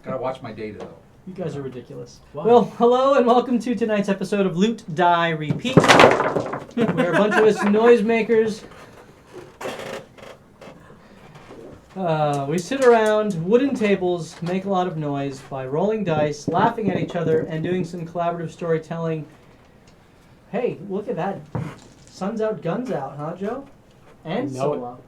Gotta watch my data, though. You guys are ridiculous. Wow. Well, hello and welcome to tonight's episode of Loot, Die, Repeat. We're a bunch of us noisemakers. We sit around wooden tables, make a lot of noise by rolling dice, laughing at each other, and doing some collaborative storytelling. Hey, look at that. Sun's out, guns out, huh, Joe? And Solo.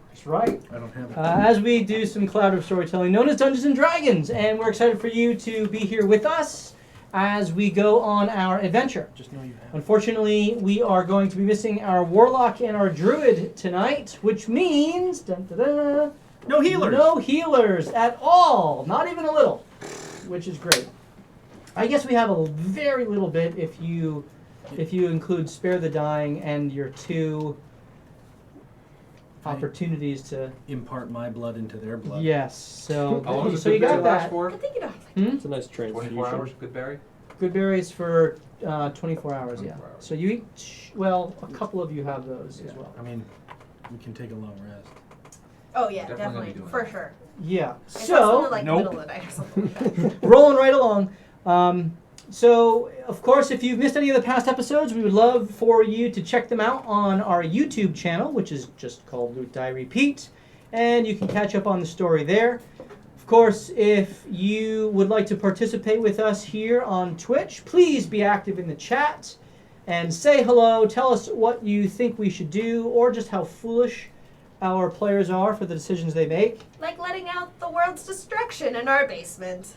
That's right. I don't have it. As we do some collaborative storytelling known as Dungeons & Dragons, and we're excited for you to be here with us as we go on our adventure. Just know you have it. Unfortunately, we are going to be missing our Warlock and our Druid tonight, which means... Dun-da-da, No healers! no healers at all, not even a little, which is great. I guess we have a very little bit if you include Spare the Dying and your two opportunities to Impart my blood into their blood. Yes. So How long does so you Goodberry got last that. for? I think you know. Hmm? It's a nice transfusion. 24 hours, Goodberry? Good berries for 24 hours. Yeah. 24 hours. So you eat. Well, a couple of you have those as well. I mean, we can take a long rest. Oh yeah, Definitely gonna definitely, be doing for that. sure. Yeah. It's not So something like Nope. middle of the night or something like that. rolling right along. So, of course, if you've missed any of the past episodes, we would love for you to check them out on our YouTube channel, which is just called Loot, Die, Repeat, and you can catch up on the story there. Of course, if you would like to participate with us here on Twitch, please be active in the chat and say hello, tell us what you think we should do, or just how foolish our players are for the decisions they make. Like letting out the world's destruction in our basement.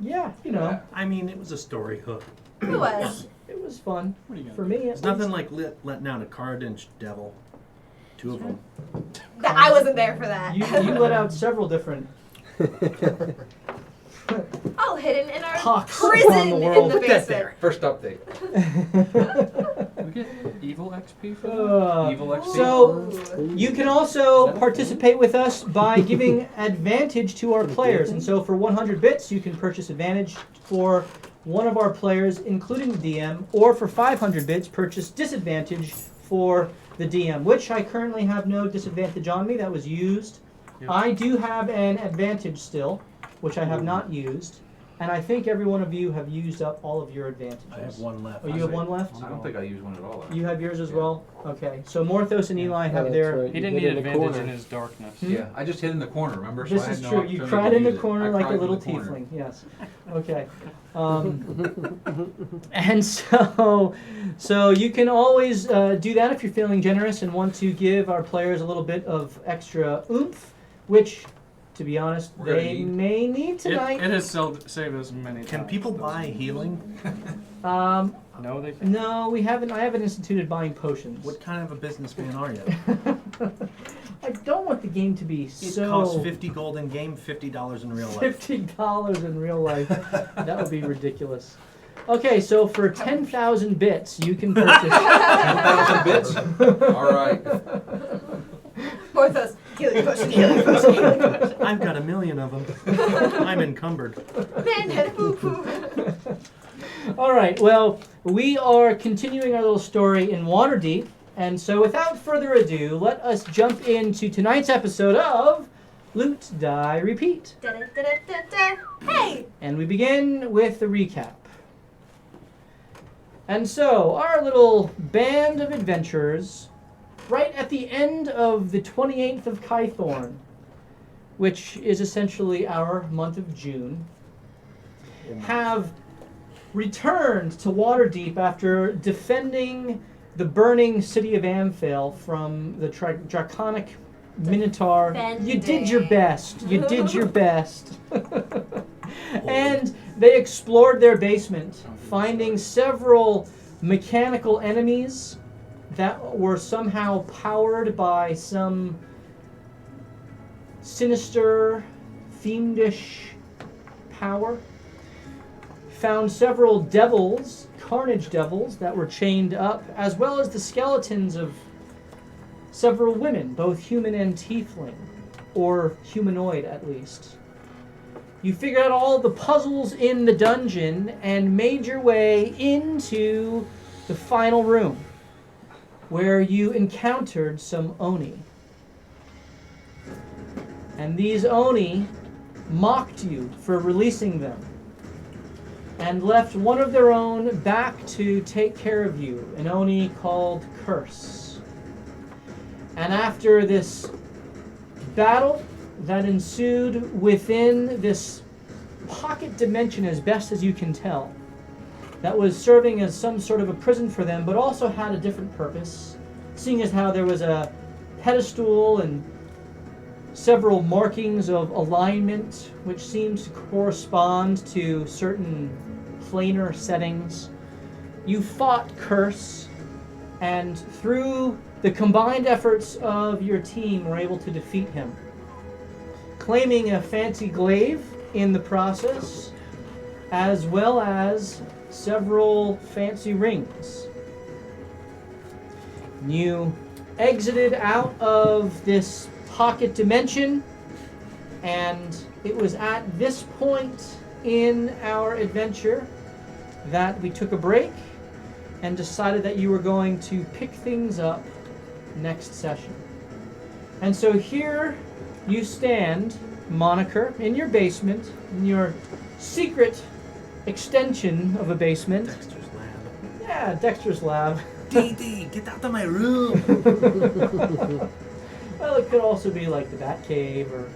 Yeah, you know, I mean, it was a story hook. It was. it was fun What do you got? for me. It's nothing like letting out a Cardinch devil. Two of them. I wasn't there for that. You let out several different All hidden in our Pox prison upon the in world. the Put that basement. there. First update. We get evil XP for that? Evil XP. So Ooh. you can also Is that a participate with us by giving advantage to our players. And so for 100 bits, you can purchase advantage for one of our players, including the DM, or for 500 bits, purchase disadvantage for the DM, which I currently have no disadvantage on me. That was used. Yep. I do have an advantage still, which I have not used. And I think every one of you have used up all of your advantages. I have one left. Oh, you have one left? I don't think I used one at all. You have yours as Yeah. well? Okay. So Morthos and Eli have that's their... right. He didn't You need hid in the advantage corner. in his darkness. Yeah, I just hid in the corner, remember? So This I had is no true. You opportunity cried to in the use it. corner I like a cried in little the corner. tiefling. Yes. Okay. And so you can always do that if you're feeling generous and want to give our players a little bit of extra oomph, which, to be honest, We're gonna they need. may need tonight. It has saved us many times. Can people buy healing? No, they can't. No, I haven't instituted buying potions. What kind of a businessman are you? I don't want the game to be It so... costs 50 gold in game, $50 in real life. $50 in real life. That would be ridiculous. Okay, so for 10,000 bits, you can purchase... 10,000 bits? All right. Porthos, healing potion, healing potion, healing potion. I've got 1 million of them. I'm encumbered. Man had a poo-poo. All right, well, we are continuing our little story in Waterdeep, and so without further ado, let us jump into tonight's episode of Loot, Die, Repeat. Da-da-da-da-da. Hey! And we begin with the recap. And so, our little band of adventurers, right at the end of the 28th of Kythorn, which is essentially our month of June, have returned to Waterdeep after defending the burning city of Amphail from the draconic Minotaur. You did your best. You did your best. And they explored their basement, finding several mechanical enemies that were somehow powered by some sinister, fiendish power. Found several devils, carnage devils, that were chained up, as well as the skeletons of several women, both human and tiefling, or humanoid at least. You figured out all the puzzles in the dungeon and made your way into the final room, where you encountered some Oni. And these Oni mocked you for releasing them and left one of their own back to take care of you, an Oni called Curse. And after this battle that ensued within this pocket dimension, as best as you can tell, that was serving as some sort of a prison for them, but also had a different purpose, seeing as how there was a pedestal and several markings of alignment which seemed to correspond to certain planar settings. You fought Curse, and through the combined efforts of your team were able to defeat him, claiming a fancy glaive in the process, as well as several fancy rings. You exited out of this pocket dimension, and it was at this point in our adventure that we took a break and decided that you were going to pick things up next session. And so here you stand, Moniker, in your basement, in your secret extension of a basement. Dexter's lab. Yeah, Dexter's lab. D, get out of my room! Well, it could also be like the Batcave or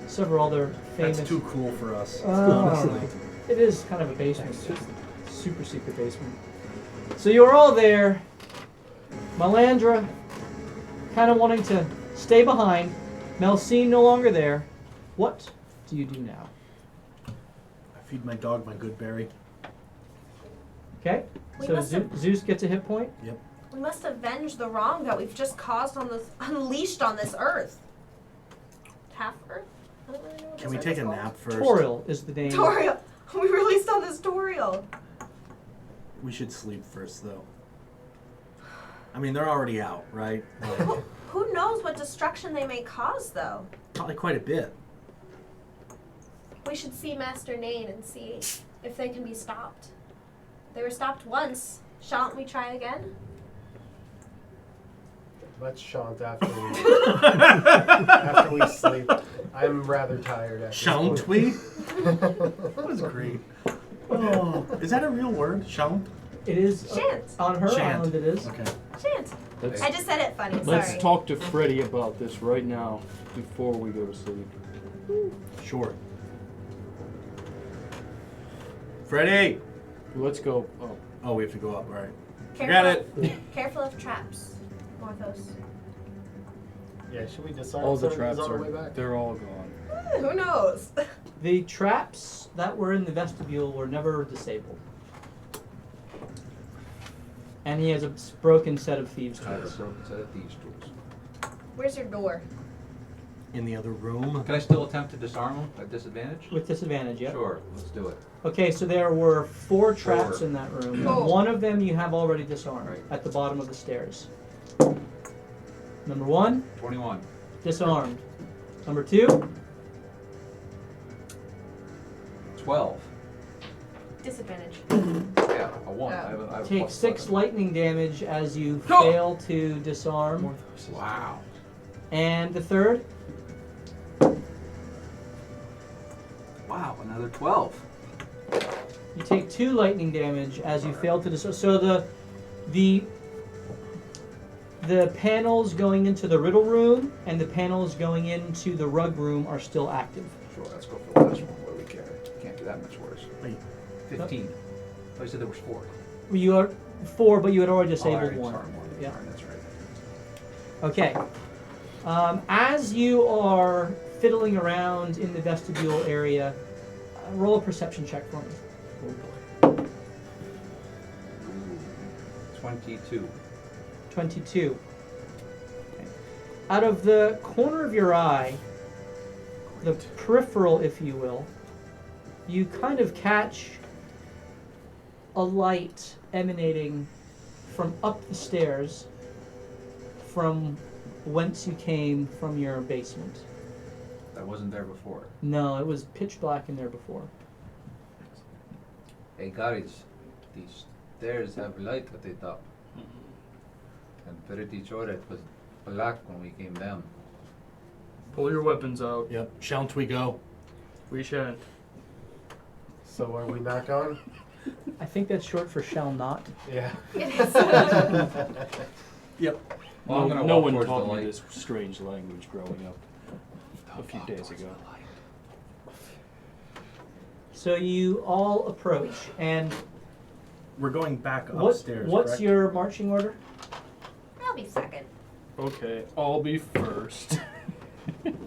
several other famous. That's too cool for us, Oh. honestly. It is kind of a basement. Super secret basement. So you're all there. Melandra kind of wanting to stay behind. Melcine no longer there. What do you do now? I feed my dog my good berry. Okay. We So must have- Zeus gets a hit point. Yep. We must avenge the wrong that we've just caused on this, unleashed on this earth. Half Earth? I don't really know what Can this we Earth take is a called. nap first? Toriel is the name. Toriel. We released on this Toriel. We should sleep first, though. I mean, they're already out, right? Like, Who knows what destruction they may cause, though? probably quite a bit. We should see Master Nain and see if they can be stopped. They were stopped once. Shan't we try again? Let's chant after we sleep. I'm rather tired. At this Shan't point. we? That was great. Oh, is that a real word? Shan't? It is Shant. on her Shant. island. It is. Okay. Shan't. Let's, I just said it funny. let's Sorry. talk to Freddy about this right now before we go to sleep. Sure. Freddy! Let's go up. Oh, we have to go up, all right. Careful, Got it. Careful of traps, Morthos. Yeah, should we disarm All the some of these traps on the way are, back? they're all gone. Who knows? The traps that were in the vestibule were never disabled. And he has a broken set of thieves' I have a tools. broken set of thieves' tools. Where's your door? In the other room. Can I still attempt to disarm them at disadvantage? With disadvantage, yeah. Sure, let's do it. Okay, so there were 4 traps 4. in that room. Oh. One of them you have already disarmed Right. at the bottom of the stairs. Number 1, 21. disarmed. Number 2, 12. Disadvantage. Yeah, a 1. Yeah. I have take plus 6 11. lightning damage as you No. fail to disarm. Wow. And the third, Wow, another 12. you take 2 lightning damage as you fail to disarm. So the panels going into the riddle room and the panels going into the rug room are still active. Sure, let's go for the last one where we can't do that much worse. Wait. 15. I said there was 4. You are 4, but you had already Oh, I disabled already 1. disarmed 1. Yeah. Darn, that's right. Okay. As you are fiddling around in the vestibule area, roll a perception check for me. 22. 22. Okay. Out of the corner of your eye, the peripheral, if you will, you kind of catch a light emanating from up the stairs from whence you came from your basement. That wasn't there before. No, it was pitch black in there before. Hey guys, these stairs have light at the top. I'm pretty sure it was black when we came down. Pull your weapons out. Yep. Shan't we go? We shan't. So are we not gone? I think that's short for shall not. Yeah. It is. Yep. Well, I'm gonna no walk one towards the taught me light. this strange language growing up a few days ago. So you all approach, and We're going back what's upstairs. correct? your marching order? I'll be second. Okay, I'll be first.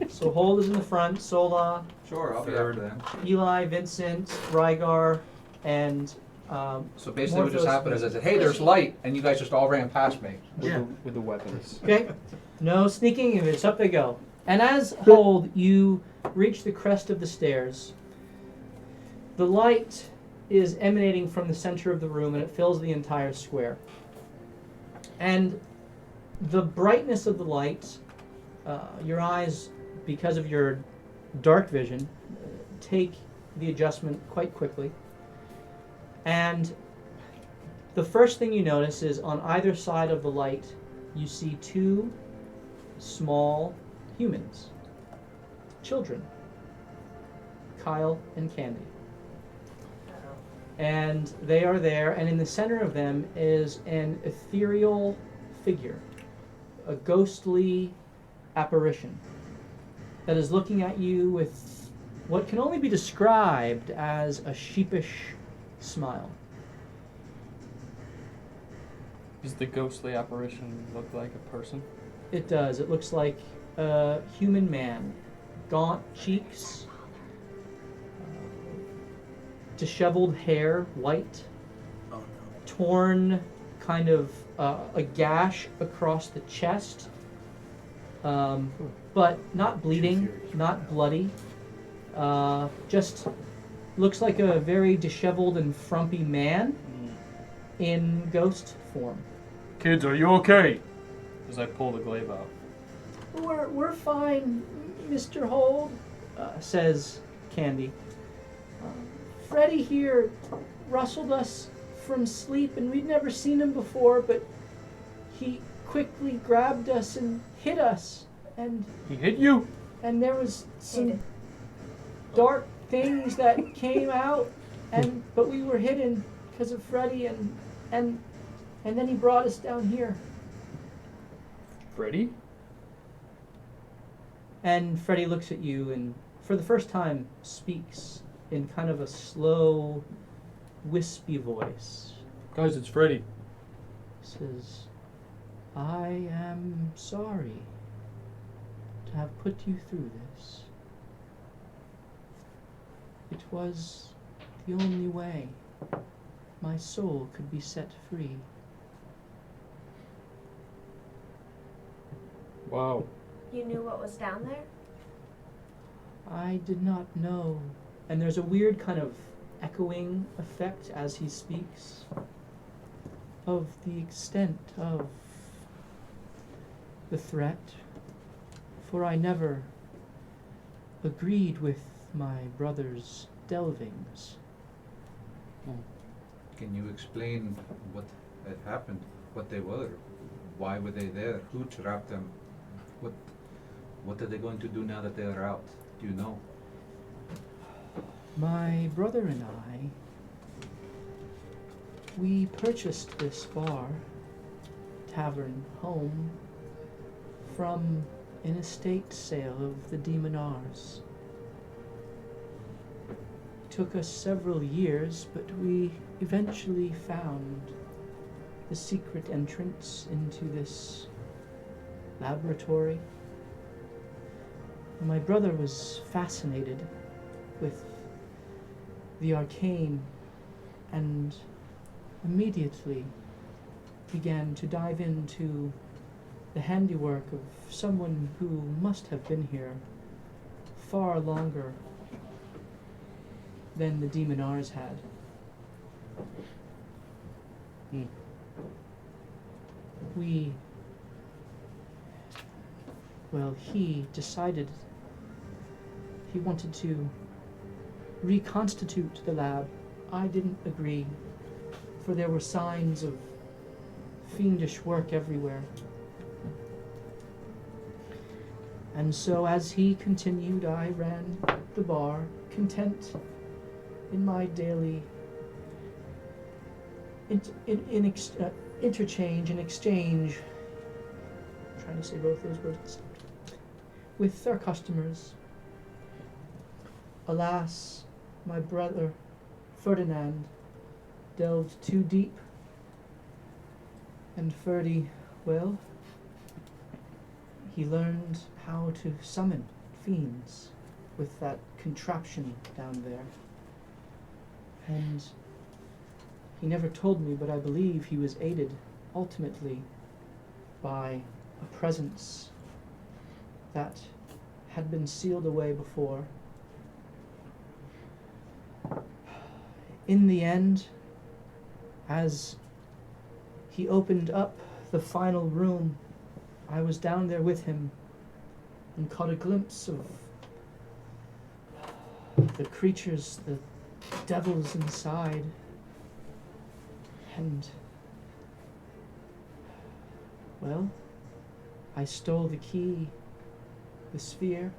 So Hold is in the front, Sola, Sure, I'll Third. be after them. Eli, Vincent, Rygar, and So basically what just Morphos happened is I was- said, hey, there's light, and you guys just all ran past me. Yeah. With the weapons. okay, no sneaking, it's up they go. And as Hold, you reach the crest of the stairs. The light is emanating from the center of the room, and it fills the entire square. And the brightness of the light, your eyes, because of your dark vision, take the adjustment quite quickly. And the first thing you notice is on either side of the light, you see two small humans, children, Kyle and Candy. And they are there, and in the center of them is an ethereal figure, a ghostly apparition that is looking at you with what can only be described as a sheepish smile. Does the ghostly apparition look like a person? It does. It looks like a human man. Gaunt cheeks, disheveled hair, white, Oh no. torn kind of a gash across the chest, but not bleeding, not bloody. Just looks like a very disheveled and frumpy man in ghost form. Kids, are you okay? As I pull the glaive out. We're fine, Mr. Hold, says Candy. Freddy here rustled us from sleep, and we'd never seen him before, but he quickly grabbed us and hit us, and He hit you? there was some Hated. dark things that came out, but we were hidden because of Freddy, and then he brought us down here. Freddy? And Freddy looks at you and, for the first time, speaks in kind of a slow, wispy voice. Guys, it's Freddy. Says, I am sorry to have put you through this. It was the only way my soul could be set free. Wow. You knew what was down there? I did not know. And there's a weird kind of echoing effect as he speaks of the extent of the threat, for I never agreed with my brother's delvings. Can you explain what had happened, what they were? Why were they there? Who trapped them? What are they going to do now that they are out? Do you know? My brother and I, we purchased this bar, tavern, home from an estate sale of the Demonars. It took us several years, but we eventually found the secret entrance into this laboratory. My brother was fascinated with the arcane and immediately began to dive into the handiwork of someone who must have been here far longer than the Demonars had. He decided he wanted to reconstitute the lab. I didn't agree, for there were signs of fiendish work everywhere. And so as he continued, I ran the bar, content in my daily interchange and exchange, trying to say both those words, with our customers. Alas, my brother Ferdinand delved too deep, and Ferdy, well, he learned how to summon fiends with that contraption down there. And he never told me, but I believe he was aided ultimately by a presence that had been sealed away before. In the end, as he opened up the final room, I was down there with him and caught a glimpse of the creatures, the devils inside. And, well, I stole the key, the sphere,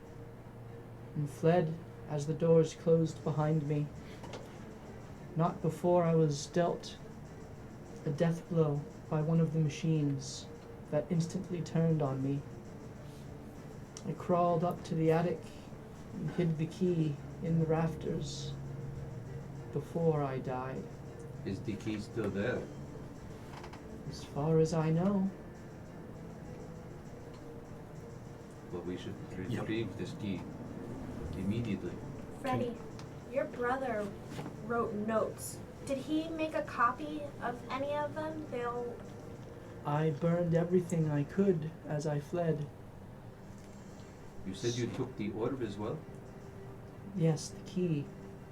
and fled as the doors closed behind me. Not before I was dealt a death blow by one of the machines that instantly turned on me. I crawled up to the attic and hid the key in the rafters before I died. Is the key still there? As far as I know. Well, we should retrieve this key immediately. Freddy, your brother wrote notes. Did he make a copy of any of them? I burned everything I could as I fled. You said you took the orb as well? Yes, the key.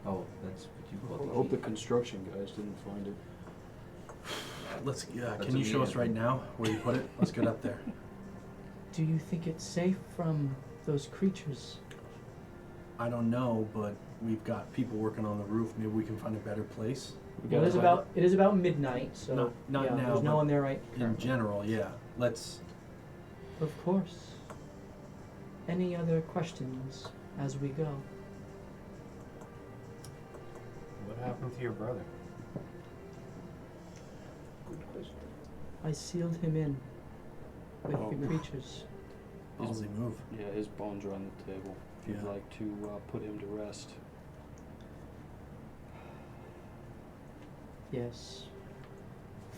Oh, that's what you call I the hope the key. construction guys didn't find it. Let's. That's Can you show us immediate. right now where you put it? Let's get up there. Do you think it's safe from those creatures? I don't know, but we've got people working on the roof. Maybe we can find a better place. We Well, gotta it is about midnight, so Not yeah, now, there's no but one there right In currently. general, yeah. Let's. Of course. Any other questions as we go? What happened to your brother? Good question. I sealed him in with Oh. the creatures. Ballsy move. Yeah, his bones are on the table. If you'd Yeah. like to put him to rest. Yes.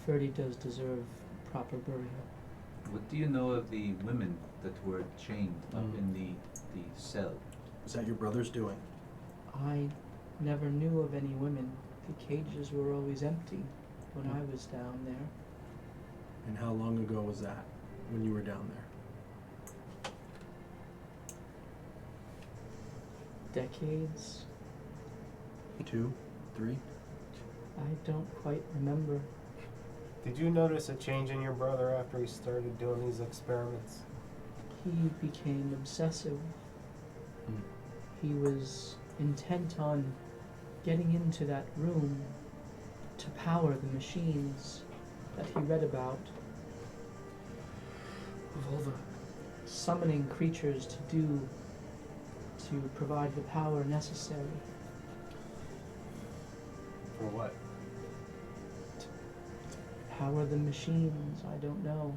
Ferdy does deserve proper burial. What do you know of the women that were chained up in the cell? Is that your brother's doing? I never knew of any women. The cages were always empty when I was down there. And how long ago was that when you were down there? Decades? 2, 3? I don't quite remember. Did you notice a change in your brother after he started doing these experiments? He became obsessive. Hmm. He was intent on getting into that room to power the machines that he read about. Of all the summoning creatures to provide the power necessary. For what? Power the machines, I don't know.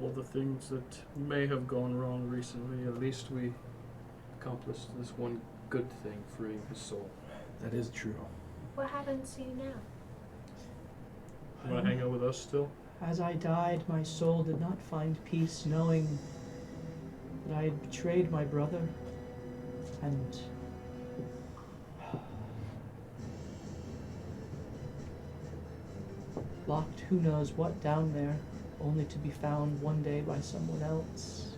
All the things that may have gone wrong recently, at least we accomplished this one good thing, freeing his soul. That is true. What happens to you now? You wanna hang out with us still? As I died, my soul did not find peace knowing that I had betrayed my brother and locked who knows what down there, only to be found one day by someone else.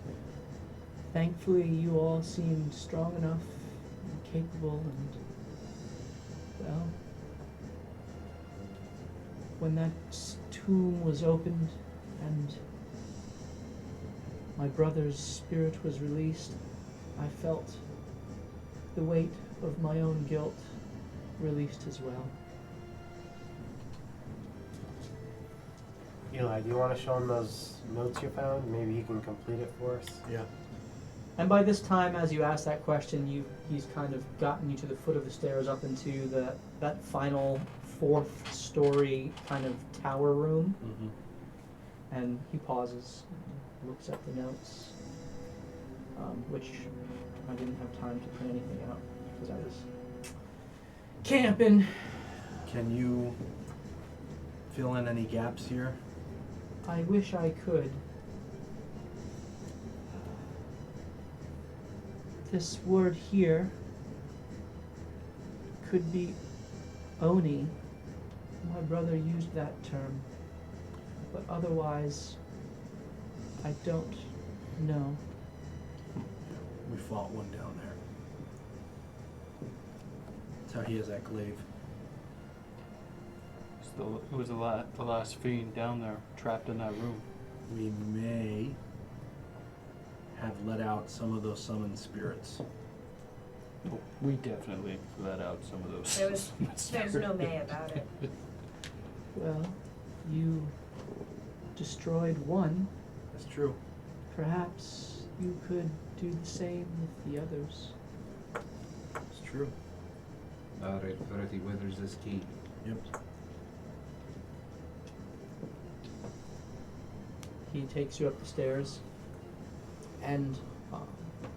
Thankfully, you all seemed strong enough and capable and, well, when that tomb was opened and my brother's spirit was released, I felt the weight of my own guilt released as well. Eli, do you want to show him those notes you found? Maybe he can complete it for us. Yeah. And by this time, as you ask that question, he's kind of gotten you to the foot of the stairs up into that final 4th story kind of tower room. Mm-hmm. And he pauses, and looks at the notes, which I didn't have time to print anything out because I was camping. Can you fill in any gaps here? I wish I could. This word here could be Oni. My brother used that term. But otherwise, I don't know. We fought one down there. That's how he has that glaive. It was the last fiend down there, trapped in that room. We may have let out some of those summoned spirits. Oh, we definitely let out some of those. There's no may about it. Well, you destroyed one. That's true. Perhaps you could do the same with the others. It's true. Alright, Freddy, where's this key? Yep. He takes you up the stairs, and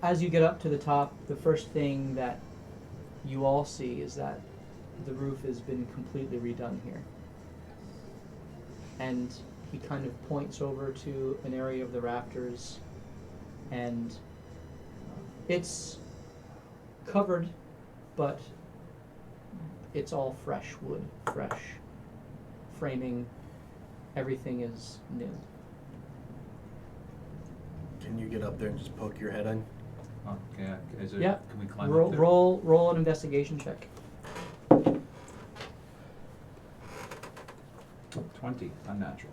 as you get up to the top, the first thing that you all see is that the roof has been completely redone here. And he kind of points over to an area of the rafters, and it's covered, but it's all fresh wood, fresh framing. Everything is new. Can you get up there and just poke your head in? Oh, okay, is there, Yeah. can we climb Roll, up there? roll an investigation check. 20, unnatural.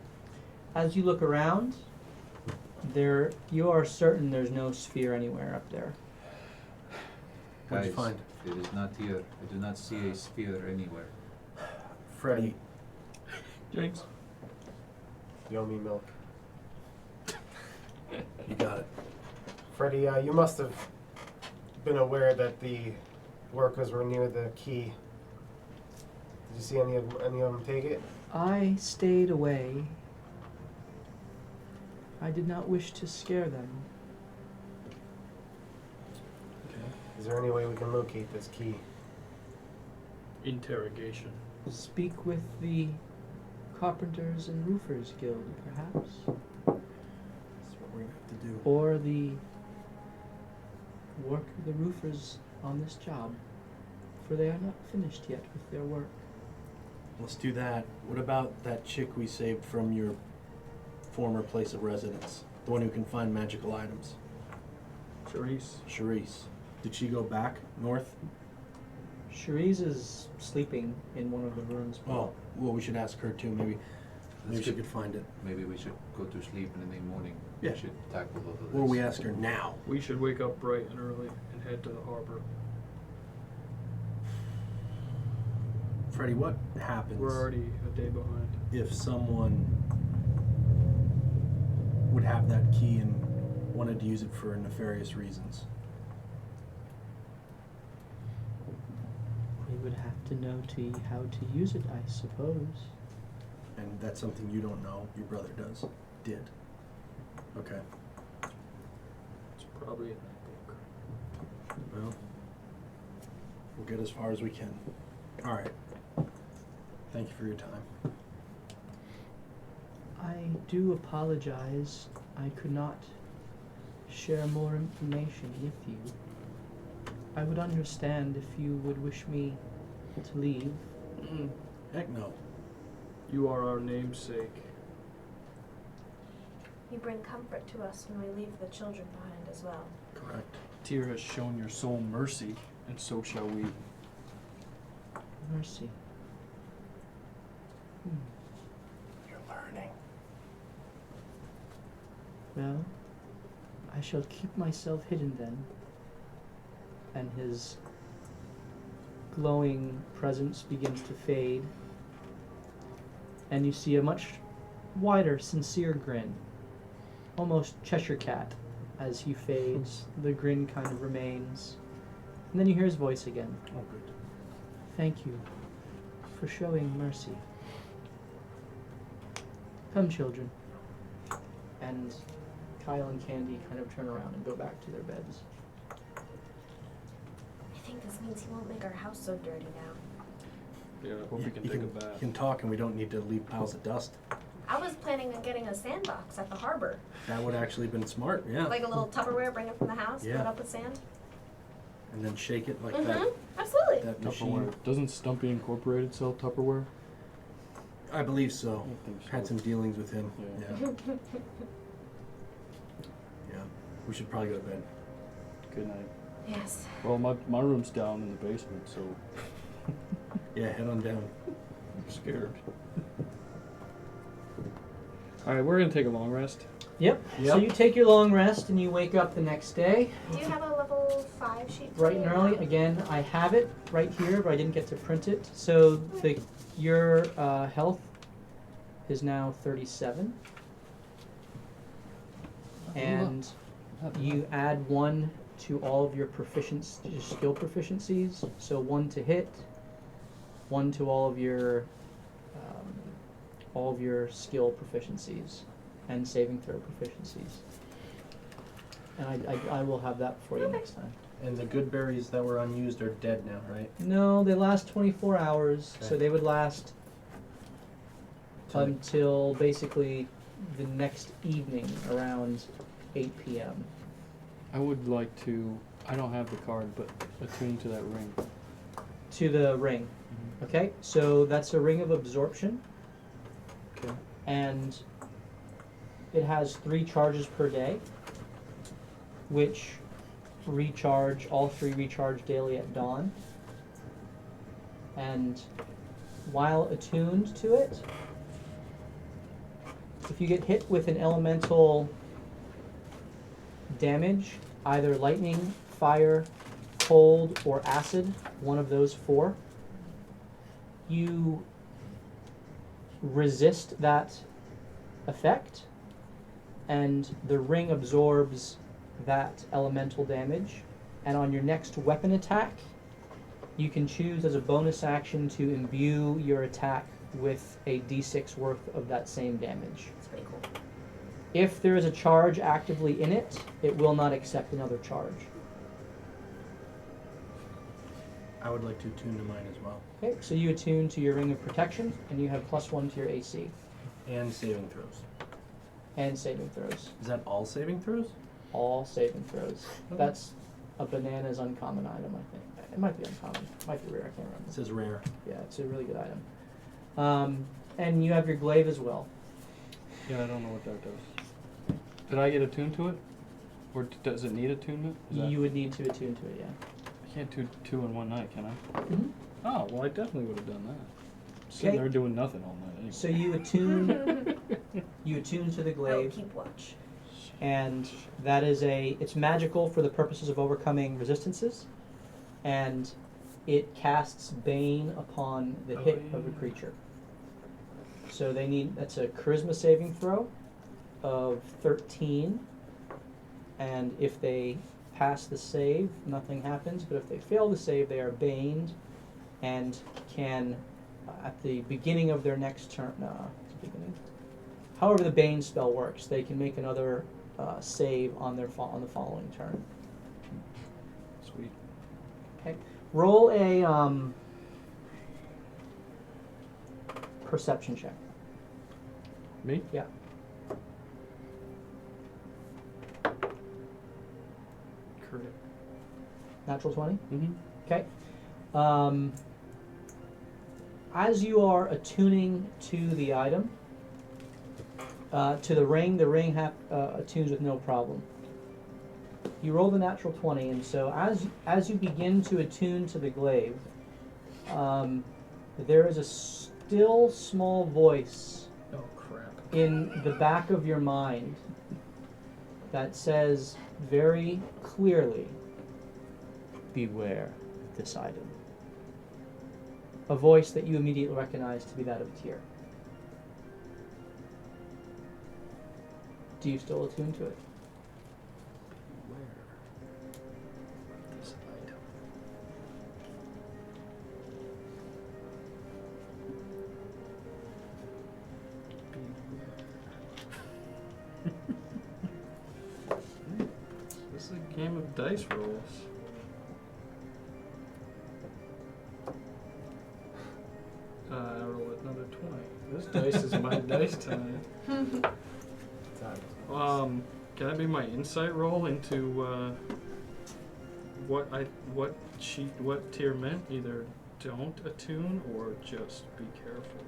As you look around, you are certain there's no sphere anywhere up there. What'd you Guys, find? it is not here. I do not see a sphere anywhere. Freddy, Jinx. You owe me milk. you got it. Freddy, you must have been aware that the workers were near the key. Did you see any of them take it? I stayed away. I did not wish to scare them. Okay. Is there any way we can locate this key? Interrogation. Speak with the Carpenters and Roofers Guild, perhaps, That's what we're gonna have to do. or the roofers on this job, for they are not finished yet with their work. Let's do that. What about that chick we saved from your former place of residence? The one who can find magical items? Charisse. Charisse. Did she go back north? Cherise is sleeping in one of the rooms. Oh, well, we should ask her too. Maybe Let's she get- could find it. Maybe we should go to sleep and in the morning Yeah. we should tackle all of this. Or we ask her now. We should wake up bright and early and head to the harbor. Freddy, what happens We're already a day behind. if someone would have that key and wanted to use it for nefarious reasons? We would have to know how to use it, I suppose. And that's something you don't know. Your brother did. Okay. It's probably in that book. Well, we'll get as far as we can. All right. Thank you for your time. I do apologize. I could not share more information with you. I would understand if you would wish me to leave. Heck no. You are our namesake. You bring comfort to us when we leave the children behind as well. Correct. Tyr has shown your soul mercy, and so shall we. Mercy. You're learning. Well, I shall keep myself hidden then. And his glowing presence begins to fade. And you see a much wider, sincere grin, almost Cheshire Cat. As he fades, the grin kind of remains. And then you hear his voice again. Oh, good. Thank you for showing mercy. Come, children. And Kyle and Candy kind of turn around and go back to their beds. I think this means he won't make our house so dirty now. Yeah, I hope we can You take a can bath. talk and we don't need to leave piles of dust. I was planning on getting a sandbox at the harbor. That would actually been smart, yeah. Like a little Tupperware, bring it from the house, fill Yeah. it up with sand. And then shake it like Mm-hmm. Absolutely. that machine. Tupperware. Doesn't Stumpy Incorporated sell Tupperware? I believe so. I think so. Had some dealings with him. Yeah. Yeah. Yeah. We should probably go to bed. Good night. Yes. Well, my room's down in the basement, so Yeah, head on down. I'm scared. Alright, we're gonna take a long rest. Yep. So Yep. you take your long rest and you wake up the next day, Do you have a level 5 sheet? for bright me and or early. not? Again, I have it right here, but I didn't get to print it. So your health is now 37, and you add 1 to all of your skill proficiencies. So 1 to hit, 1 to all of your skill proficiencies and saving throw proficiencies. And I will have that for you Okay. next time. And the good berries that were unused are dead now, right? No, they last 24 hours, so Okay. they would last Till- until basically the next evening around 8 p.m. I would like to, I don't have the card, but attune to that ring. to the ring. Okay, so that's a ring of absorption, Okay. and it has 3 charges per day, which all 3 recharge daily at dawn. And while attuned to it, if you get hit with an elemental damage, either lightning, fire, cold, or acid, one of those 4, you resist that effect, and the ring absorbs that elemental damage. And on your next weapon attack, you can choose as a bonus action to imbue your attack with a d6 worth of that same damage. That's pretty cool. If there is a charge actively in it, it will not accept another charge. I would like to tune to mine as well. Okay, so you attune to your ring of protection, and you have +1 to your AC And saving throws. and saving throws. Is that all saving throws? All saving throws. Okay. That's a bananas uncommon item, I think. It might be uncommon. It might be rare. I can't remember. It says rare. Yeah, it's a really good item. And you have your glaive as well. Yeah, I don't know what that does. Did I get attuned to it? Or does it need attunement? Is that- You would need to attune to it, yeah. I can't do 2 in one night, can I? Mm-hmm. Oh, well, I definitely would have done that. Sitting Okay. there doing nothing all night anyway. So you attune. You attune to the I'll glaive, keep watch. and that is it's magical for the purposes of overcoming resistances, and it casts Bane upon the hit of a creature. So that's a charisma saving throw of 13, and if they pass the save, nothing happens, but if they fail the save, they are baned and can, at the beginning of their next turn, however the Bane spell works, they can make another save on the following turn. Sweet. Okay. Roll a perception check. Me? Yeah. Correct. Natural 20? Mm-hmm. Okay. As you are attuning to the item, to the ring attunes with no problem. You roll the natural 20, and so as you begin to attune to the glaive, there is a still small voice Oh, crap. in the back of your mind that says very clearly, beware this item. A voice that you immediately recognize to be that of Tyr. Do you still attune to it? Beware. This item. Beware. This is a game of dice rolls. I roll another 20. This dice is my dice time. Can I be my insight roll into what tier meant? Either don't attune or just be careful.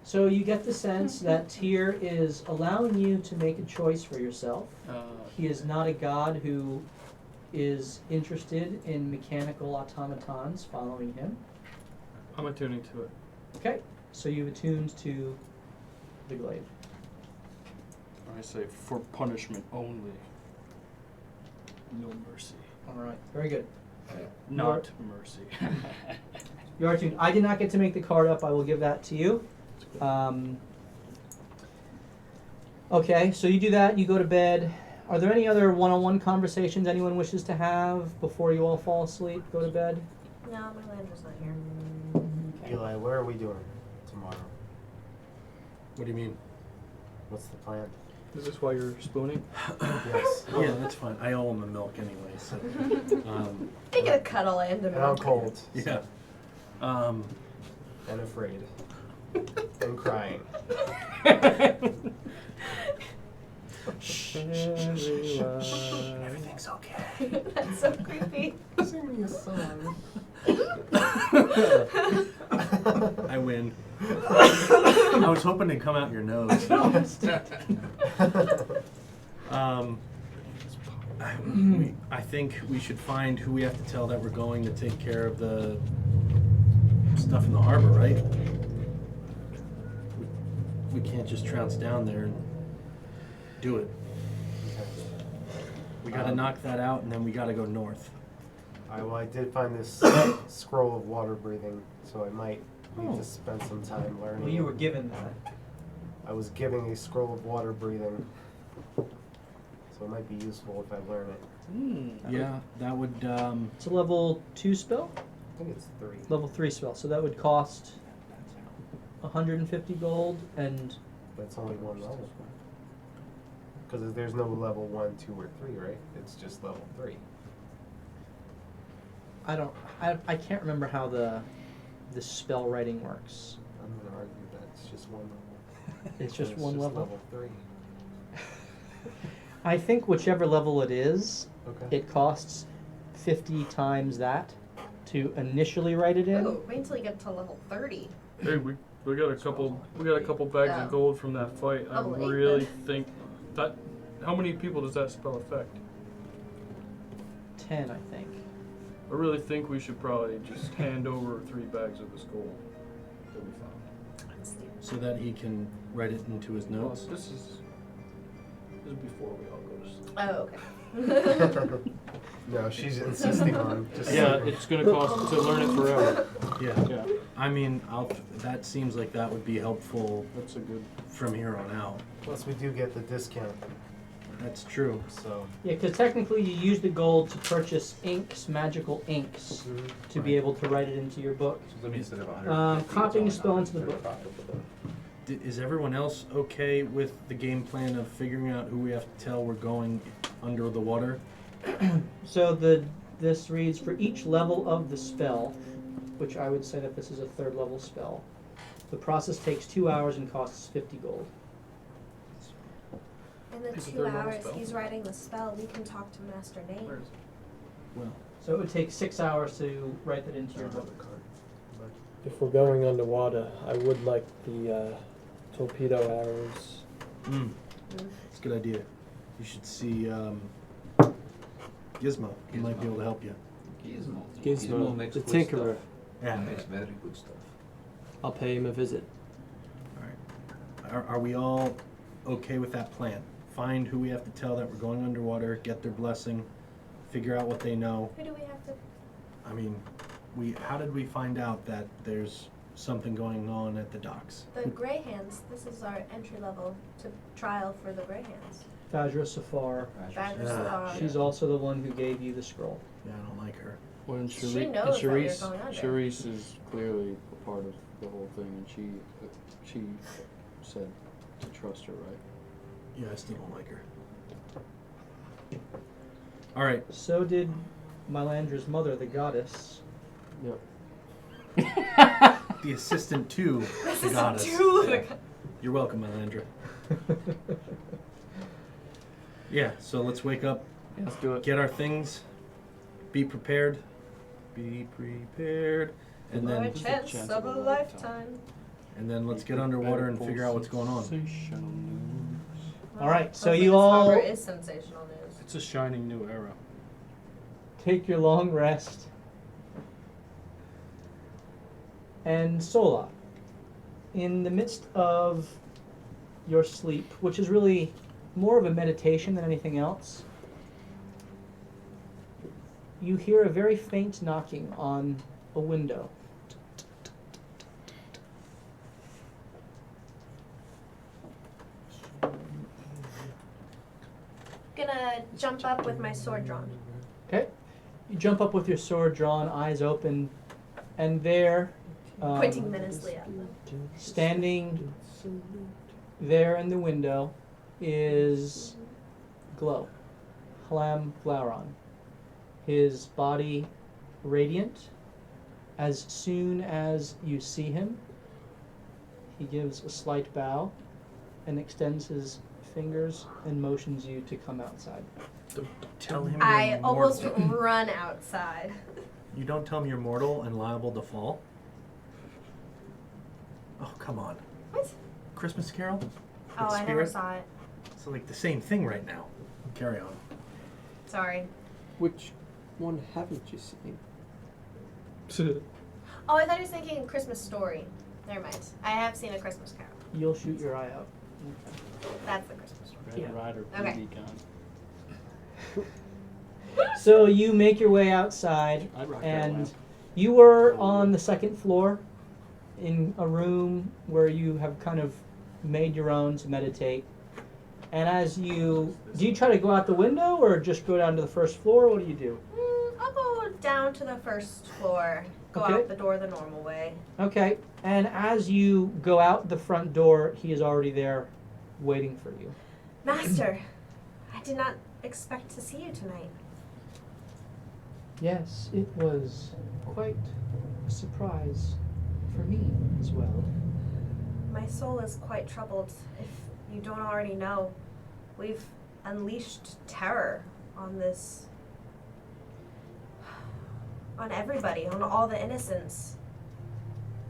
So you get the sense that Tyr is allowing you to make a choice for yourself. He is not a god who is interested in mechanical automatons following him. I'm attuning to it. Okay, so you've attuned to the glaive. I say for punishment only. No mercy. All right, very good. Not mercy. You are attuned. I did not get to make the card up. I will give that to you. Okay, so you do that. You go to bed. Are there any other one-on-one conversations anyone wishes to have before you all fall asleep? Go to bed. No, my Landra's not here. Eli, where are we doing tomorrow? What do you mean? What's the plan? Is this why you're spooning? Yes. Yeah, that's fine. I owe him a milk anyway, so. They get a cuddle and a And I'm milk. cold. Yeah. And afraid. And crying. Everything's okay. That's so creepy. Sing me a song. I win. I was hoping to come out your nose. I think we should find who we have to tell that we're going to take care of the stuff in the harbor, right? We can't just trounce down there and do it. We gotta knock that out, and then we gotta go north. I did find this scroll of water breathing, so I might need to spend some time learning. Well, you it. were given that. I was giving a scroll of water breathing, so it might be useful if I learn it. Yeah, that would. It's a level 2 spell? I think it's 3. Level 3 spell. So that would cost 150 gold and... But it's only one level. Because there's no level 1, 2, or 3, right? It's just level 3. I can't remember how the spell writing works. I'm going to argue that it's just one level. It's just It's one level? level 3. I think whichever level it is, Okay. it costs 50 times that to initially write it in. Oh, wait until you get to level 30. Hey, we got a couple bags of gold from that fight. I Oh, wait, really then. think that. How many people does that spell affect? 10, I think. I really think we should probably just hand over 3 bags of this gold that we found. So that he can write it into his Well, notes. this is before we all go to sleep. Oh, okay. No, she's insisting on just Yeah, sleeping. it's gonna cost to learn it forever. Yeah. Yeah, I mean, that seems like that would be helpful that's a good. from here on out. Plus, we do get the discount, That's true. so. Yeah, because technically you use the gold to purchase inks, magical inks, to be able to write it into your book. So that means instead of 150, Copying a it's spell only into the book. 135. Is everyone else okay with the game plan of figuring out who we have to tell we're going under the water? So this reads, for each level of the spell, which I would say that this is a 3rd level spell, the process takes 2 hours and costs 50 gold. In the It's a 2 third level hours spell. he's writing the spell, we can talk to Master Nate. Where is it? Well, So it would take 6 hours to write that into your book. If we're going underwater, I would like the torpedo arrows. it's a good idea. You should see Gizmo. He might be able to help you. Gizmo, makes the good Tinkerer. stuff. Yeah. He makes very good stuff. I'll pay him a visit. All right. Are we all okay with that plan? Find who we have to tell that we're going underwater, get their blessing, figure out what they know. Who do we have to I mean, how did we find out that there's something going on at the docks? The Grey Hands. This is our entry level to trial for the Grey Hands. Fajra Safar. Badger Yeah. Safar. She's also the one who gave you the scroll. Yeah, I don't like her. Well, and She Cherie- knows that you're Charisse, going under. Charisse is clearly a part of the whole thing, and she said to trust her, right? Yeah, I still don't like her. All right. So did Mylandra's mother, the goddess. Yep. The assistant to This the is goddess. too. You're welcome, Melandra. Yeah, so let's wake up, Yeah, let's do it. get our things, be prepared. Be prepared. And For a then chance of a lifetime. let's get underwater and figure out what's going on. Sensational news. All right, so Hopefully you this all harbor is sensational news. It's a shining new era. take your long rest. And Sola, in the midst of your sleep, which is really more of a meditation than anything else, you hear a very faint knocking on a window. Gonna jump up with my sword drawn. Okay? You jump up with your sword drawn, eyes open, and there, Pointing menacingly at them. standing there in the window, is Glow, Hlam Glauron. His body radiant. As soon as you see him, he gives a slight bow and extends his fingers and motions you to come outside. Tell him I you're almost mortal. run outside. You don't tell him you're mortal and liable to fall? Oh, come on. What? Christmas Carol? Oh, With I never spirit? saw it. It's like the same thing right now. Carry on. Sorry. Which one haven't you seen? Oh, I thought he was thinking a Christmas Story. Never mind. I have seen A Christmas Carol. You'll shoot your eye out. That's the Christmas Story. Red Yeah. Rider Okay. BB gun. So you make your way outside, I'd rock that and lamp. you were on the second floor in a room where you have kind of made your own to meditate. And as do you try to go out the window or just go down to the first floor? What do you do? I'll go down to the first floor. Go Okay. out the door the normal way. Okay. And as you go out the front door, he is already there waiting for you. Master, I did not expect to see you tonight. Yes, it was quite a surprise for me as well. My soul is quite troubled. If you don't already know, we've unleashed terror on this. On everybody, on all the innocents.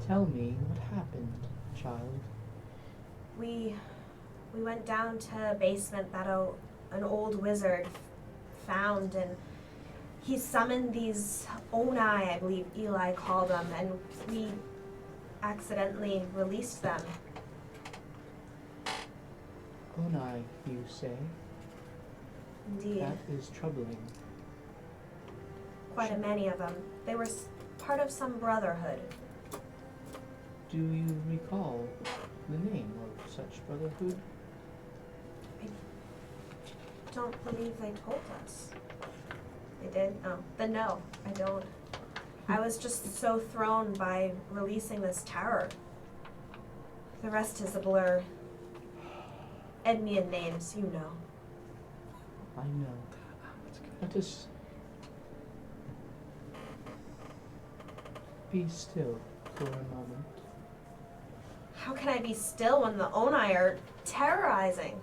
Tell me what happened, child. We went down to a basement that an old wizard found, and he summoned these Onai, I believe Eli called them, and we accidentally released them. Onai, you say? Indeed, That is troubling. quite a many of them. They were part of some brotherhood. Do you recall the name of such brotherhood? Don't believe they told us. They did? Oh, then no, I don't. I was just so thrown by releasing this terror. The rest is a blur. Edmian names, you know. I know. Let us be still for a moment. How can I be still when the Onai are terrorizing?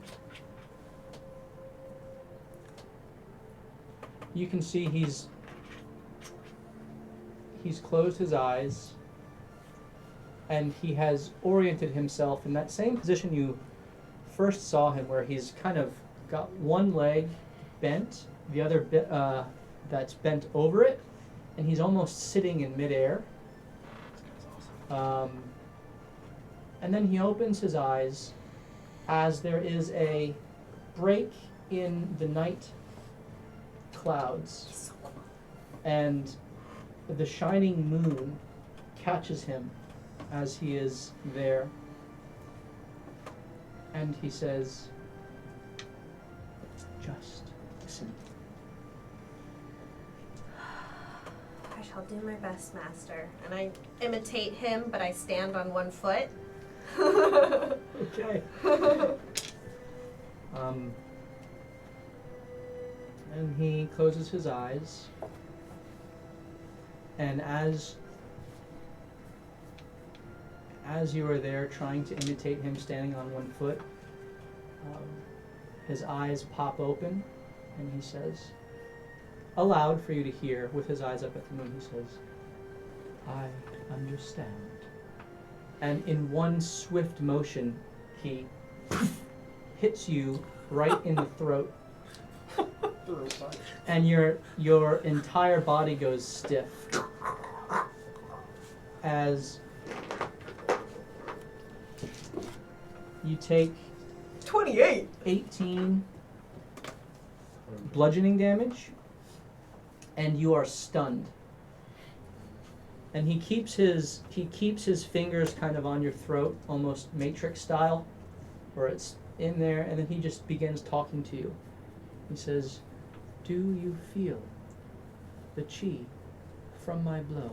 You can see he's closed his eyes and he has oriented himself in that same position you first saw him, where he's kind of got one leg bent, the other bit that's bent over it, and he's almost sitting in midair. And then he opens his eyes as there is a break in the night clouds, He's so cool. and the shining moon catches him as he is there, and he says, "Just listen." I shall do my best, master. And I imitate him, but I stand on one foot. Okay. And he closes his eyes, and as you are there trying to imitate him standing on one foot, his eyes pop open, and he says, aloud for you to hear, with his eyes up at the moon, he says, "I understand." And in one swift motion, he hits you right in the throat, and your entire body goes stiff as you take 28. 18 bludgeoning damage, and you are stunned. And he keeps his fingers kind of on your throat, almost Matrix style, where it's in there, and then he just begins talking to you. He says, "Do you feel the chi from my blow?"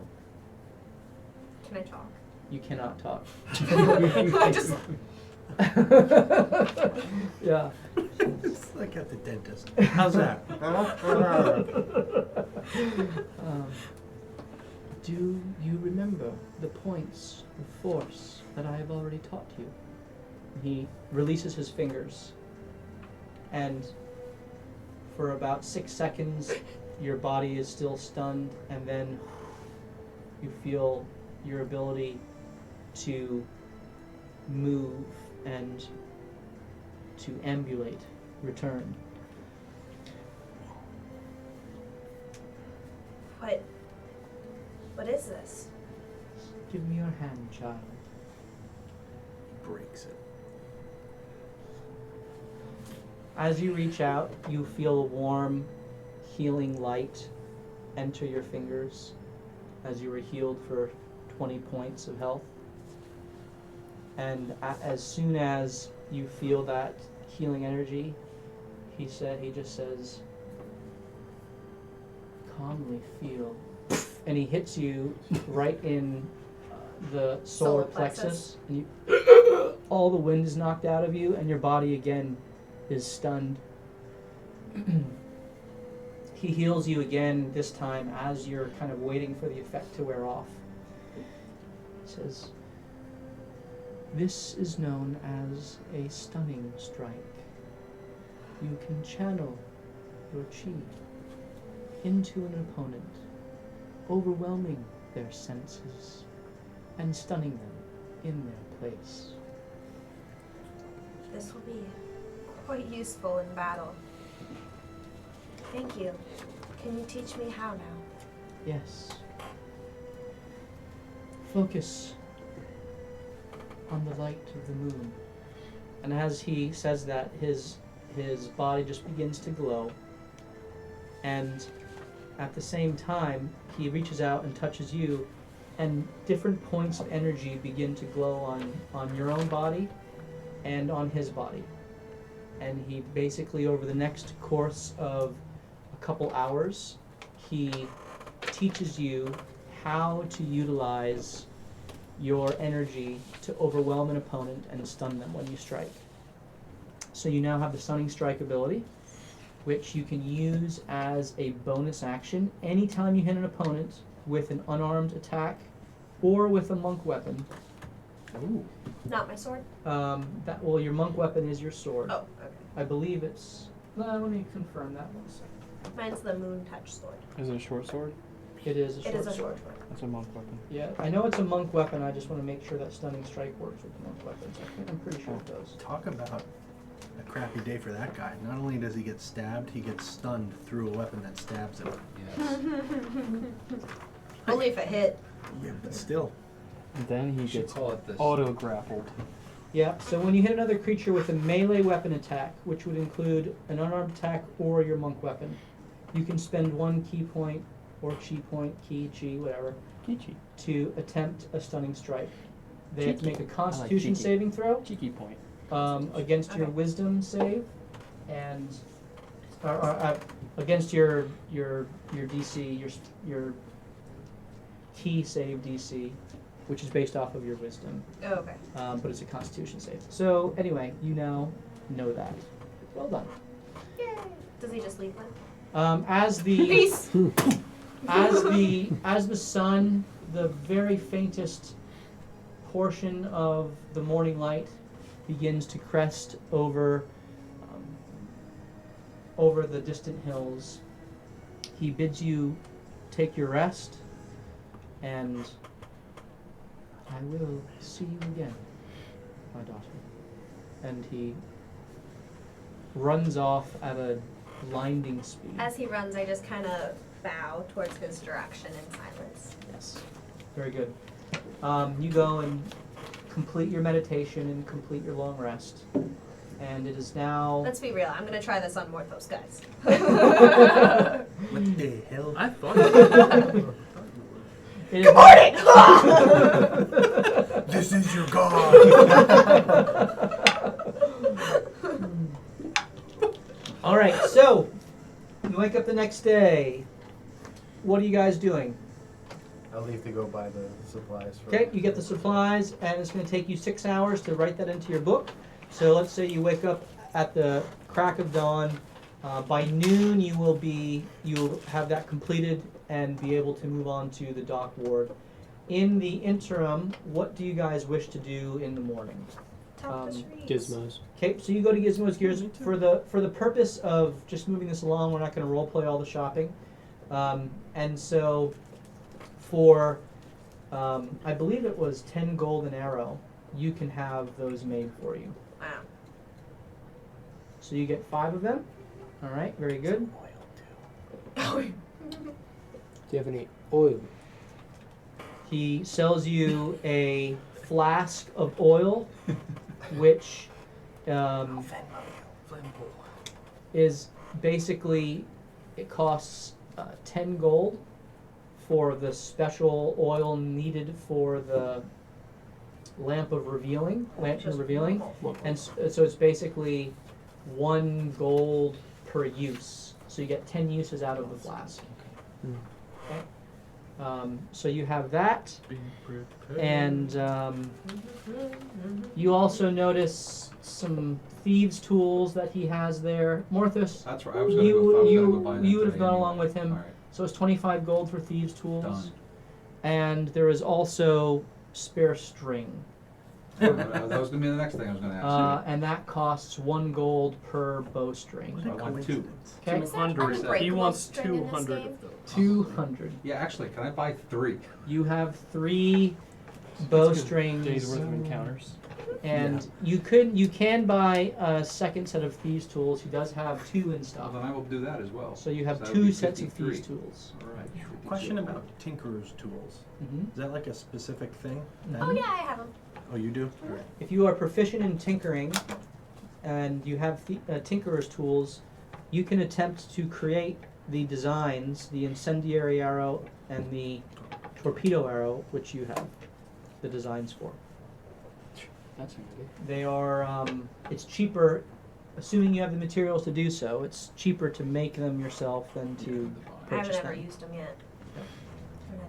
Can I talk? You cannot talk. I just... Yeah. It's like at the dentist. How's that? Do you remember the points of force that I have already taught you? He releases his fingers, and for about 6 seconds, your body is still stunned, and then you feel your ability to move and to ambulate return. What is this? Give me your hand, child. Breaks it. As you reach out, you feel a warm, healing light enter your fingers as you were healed for 20 points of health. And as soon as you feel that healing energy, he just says, "Calmly feel." And he hits you right in the solar plexus. And all the wind is knocked out of you, and your body again is stunned. He heals you again, this time as you're kind of waiting for the effect to wear off. He says, "This is known as a stunning strike. You can channel your chi into an opponent, overwhelming their senses and stunning them in their place." This will be quite useful in battle. Thank you. Can you teach me how now? Yes. Focus on the light of the moon. And as he says that, his body just begins to glow. And at the same time, he reaches out and touches you, and different points of energy begin to glow on your own body and on his body. And he basically, over the next course of a couple hours, he teaches you how to utilize your energy to overwhelm an opponent and stun them when you strike. So you now have the Stunning Strike ability, which you can use as a bonus action anytime you hit an opponent with an unarmed attack or with a monk weapon. Ooh. Not my sword? Your monk weapon is your sword. Oh, okay. I believe it's... let me confirm that 1 second. Mine's the moon touch sword. Is it a short sword? It is a short It is a sword. short sword. That's a monk weapon. Yeah, I know it's a monk weapon. I just want to make sure that Stunning Strike works with the monk weapons. I'm pretty sure it does. Talk about a crappy day for that guy. Not only does he get stabbed, he gets stunned through a weapon that stabs him. Yes. Only if it hit. Yeah, but still. And then he You should gets call it this. auto-grappled. Yeah, so when you hit another creature with a melee weapon attack, which would include an unarmed attack or your monk weapon, you can spend 1 key point or chi point, chi, whatever, Kichi. to attempt a stunning strike. They have to Cheeky. make a Constitution cheeky. saving throw Cheeky point. against your Okay. Wisdom save, and against your DC, your key save DC, which is based off of your Wisdom, Oh, okay. but it's a Constitution save. So anyway, you now know that. Well done. Yay. Does he just leave one? As the Peace. as the sun, the very faintest portion of the morning light begins to crest over the distant hills, he bids you take your rest, and I will see you again, my daughter. And he runs off at a blinding speed. As he runs, I just kind of bow towards his direction in silence. Yes, very good. You go and complete your meditation and complete your long rest. And it is now... Let's be real. I'm gonna try this on more of those guys. What the hell? I thought It is Good morning. This is your god. All right, so you wake up the next day. What are you guys doing? I'll leave to go buy the supplies. For Okay, you get the supplies, and it's going to take you 6 hours to write that into your book. So let's say you wake up at the crack of dawn. By noon, you'll have that completed and be able to move on to the dock ward. In the interim, what do you guys wish to do in the morning? Top the trees. Gizmos. Okay, so you go to Gizmo's Gears for the purpose of just moving this along. We're not going to role play all the shopping, and so for I believe it was 10 gold an arrow, you can have those made for you. Wow. So you get 5 of them. All right, very good. Do you have any oil? He sells you a flask of oil, which is basically, it costs 10 gold for the special oil needed for the lantern of revealing, and so it's basically 1 gold per use. So you get 10 uses out of the flask. Okay. So you have that, being prepared. and you also notice some thieves' tools that he has there. Morthus, That's right. I was gonna go buy that you would have today gone anyway. along with him. All right. So it's 25 gold for thieves' tools. Done. And there is also spare string. That was gonna be the next thing I was gonna ask. And that costs 1 gold per bowstring. So I want 2. Okay? Is there 200. He unbreakable wants string in this 200 game? of those. 200. Yeah, actually, can I buy 3? You have 3 bowstrings, Days worth of encounters. and you can buy a second set of thieves' tools. He does have 2 in Well, stock. then I will do that as well. So you have that would 2 be sets of 53. thieves' tools. All right. 52. Question about tinkerer's tools. Mhm. Is that like a specific thing? Oh yeah, I have them. Oh, you do? All right. If you are proficient in tinkering and you have tinkerer's tools, you can attempt to create the designs, the incendiary arrow and the torpedo arrow, which you have the designs for. That's handy. They are, it's cheaper, assuming you have the materials to do so, it's cheaper to make them yourself than to I haven't purchase ever them. used them yet.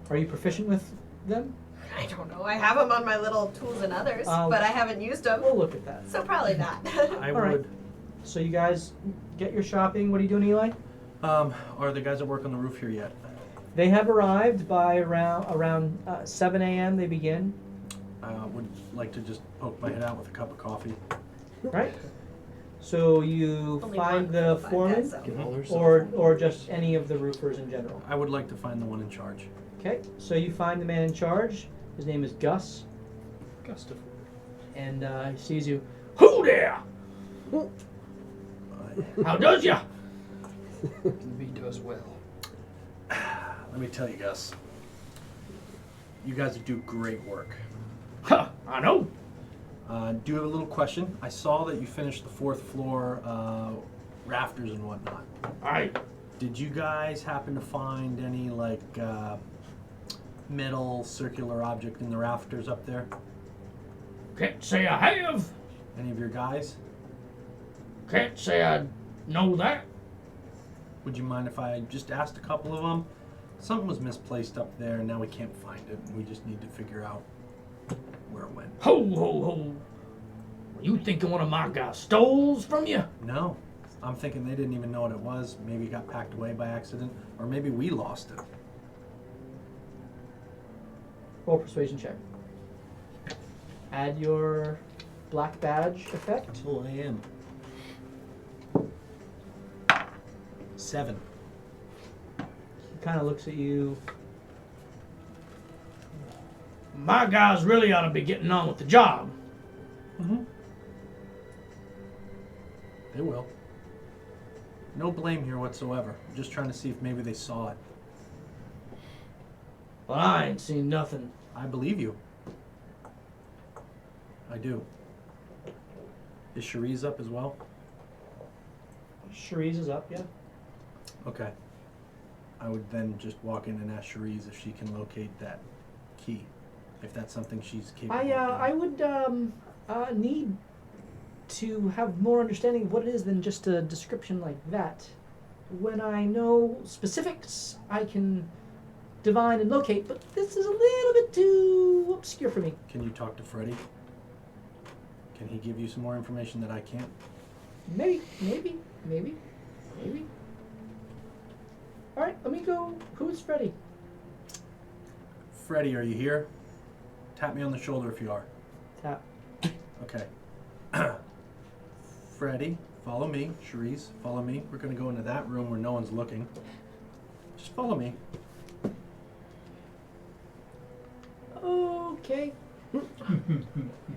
Are you proficient with them? I don't know. I have them on my little tools and others, but I haven't used them, We'll look at that. so probably not. I All right. would. So you guys get your shopping. What are you doing, Eli? Are the guys that work on the roof here yet? They have arrived by around 7 a.m. They begin. Would like to just poke my head out with a cup of coffee. Right. So you Only find one the for the foreman, podcast, so. Get all their or just any of the roofers in general. I would like to find the one in charge. Okay. So you find the man in charge. His name is Gus, Gustav. and he sees you. Who there? How does ya? He does well. Let me tell you, Gus. You guys do great work. Huh, I know. Do have a little question. I saw that you finished the 4th floor rafters and whatnot. I Did you guys happen to find any, like, metal circular object in the rafters up there? Can't say I have. Any of your guys? Can't say I know that. Would you mind if I just asked a couple of them? Something was misplaced up there, and now we can't find it. We just need to figure out where it went. Ho, ho, ho. You thinking one of my guys stole from you? No. I'm thinking they didn't even know what it was. Maybe it got packed away by accident, or maybe we lost it. Roll persuasion check. Add your black badge effect. Oh, I am. 7. He kind of looks at you. My guys really ought to be getting on with the job. Mm-hmm. They will. No blame here whatsoever. I'm just trying to see if maybe they saw it. But I ain't seen nothing. I believe you. I do. Is Cherise up as well? Cherise is up, yeah. Okay. I would then just walk in and ask Cherise if she can locate that key. If that's something she's capable of doing. I would need to have more understanding of what it is than just a description like that. When I know specifics, I can divine and locate, but this is a little bit too obscure for me. Can you talk to Freddy? Can he give you some more information that I can't? Maybe. All right, let me go. Who's Freddy? Freddy, are you here? Tap me on the shoulder if you are. Tap. Okay. Freddy, follow me. Cherise, follow me. We're going to go into that room where no one's looking. Just follow me. Okay.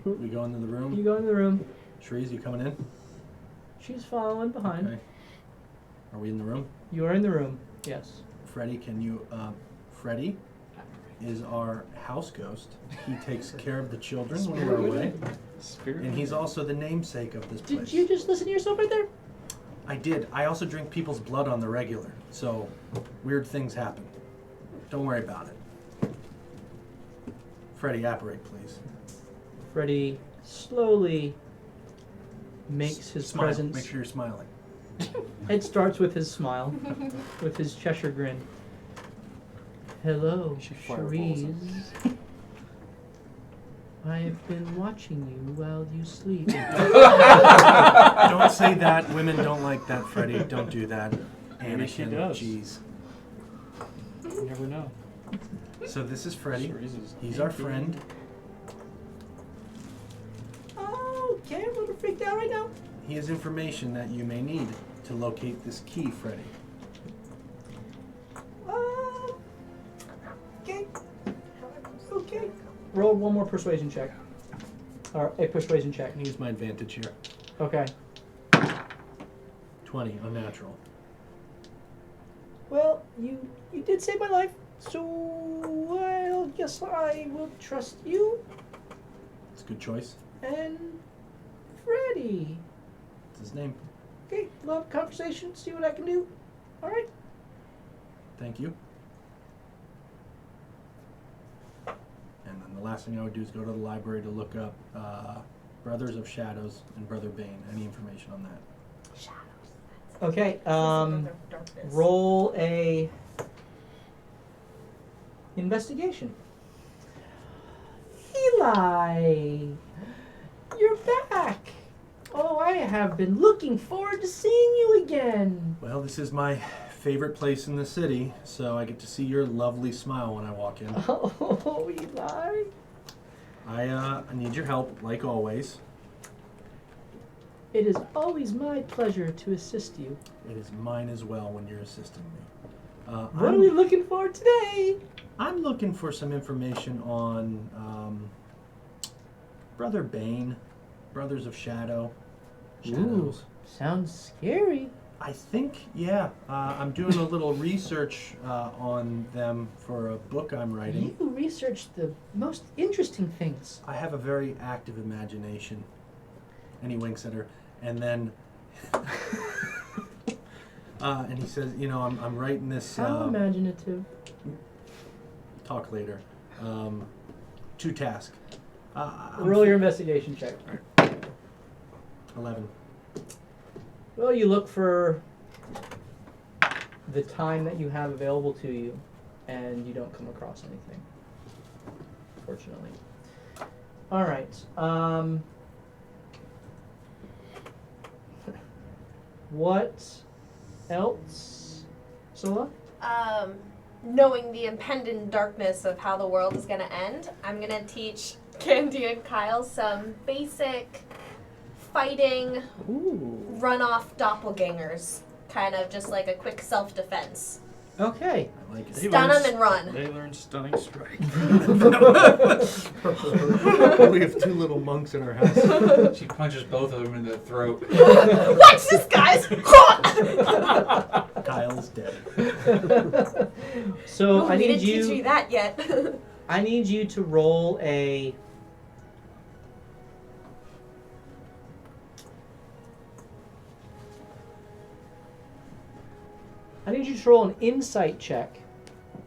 We go into the room. You go in the room. Cherise, you coming in? She's following behind. Okay. Are we in the room? You are in the room. Yes. Freddy, can you... Freddy is our house ghost. He takes care of the children when we're away. And he's also the namesake of this place. Did you just listen to yourself right there? I did. I also drink people's blood on the regular, so weird things happen. Don't worry about it. Freddy, apparate, please. Freddy slowly makes his Smile. presence. Make sure you're smiling. It starts with his smile, with his Cheshire grin. Hello, She fireballs him. Cherise. I have been watching you while you sleep. Don't say that. Women don't like that, Freddy. Don't do that. Maybe she Anakin, does. jeez. You never know. So this is Freddy. Cherise is He's our friend. Okay, I'm a little freaked out right now. He has information that you may need to locate this key, Freddy. Okay. Okay. Roll one more persuasion check. Or a persuasion check. Use my advantage here. Okay. 20, unnatural. Well, you did save my life, so I guess I will trust you It's a good choice. and Freddy. That's his name. Okay, love conversation, see what I can do. All right. Thank you. And then the last thing I would do is go to the library to look up Brothers of Shadows and Brother Bane. Any information on that? Shadows. Okay, Brother of Darkness. roll a investigation. Eli, you're back. Oh, I have been looking forward to seeing you again. Well, this is my favorite place in the city, so I get to see your lovely smile when I walk in. Oh, Eli. I need your help, like always. It is always my pleasure to assist you. It is mine as well when you're assisting me. What are we looking for today? I'm looking for some information on Brother Bane, Brothers of Shadows. Sounds scary. I think, yeah. I'm doing a little research on them for a book I'm writing. You research the most interesting things. I have a very active imagination. And he winks at her. And then And he says, you know, I'm writing this. How imaginative. Talk later. To task. Roll your investigation check. 11. Well, you look for the time that you have available to you, and you don't come across anything, fortunately. All right. What else, Sola? Knowing the impending darkness of how the world is gonna end, I'm gonna teach Candy and Kyle some basic fighting, Ooh. run-off doppelgangers. Kind of just like a quick self-defense. Okay. I like it. Stun them and run. They learn stunning strike. We have 2 little monks in our house. She punches both of them in the throat. Watch this, guys! Kyle's dead. So I we need didn't teach you that yet. I need you to roll a. I need you to roll an insight check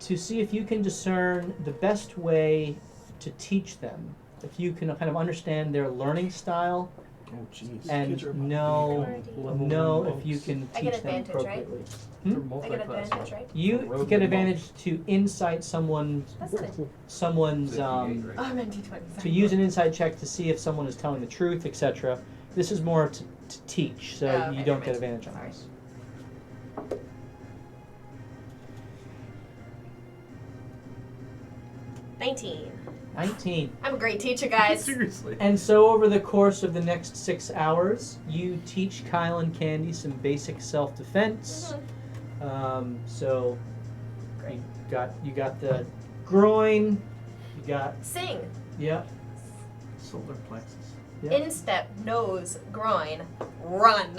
to see if you can discern the best way to teach them. If you can kind of understand their learning style Oh, jeez. and know if you can I teach get them advantage, right? appropriately. They're I get multi-class. advantage, right? You Rogue get and advantage to insight someone's That's good. someone's 58, Oh, right? I'm in D20. to use an insight check to see if someone is telling the truth, etc. This is more to teach, so Oh, okay, you don't get never mind. advantage on Sorry. this. 19. I'm a great teacher, guys. Seriously. And so over the course of the next 6 hours, you teach Kyle and Candy some basic self-defense. So Great. you got the groin, you got Sing. yeah. Solar plexus. Yeah. Instep, nose, groin, run.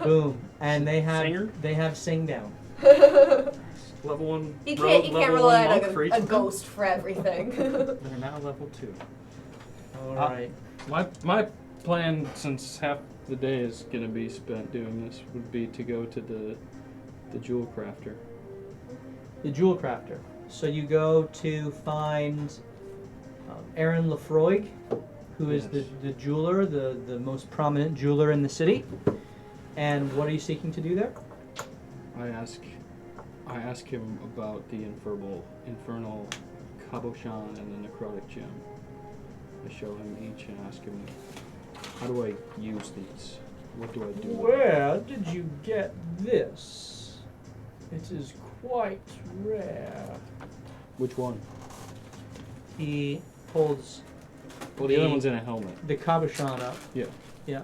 Boom. And Singer? they have sing down. Level 1. You rogue, can't level rely 1 on monk for each a of them. ghost for everything. They're now level 2. All right. My plan, since half the day is going to be spent doing this, would be to go to the jewel crafter. The jewel crafter. So you go to find Aaron Lefroig, who is Yes. the jeweler, the most prominent jeweler in the city. And what are you seeking to do there? I ask him about the infernal cabochon and the necrotic gem. I show him each and ask him, how do I use these? What do I do? with them? Where did you get this? It is quite rare. Which one? He holds Well, the other one's in a helmet. the cabochon up. Yeah. Yeah.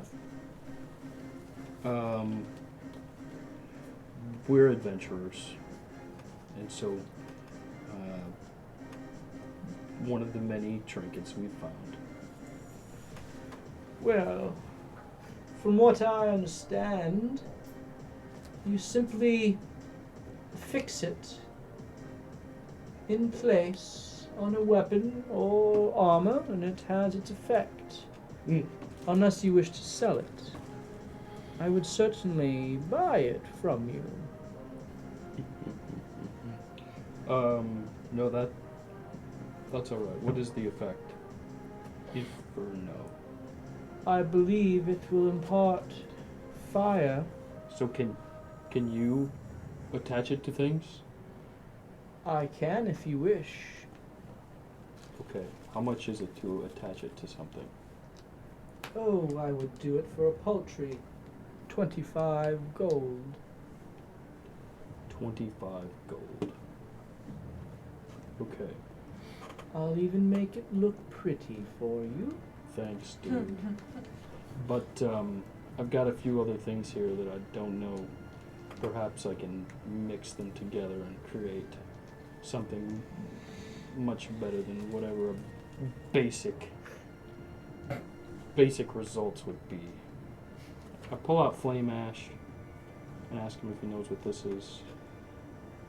We're adventurers, and so one of the many trinkets we've found. Well, from what I understand, you simply fix it in place on a weapon or armor, and it has its effect. Unless you wish to sell it, I would certainly buy it from you. No, that's all right. What is the effect? If or no? I believe it will impart fire. So can you attach it to things? I can if you wish. Okay. How much is it to attach it to something? Oh, I would do it for a paltry 25 gold. 25 gold. Okay. I'll even make it look pretty for you. Thanks, dude. But I've got a few other things here that I don't know. Perhaps I can mix them together and create something much better than whatever a basic results would be. I pull out Flame Ash and ask him if he knows what this is.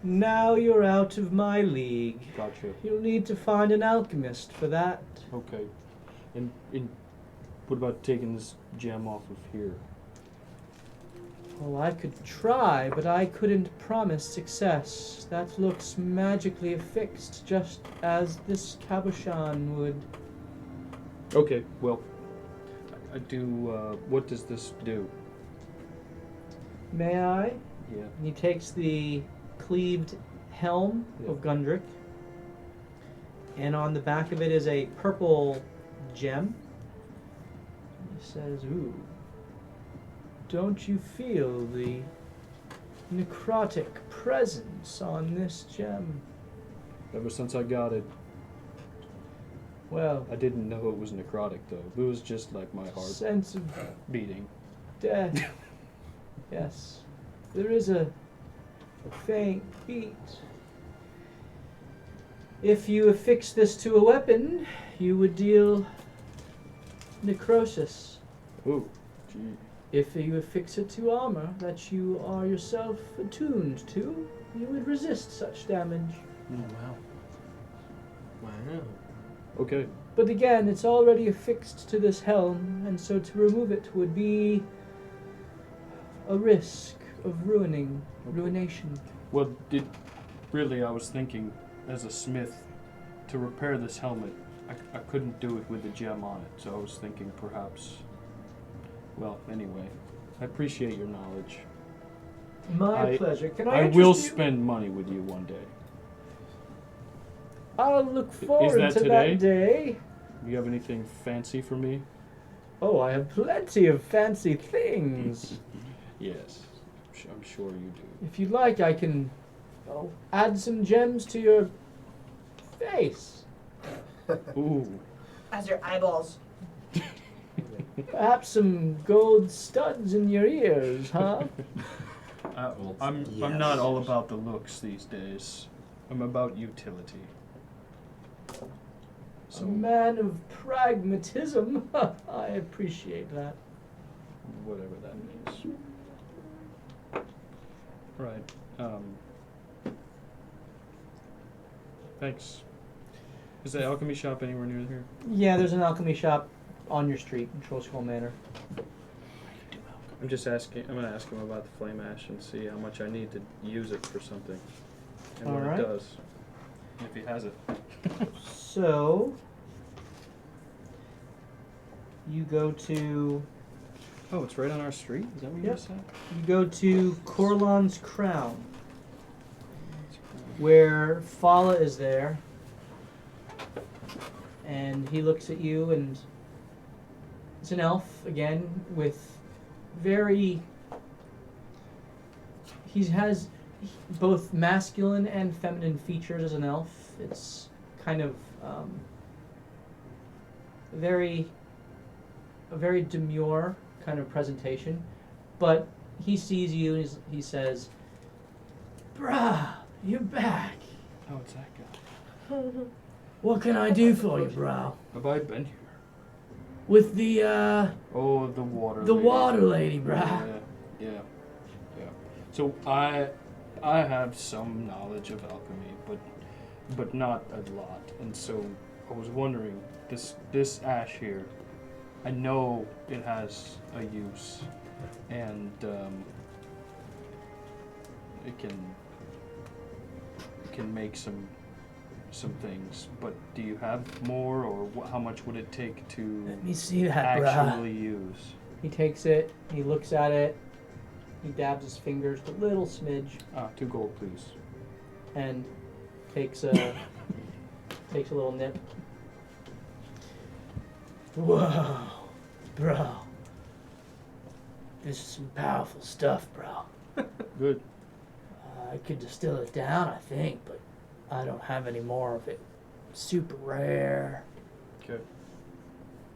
Now you're out of my league. Gotcha. You'll need to find an alchemist for that. Okay. And what about taking this gem off of here? Oh, I could try, but I couldn't promise success. That looks magically affixed, just as this cabochon would. Okay, well, I do. What does this do? May I? Yeah. And he takes the cleaved helm of Gundrick, and on the back of it is a purple gem. He says, "Ooh, don't you feel the necrotic presence on this gem?" Ever since I got it, Well, I didn't know it was necrotic though. It was just like my heart sense of beating. death. Yes, there is a faint beat. If you affix this to a weapon, you would deal necrosis. Ooh, gee. If you affix it to armor that you are yourself attuned to, you would resist such damage. Wow. Wow. Okay. But again, it's already affixed to this helm, and so to remove it would be a risk of ruination. Well, I was thinking, as a smith, to repair this helmet, I couldn't do it with the gem on it, so I was thinking perhaps. Well, anyway, I appreciate your knowledge. My pleasure. Can I will interest you? spend money with you one day. I'll look forward that to today? that day. Do you have anything fancy for me? Oh, I have plenty of fancy things. Yes, I'm sure you do. If you'd like, I can add some gems to your face. Ooh. As your eyeballs. Perhaps some gold studs in your ears, huh? I'm not all about the looks these days. I'm about utility. A man of pragmatism. I appreciate that. Whatever that means. Right. Thanks. Is the alchemy shop anywhere near here? Yeah, there's an alchemy shop on your street in Troll Skull Manor. I'm just asking. I'm gonna ask him about the flame ash and see how much I need to use it for something, and what Alright. it does, if he has it. So, you go to Oh, it's right on our street. Is that what you Yep. just said? you go to Corlon's Crown, where Fala is there, and he looks at you, and it's an elf again with very. He has both masculine and feminine features as an elf. It's kind of a very demure kind of presentation, but he sees you and he says, "Bruh, you're back. Oh, it's that guy. What can I do for you, bro? Have I been here? With the Oh, the water. the lady. water lady, bro. Yeah. So I have some knowledge of alchemy, but not a lot. And so I was wondering, this ash here, I know it has a use, and it can make some things. But do you have more, or how much would it take to Let me see that, bro. actually use? He takes it, he looks at it, he dabs his fingers a little smidge, 2 gold, please. and takes a little nip. Whoa, bro. This is some powerful stuff, bro. Good. I could distill it down, I think, but I don't have any more of it. Super rare. Okay.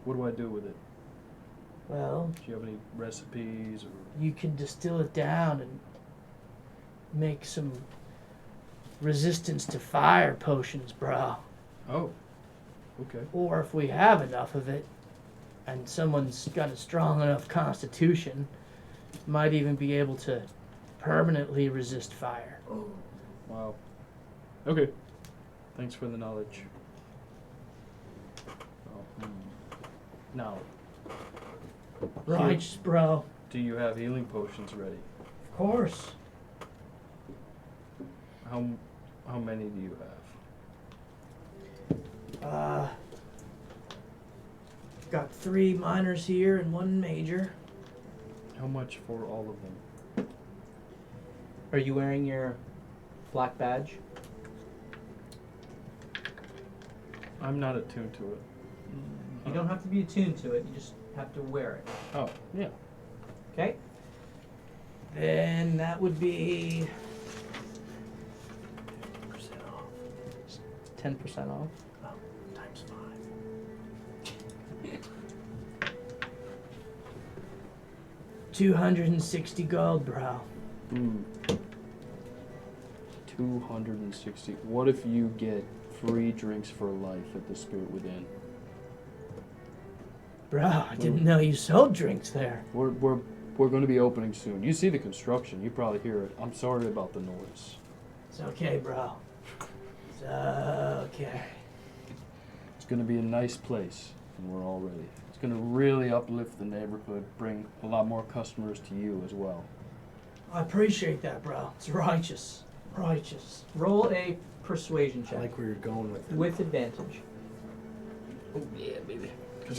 What do I do with it? Well, Do you have any recipes or? you can distill it down and make some resistance to fire potions, bro. Oh. Okay. Or if we have enough of it, and someone's got a strong enough constitution, might even be able to permanently resist fire. Wow. Okay. Thanks for the knowledge. Oh, Now, Right, bro. do you have healing potions ready? Of course. How many do you have? Got 3 minors here and 1 major. How much for all of them? Are you wearing your black badge? I'm not attuned to it. You don't have to be attuned to it, you just have to wear it. Oh, yeah. Okay? Then that would be 10% off. Times 260 gold, bro. 260. What if you get free drinks for life at the Spirit Within? Bro, I didn't know you sold drinks there. We're going to be opening soon. You see the construction. You probably hear it. I'm sorry about the noise. It's okay, bro. It's okay. It's going to be a nice place, and we're all ready. It's going to really uplift the neighborhood, bring a lot more customers to you as well. I appreciate that, bro. It's righteous. Righteous. Roll a persuasion I check like where you're going with it. with advantage. Oh, yeah, baby. Does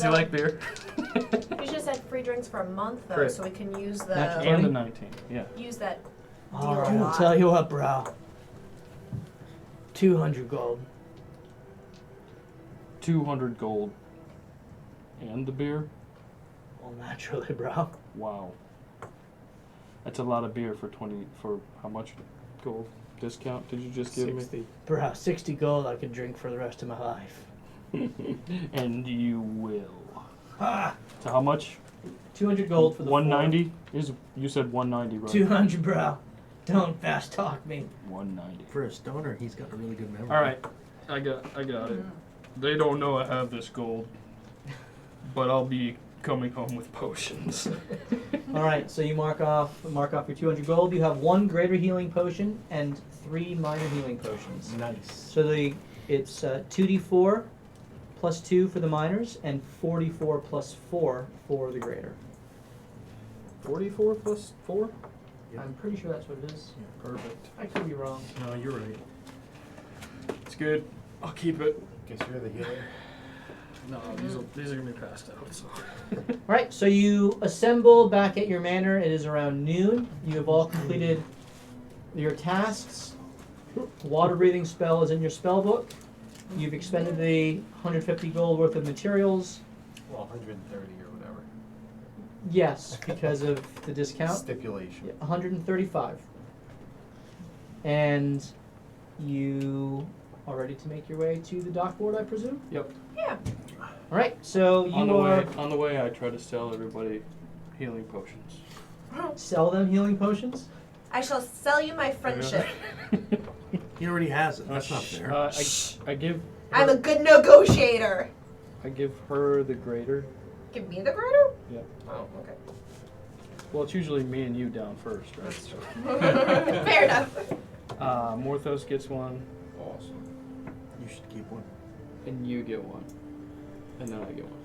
he like beer? You should have said free drinks for a month though, Crit. so we can use Natural the And the 20? 19, yeah. use that deal All a right, I'll lot. tell you what, bro. 200 gold. 200 gold. And the beer? Well, naturally, bro. Wow. That's a lot of beer for how much gold discount did you just give 60. Bro, 60 gold I could drink for the rest of my life. me? And you will. Ah, So how much? 200 gold for the 190? You said 190, right? 200, bro. Don't fast talk me. 190. For a stoner, he's got a really good memory. All right, I got it. They don't know I have this gold, but I'll be coming home with potions. All right, so you mark off your 200 gold. You have 1 greater healing potion and 3 minor healing potions. Nice. So it's 2d4 plus 2 for the minors and 44 plus 4 for the greater. 44 plus 4? Yep. I'm pretty sure that's what it is. Perfect. I could be wrong. No, you're right. It's good. I'll keep it. Guess you're the healer. No, these are gonna be passed out. So. All right, so you assemble back at your manor. It is around noon. You have all completed your tasks. Water breathing spell is in your spell book. You've expended the 150 gold worth of materials. Well, 130 or whatever. Yes, because of the discount. Stipulation. Yeah, 135. And you are ready to make your way to the dock board, I presume? Yep. Yeah. All right, so you On the way, I try to sell everybody healing potions. sell them healing potions. I shall sell you my friendship. He already has it. That's not fair. I give. I'm a good negotiator. I give her the greater. Give me the greater? Yeah. Oh, okay. Well, it's usually me and you down first, right? That's true. Fair enough. Morthos gets one, Awesome. You should keep one. and you get one, and then I get one.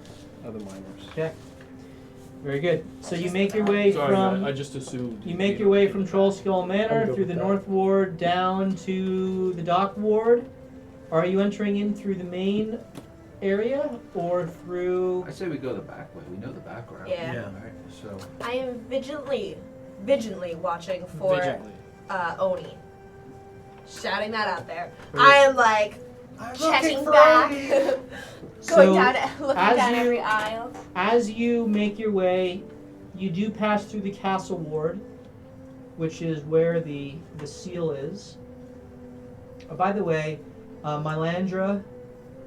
Other minors. Okay. Very good. So you make your way Sorry, from I just assumed. you make your way from Trollskull I'm Manor good through the with that. North Ward down to the Dock Ward. Are you entering in through the main area or through? I say we go the back way. We know the back route. Yeah. Yeah. Right. So I am vigilantly watching for Vigilantly. Oni. Shouting that out there. Right. I am like checking back, So, going down, looking as down you- every aisle. As you make your way, you do pass through the Castle Ward, which is where the seal is. By the way, Mylandra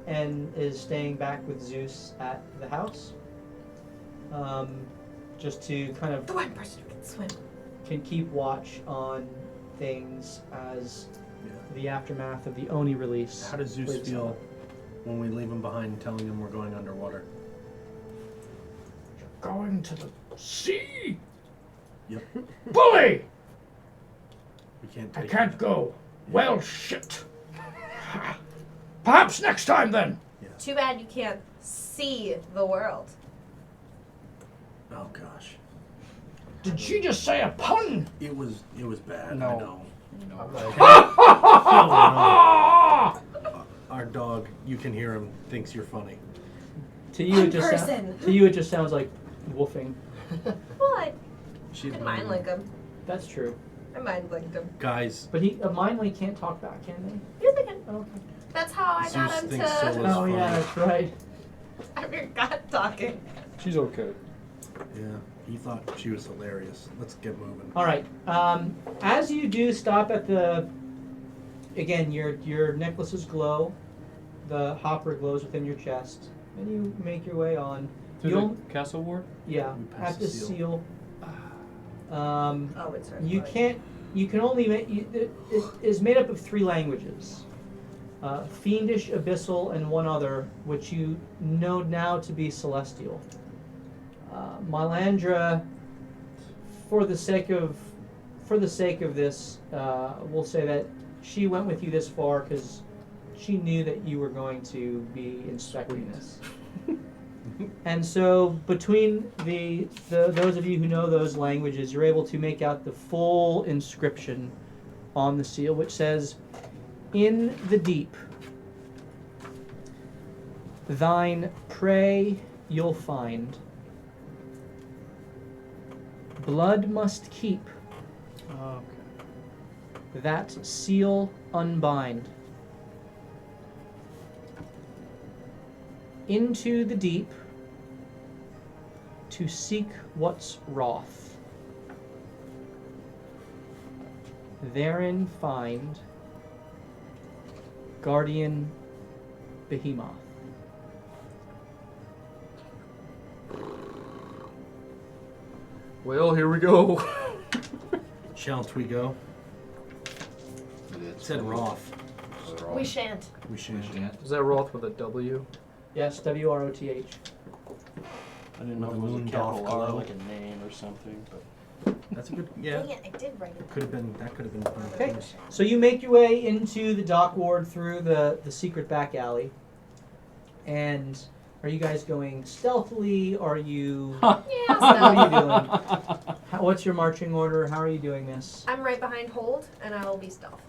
is staying back with Zeus at the house. Just to kind of The one person who can swim. can keep watch on things as Yeah. the aftermath of the Oni release. How does Zeus plays feel out. when we leave him behind and telling him we're going underwater? Going to the sea. Yep. Bully! We can't I take can't him. go. Well, shit. Perhaps next time then. Too bad you can't see the world. Oh gosh. Did she just say a pun? It was bad. No. I know. I'm like, Our dog, you can hear him, thinks you're funny. To you, it just person. to you, it just sounds like woofing. Well, I She's didn't mind like him. That's true. I mind linked him. Guys, But a mindling can't talk back, can they? Yes, I can. Oh, okay. That's how I got Zeus him thinks to. so. That's Oh yeah, funny. that's right. I forgot talking. She's okay. yeah, he thought she was hilarious. Let's get moving. All right. As you do stop at the, again, your necklaces glow, the hopper glows within your chest, and you make your way on. Through You'll, the castle ward? yeah, We pass at the the seal. seal. Oh, it's You can't. You can only make. It is made up of 3 languages: Fiendish, Abyssal, and one other, which you know now to be Celestial. Mylandra, for the sake of this, we'll say that she went with you this far because she knew that you were going to be inspecting this. And so between the those of you who know those languages, you're able to make out the full inscription on the seal, which says, "In the deep, thine prey you'll find. Blood must keep, that seal unbind. Into the deep, to seek what's wroth. Therein find guardian Behemoth." Well, here we go. Shall we go? It It's said cool. Roth. We shan't. We should. Is that Roth with a W? Yes, WROTH. I didn't know With if a it was a moon capital Dolph R, glow. like a name or something. But That's a good. Yeah. Dang it, I did write it. Could have been. That could have been. Part of Okay. this. So you make your way into the dock ward through the secret back alley. And are you guys going stealthily? Are you... Yeah, How are you so doing? What's your marching order? How are you doing this? I'm right behind Hold, and I will be stealth.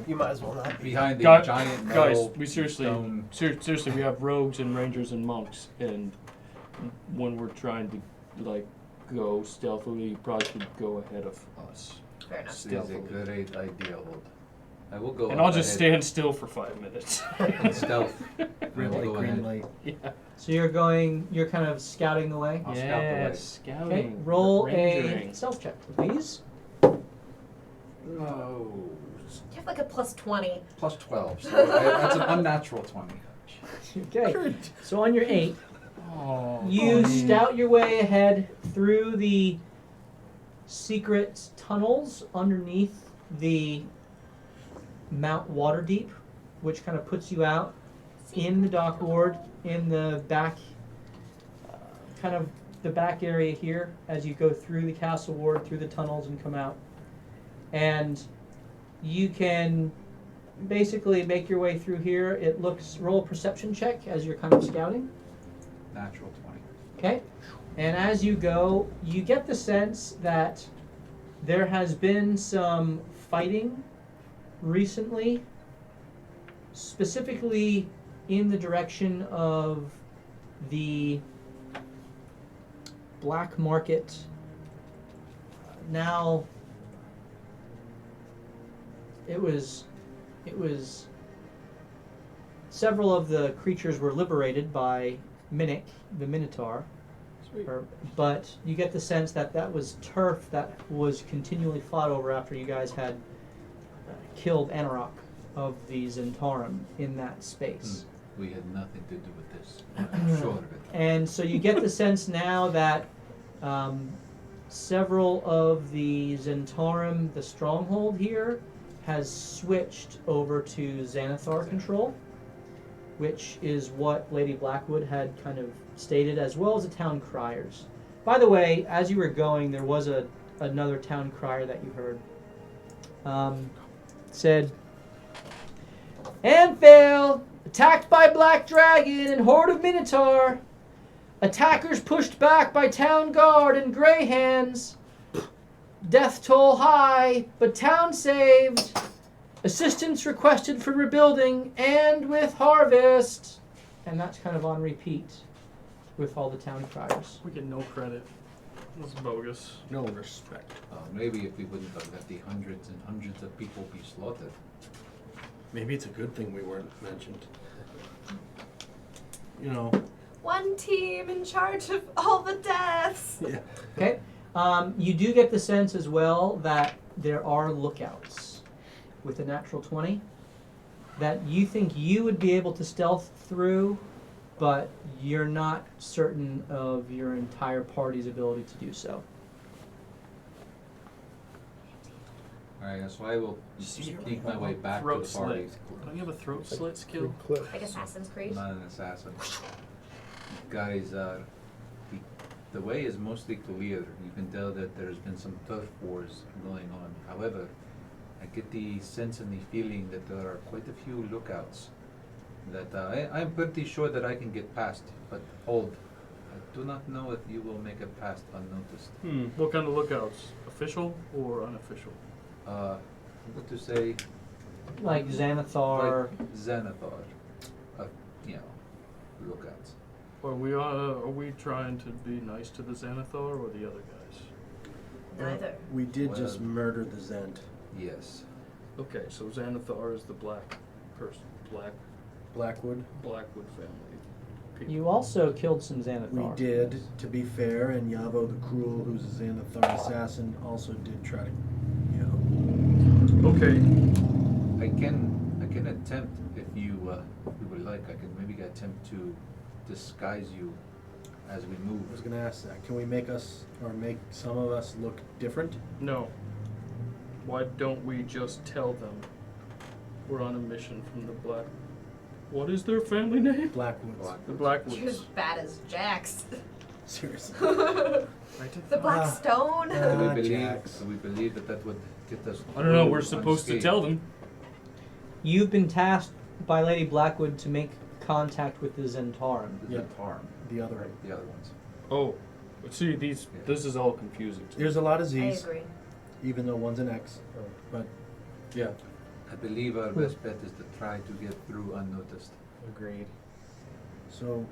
you might as well not be. Behind the Guys- giant guys, metal we seriously, stone. seriously, we have rogues and rangers and monks, and when we're trying to like go stealthily, you probably should go ahead of us. Fair enough. This is a Stealthily. great idea, Hold. I will go And up I'll just ahead stand still for 5 minutes. in stealth. I Red will light, go green ahead. light. Yeah. So you're kind of scouting the way? I'll scout the way. Scouting. Okay, roll a rangering. stealth check, please. No. You have like a plus 20. Plus 12. So that's an unnatural 20. Okay, so on your 8, Oh, you buddy. scout your way ahead through the secret tunnels underneath the Mount Waterdeep, which kind of puts you out in the dock ward in the back, kind of the back area here as you go through the castle ward, through the tunnels and come out. And you can basically make your way through here. It looks, roll a perception check as you're kind of scouting. Natural 20. Okay, and as you go, you get the sense that there has been some fighting recently, specifically in the direction of the black market. Now, it was several of the creatures were liberated by Minnick, the Minotaur. But you get the sense that that was turf that was continually fought over after you guys had killed Anarok of the Zentarum in that space. We had nothing to do with this. I'm sure of it. And so you get the sense now that several of the Zentarum, the stronghold here, has switched over to Xanathar control, which is what Lady Blackwood had kind of stated, as well as the town criers. By the way, as you were going, there was another town crier that you heard. Said, "Anfail, attacked by Black Dragon and Horde of Minotaur. Attackers pushed back by town guard and grey hands. Death toll high, but town saved. Assistance requested for rebuilding and with harvest. And that's kind of on repeat with all the town criers. We get no credit. That's bogus. No respect. Maybe if we wouldn't have let the hundreds and hundreds of people be slaughtered. Maybe it's a good thing we weren't mentioned. You know. One team in charge of all the deaths. Yeah. Okay. You do get the sense as well that there are lookouts with a natural 20 that you think you would be able to stealth through, but you're not certain of your entire party's ability to do so. Alright, so I will sneak my way back to Throat the party. slit. Don't you have a throat slit skill? Cliff. Like Assassin's Creed. I'm not an assassin. Guys, the way is mostly clear. You can tell that there's been some turf wars going on. However, I get the sense and the feeling that there are quite a few lookouts that I'm pretty sure that I can get past. But hold, I do not know if you will make it past unnoticed. What kind of lookouts? Official or unofficial? What to say? Like Xanathar. Like Xanathar. You know, lookouts. Are we trying to be nice to the Xanathar or the other guys? Neither. We did Well- just murder the Zend. Yes. Okay, so Xanathar is the black person, Blackwood. Blackwood family. People. You also killed some Xanathar. We did, to be fair, and Yavo the Cruel, who's a Xanathar assassin, also did try to, you know. Okay. I can attempt if you would like. I can maybe attempt to disguise you as we move. I was gonna ask that. Can we make some of us look different? No. Why don't we just tell them we're on a mission from the Black... What is their family name? Blackwoods. The You're Blackwoods. as bad as Jax. Seriously. The Black Stone. Jax. Do we believe that would get us? I don't know, through we're supposed to unscathed? tell them. You've been tasked by Lady Blackwood to make contact with the Zentarum. The Yeah. harm. The other. The other ones. Oh, see, this is all confusing to me. There's a lot of I Z's, agree. even though one's an X. But, yeah. I believe our best bet is to try to get through unnoticed. Agreed. So,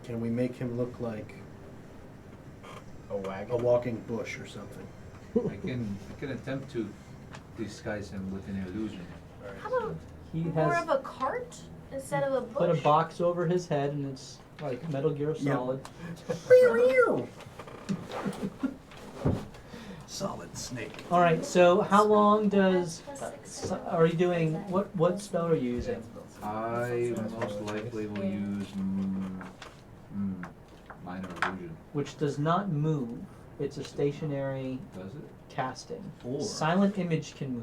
can we make him look like A wagon. a walking bush or something? I can attempt to disguise him with an illusion. How about He more has of a cart instead of a bush? put a box over his head, and it's like Metal Gear Yep. Solid. Solid snake. All right. So how long does are you doing? What spell are you using? I most likely will use minor illusion. Which does not move. It's a stationary Does it? casting. Or- Silent image can move.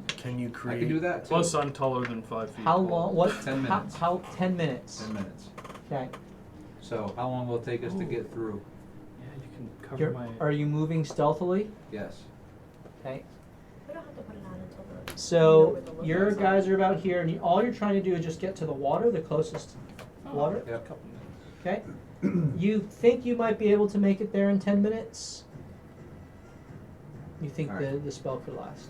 Can you I create? can do that too. Plus, I'm taller than 5 feet. How tall. long? What? 10 how, minutes. how? 10 minutes. 10 minutes. Okay. So how long will it take us to get through? Yeah, you can cover my... Are you moving stealthily? Yes. Okay. We don't have to put it on until the. you know So where the your lookouts guys are about here, and all you're trying to do is just get to the water, the closest water. Yep. Couple minutes. Okay. You think you might be able to make it there in 10 minutes? You think Alright. the spell could last?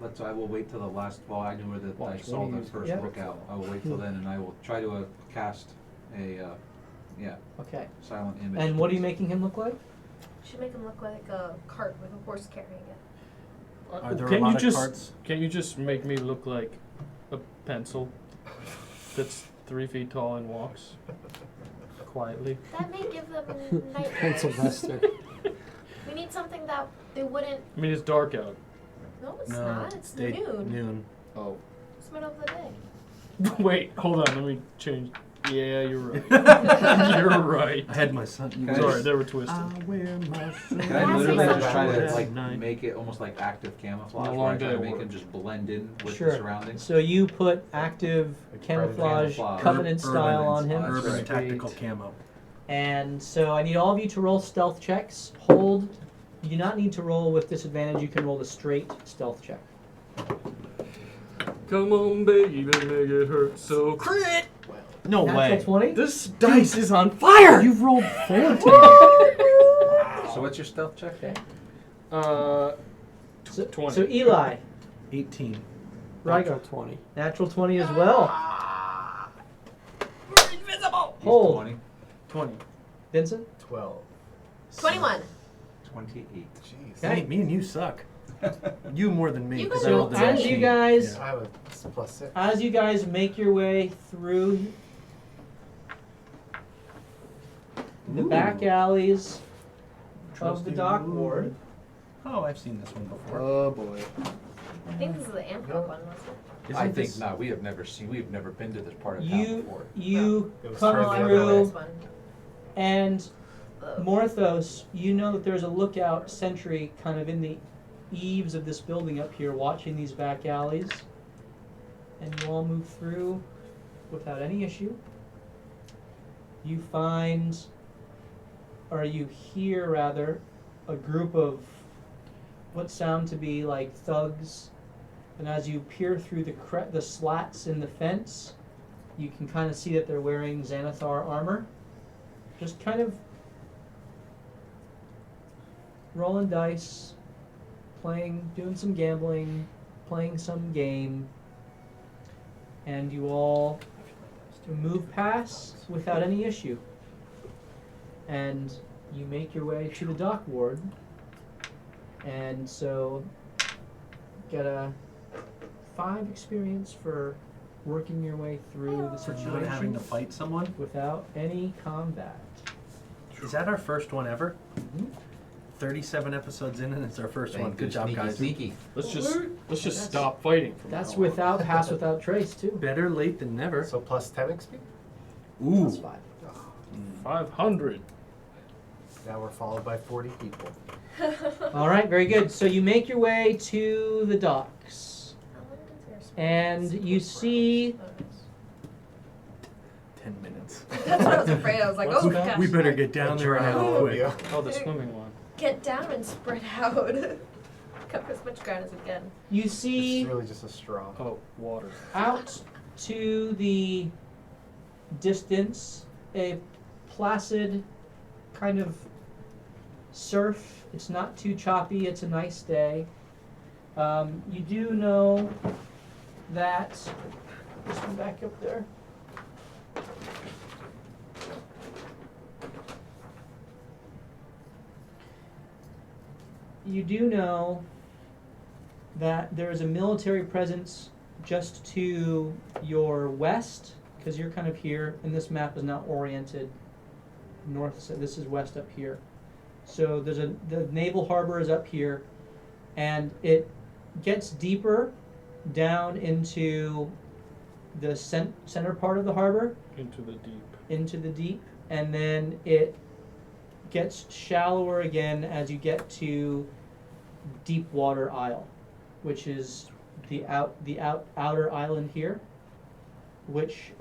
But I will wait till the last. Well, I knew where I Watch, saw what do the you- first yeah. lookout. I will wait till then, and I will try to cast a Okay. silent image. And what are you making him look like? should make him look like a cart with a horse carrying it. Are there a Can't lot you of just carts? Can't you just make me look like a pencil that's 3 feet tall and walks quietly? That may give them Pencil nightmares. Buster. We need something that they wouldn't. I mean, it's dark out. No, it's No, not. It's day- noon. Noon. Oh. It's middle of the day. Wait, hold on. Let me change. Yeah, you're right. You're right. I had my son. Can I Sorry, just- they were twisted. wear my Can I Can I literally say just try to something? like Night. make it almost like active camouflage, A where long I try day to of make work. him just blend in with Sure. the surroundings? So you put active Like camouflage, camouflage. covenant style on him. That's Urban right. tactical camo. And so I need all of you to roll stealth checks. Hold. You do not need to roll with disadvantage. You can roll a straight stealth check. Come on, baby, make it hurt so crit. No Natural way. 20? This dice is on fire. You've rolled 4 tonight. So what's your stealth check? Okay. So, 20. So Eli, 18. Natural Rygar, 20. natural 20 as well. Invisible. He's Hold. 20. 20. Vincent? 12. 21. 28. Jeez. Okay. Hey, me and you suck. You more than me You because guys I are rolled a So as you 19. guys, I have a +6. as you guys make your way through the Ooh. back alleys of Trusty the dock Lord. ward, Oh, I've seen this one before. Oh boy. I think this is the Amphib one, wasn't it? I Isn't think this- not. We've never been to this part of town you before. you It was come turned the other through, This one. and Ugh. Morthos, you know that there's a lookout sentry kind of in the eaves of this building up here watching these back alleys. And you all move through without any issue. You find, or you hear rather, a group of what sound to be like thugs. And as you peer through the slats in the fence, you can kind of see that they're wearing Xanathar armor. Just kind of rolling dice, doing some gambling, playing some game, and you all move past without any issue. And you make your way to the dock ward, and so get a 5 experience for working your way through the For not having situation to fight someone. without any combat. Is that our first one ever? Mhm. 37 episodes in and it's our first one. Thank Good you, job, sneaky, guys. Sneaky. Let's just That's- stop fighting from That's now on. without pass without trace too. Better late than never. So +10 XP? Ooh. Plus 5. 500. Now we're followed by 40 people. All right, very good. So you make your way to the docks, How long does your spell and you see 10 minutes. That's what I was afraid. I was like, What's oh that? gosh. We better get down there and All out of quick. you. Oh, the swimming one. Get down and spread out. Cover as much ground as we can. you It's see really just a straw. Oh, water. out to the distance a placid kind of surf. It's not too choppy. It's a nice day. You do know that. Just come back up there. You do know that there is a military presence just to your west, because you're kind of here, and this map is not oriented north, so this is west up here. So the naval harbor is up here, and it gets deeper down into the center part of the harbor, Into the deep. and then it gets shallower again as you get to Deepwater Isle, which is the outer island here, which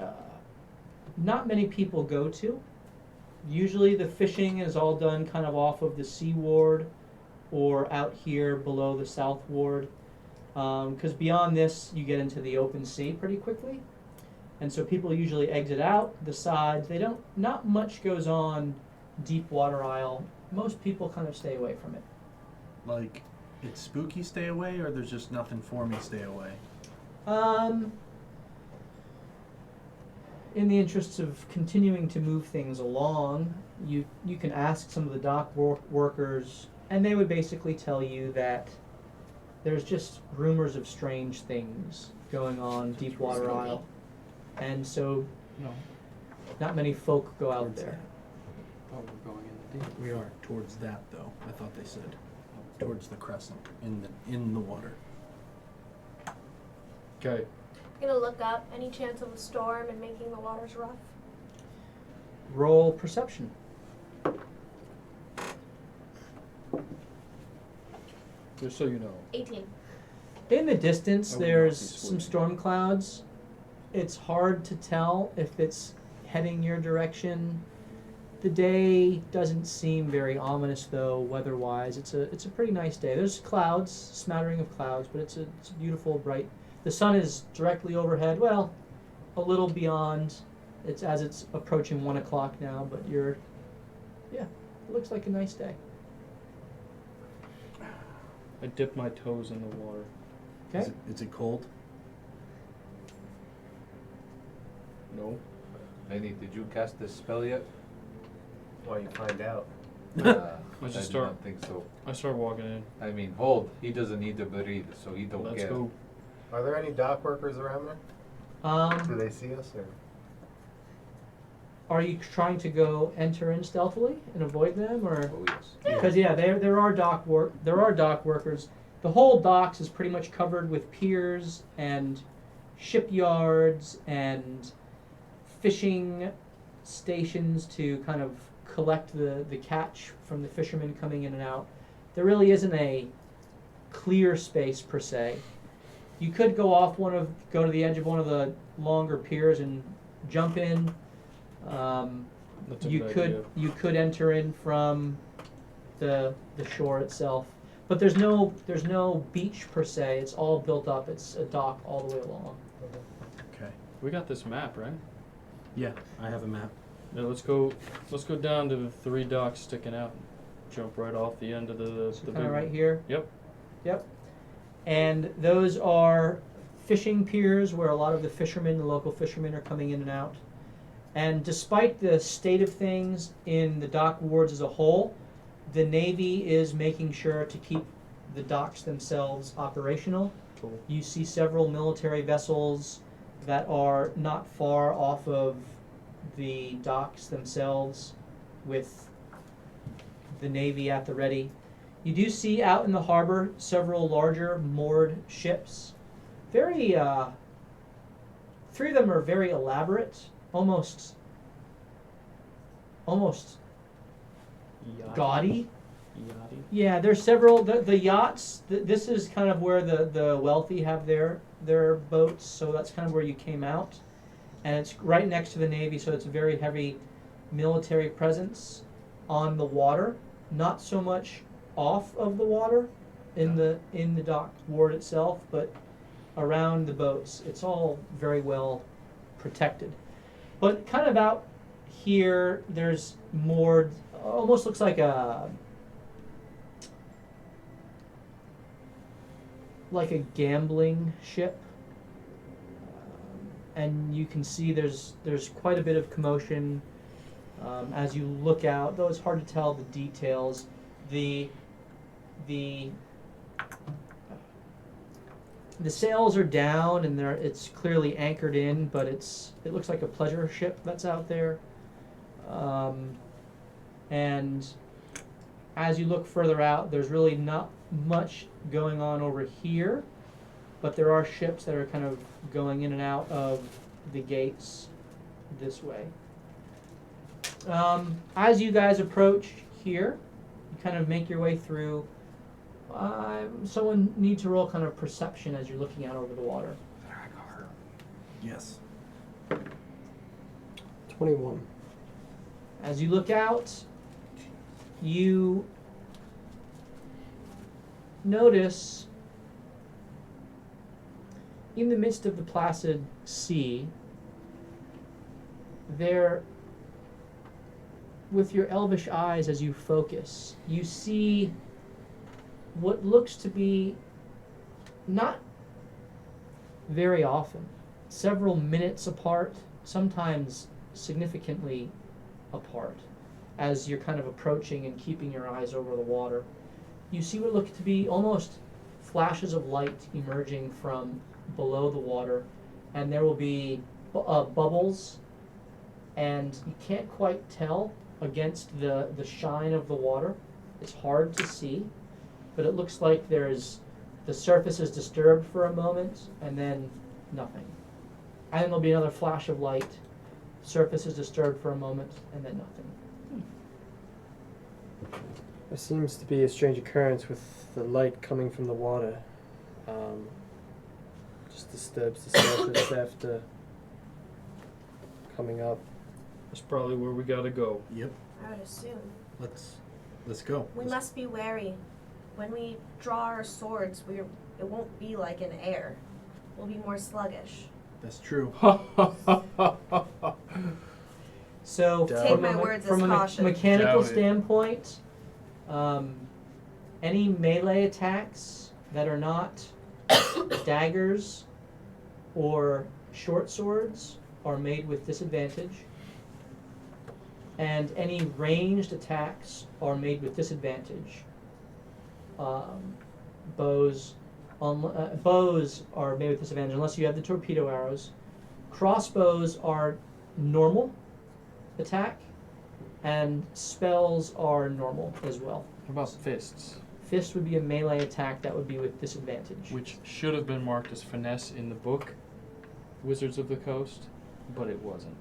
not many people go to. Usually the fishing is all done kind of off of the sea ward or out here below the south ward, because beyond this you get into the open sea pretty quickly, and so people usually exit out the sides. Not much goes on Deepwater Isle. Most people kind of stay away from it. Like, it's spooky, stay away, or there's just nothing for me, stay away? In the interests of continuing to move things along, you can ask some of the dock workers, and they would basically tell you that there's just rumors of strange things going on Deepwater Spooky. Isle, and so not many folk go out there. Oh, we're going in the deep. We are towards that, though. I thought they said towards the crescent in the water. Okay. Gonna look up any chance of a storm and making the waters rough. Roll perception. Just so you know. 18. In the distance, I would not there's be some swimming. storm clouds. It's hard to tell if it's heading your direction. The day doesn't seem very ominous, though, weather-wise. It's a pretty nice day. There's clouds, smattering of clouds, but it's a beautiful, bright. The sun is directly overhead. Well, a little beyond It's approaching 1 o'clock now, but it looks like a nice day. I dip my toes in the water. Okay. Is it cold? No. Lenny, did you cast this spell yet? Why you find out? I just I start- don't think so. I start walking in. I mean, hold, he doesn't need to breathe, so he don't Let's care. go. Are there any dock workers around there? Do Um, they see us or? are you trying to go enter in stealthily and avoid them, or? Oh, yes. Because there are dock workers. The whole docks is pretty much covered with piers and shipyards and fishing stations to kind of collect the catch from the fishermen coming in and out. There really isn't a clear space per se. You could go to the edge of one of the longer piers and jump in. That's a You good could idea. you could enter in from the shore itself, but there's no beach per se. It's all built up. It's a dock all the way along. Okay. We got this map, right? Yeah, I have a map. Yeah, let's go down to the 3 docks sticking out. Jump right off the end of the So big kind of right one. here. Yep. Yep. And those are fishing piers where a lot of the local fishermen are coming in and out. And despite the state of things in the dock wards as a whole, the Navy is making sure to keep the docks themselves operational. Cool. You see several military vessels that are not far off of the docks themselves with the Navy at the ready. You do see out in the harbor several larger moored ships. Very, 3 of them are very elaborate, almost Yachty. gaudy. Yachty. Yeah, there's several. The yachts. This is kind of where the wealthy have their boats. So that's kind of where you came out, and it's right next to the Navy. So it's a very heavy military presence on the water. Not so much off of the water, in the dock ward itself, but around the boats. It's all very well protected. But kind of out here, there's moored. Almost looks like a gambling ship, and you can see there's quite a bit of commotion as you look out. Though it's hard to tell the details. The sails are down and it's clearly anchored in, but it looks like a pleasure ship that's out there. And as you look further out, there's really not much going on over here, but there are ships that are kind of going in and out of the gates this way. As you guys approach here, you kind of make your way through. Someone need to roll kind of perception as you're looking out over the water. Yes. 21. As you look out, you notice in the midst of the placid sea, there, with your elvish eyes as you focus, you see what looks to be not very often, several minutes apart, sometimes significantly apart, as you're kind of approaching and keeping your eyes over the water. You see what look to be almost flashes of light emerging from below the water, and there will be bubbles, and you can't quite tell against the shine of the water. It's hard to see, but it looks like the surface is disturbed for a moment, and then nothing. And then there'll be another flash of light, surface is disturbed for a moment, and then nothing. There seems to be a strange occurrence with the light coming from the water. Just disturbs the surface after coming up. That's probably where we gotta go. Yep. I would assume. Let's go. We must be wary. When we draw our swords, it won't be like in air. We'll be more sluggish. That's true. So Take from my a, words from as a caution. mechanical Doubt it. standpoint, any melee attacks that are not daggers or short swords are made with disadvantage, and any ranged attacks are made with disadvantage. Bows are made with disadvantage unless you have the torpedo arrows. Crossbows are normal attack, and spells are normal as well. What about fists? Fist would be a melee attack that would be with disadvantage. Which should have been marked as finesse in the book, Wizards of the Coast, but it wasn't.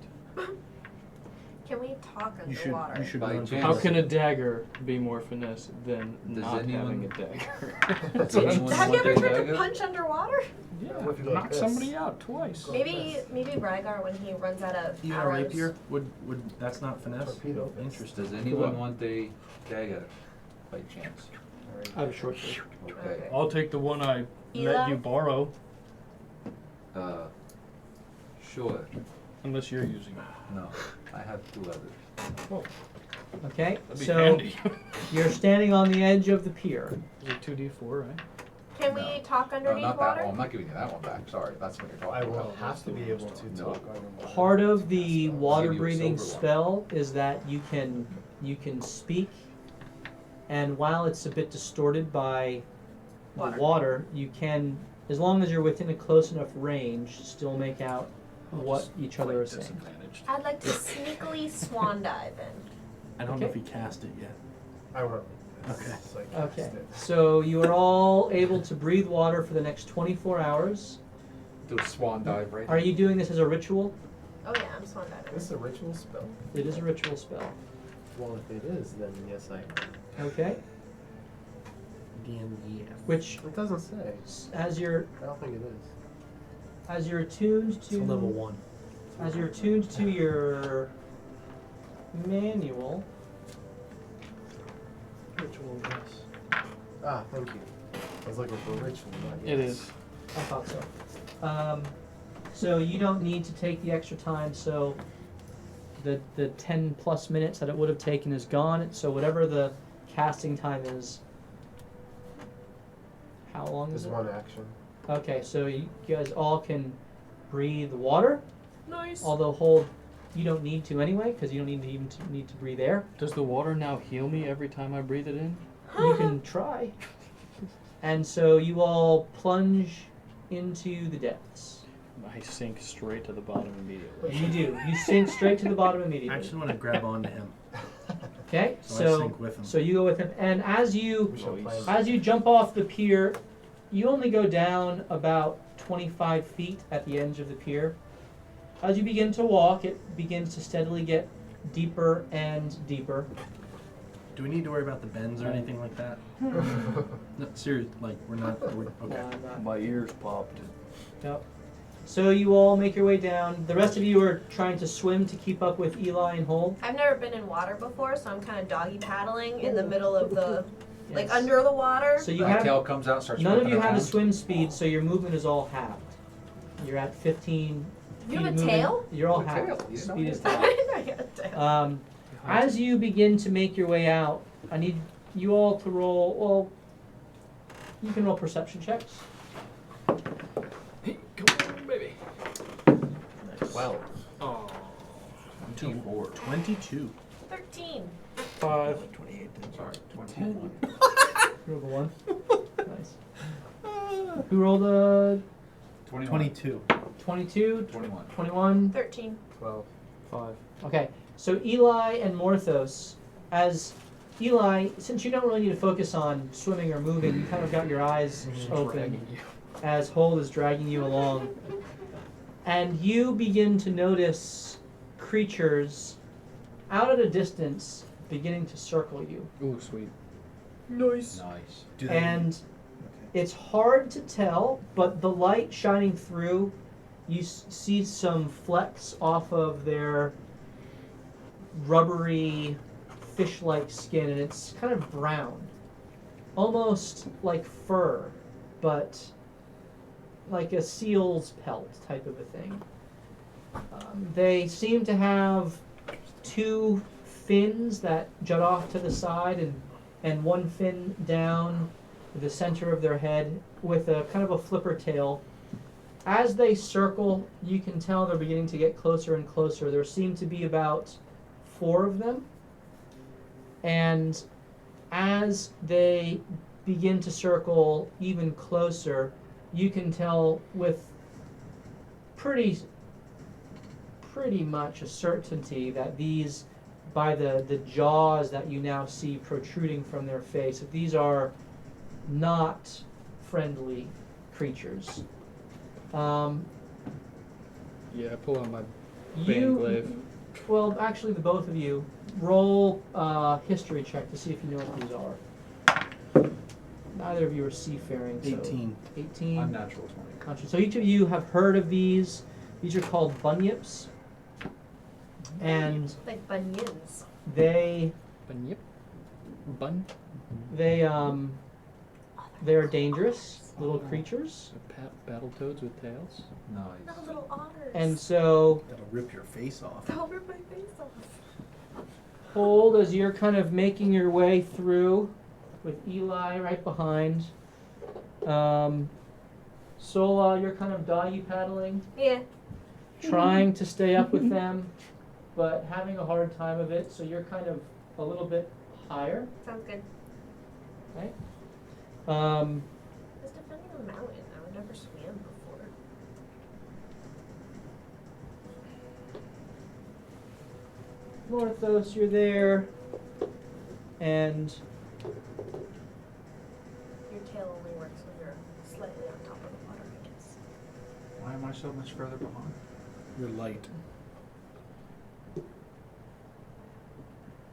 Can we talk You underwater? should By learn chance. How can a dagger be more finesse than Does not anyone- having a dagger? Does anyone Have you want ever a tried to dagger? punch underwater? Yeah, What if you go like knock this? somebody out twice. Maybe Bragar, when he runs out of Even a arrows. rapier would that's not finesse. Torpedo. Interesting. Does anyone want a dagger by chance? I have a short sword. Okay. I'll take the one I Eli? let you borrow, Sure. unless you're using it. No, I have two others. Okay, That'd be so handy. you're standing on the edge of the pier. Is it 2d4, right? Can No. we talk No, underneath not water? that one. I'm not giving you that one back. Sorry, that's what you're I talking will about. have to be able to No. talk underwater. Part of the water Give you a breathing silver spell is that you can speak, and while it's a bit distorted by Water. the water, you can, as long as you're within a close enough range, still make out what each other are saying. Disadvantaged. I'd like to sneakily swan dive in. I don't know Okay. if he cast it yet. I won't. Okay. It's like cast Okay, it. so you are all able to breathe water for the next 24 hours. Do a swan dive right Are you doing this as a ritual? Oh yeah, I'm swan diving. This is a ritual spell? It is a ritual spell. Well, if it is, then yes, I am. Okay, D&D. which It doesn't say. as you're I don't think it is. attuned It's to a level 1. as you're attuned to your manual. Ritual, yes. Ah, thank you. I was looking for ritual, not It yes. is. I thought so. So you don't need to take the extra time. So the 10 plus minutes that it would have taken is gone. So whatever the casting time is, how long is There's it? one action. Okay, so you guys all can breathe water. Nice. Although hold, you don't need to anyway, because you don't need to breathe air. Does the water now heal me every time I breathe it in? You can try. And so you all plunge into the depths. I sink straight to the bottom immediately. You do. You sink straight to the bottom I immediately. just want to grab onto him. Okay, So I sink with him. so you go with him, and as you We shall play. as you jump off the pier, you only go down about 25 feet at the edge of the pier. As you begin to walk, it begins to steadily get deeper and deeper. Do we need to worry about the bends or anything like that? No, seriously, like we're not. Okay. Not- My ears popped. Yep. So you all make your way down. The rest of you are trying to swim to keep up with Eli and Hold. I've never been in water before, so I'm kind of doggy paddling in the middle of the, like Yes. under the water. So you My have tail comes out, starts none of whipping you have a around. swim speed, so your movement is all halved. You're at 15. You have feet a of movement. tail? You're all A tail. halved. You didn't know Speed you is had a halved. I didn't know you had a tail. As you begin to make your way out, I need you all to roll. Well, you can roll perception checks. Hey, come on, baby. 12. Oh. 22. 13. 5. 28 then, sorry, 21. You rolled a 1. Nice. Who rolled a 22. 22? 21. 21? 13. 12. 5. Okay, so Eli and Morthos, as Eli, since you don't really need to focus on swimming or moving, you kind of got your eyes open as Hold is dragging you along. And you begin to notice creatures out at a distance beginning to circle you. Ooh, sweet. Nice. Do they? And it's hard to tell, but the light shining through, you see some flecks off of their rubbery, fish-like skin, and it's kind of brown, almost like fur, but like a seal's pelt type of a thing. They seem to have two fins that jut off to the side and one fin down the center of their head with a kind of a flipper tail. As they circle, you can tell they're beginning to get closer and closer. There seem to be about 4 of them. And as they begin to circle even closer, you can tell with pretty much a certainty that these, by the jaws that you now see protruding from their face, that these are not friendly creatures. Yeah, I pull out my You, glaive. well, actually, the both of you roll history check to see if you know what these are. Neither of you are seafaring. So 18. 18. Unnatural 20. So each of you have heard of these. These are called bunyips, and Like bunions. they Bun, yep. Bun. they're dangerous little creatures, Battle toads with tails. No Nice. little otters. and so That'll rip your face off. They'll rip my face off. hold as you're kind of making your way through, with Eli right behind. Sola, you're kind of doggy paddling, Yeah. trying to stay up with them, but having a hard time of it. So you're kind of a little bit higher. Sounds good. Okay. I was defending a mountain. I would never swam before. Morthos, you're there, and Your tail only works when you're slightly on top of the water, I guess. Why am I so much further behind? You're light.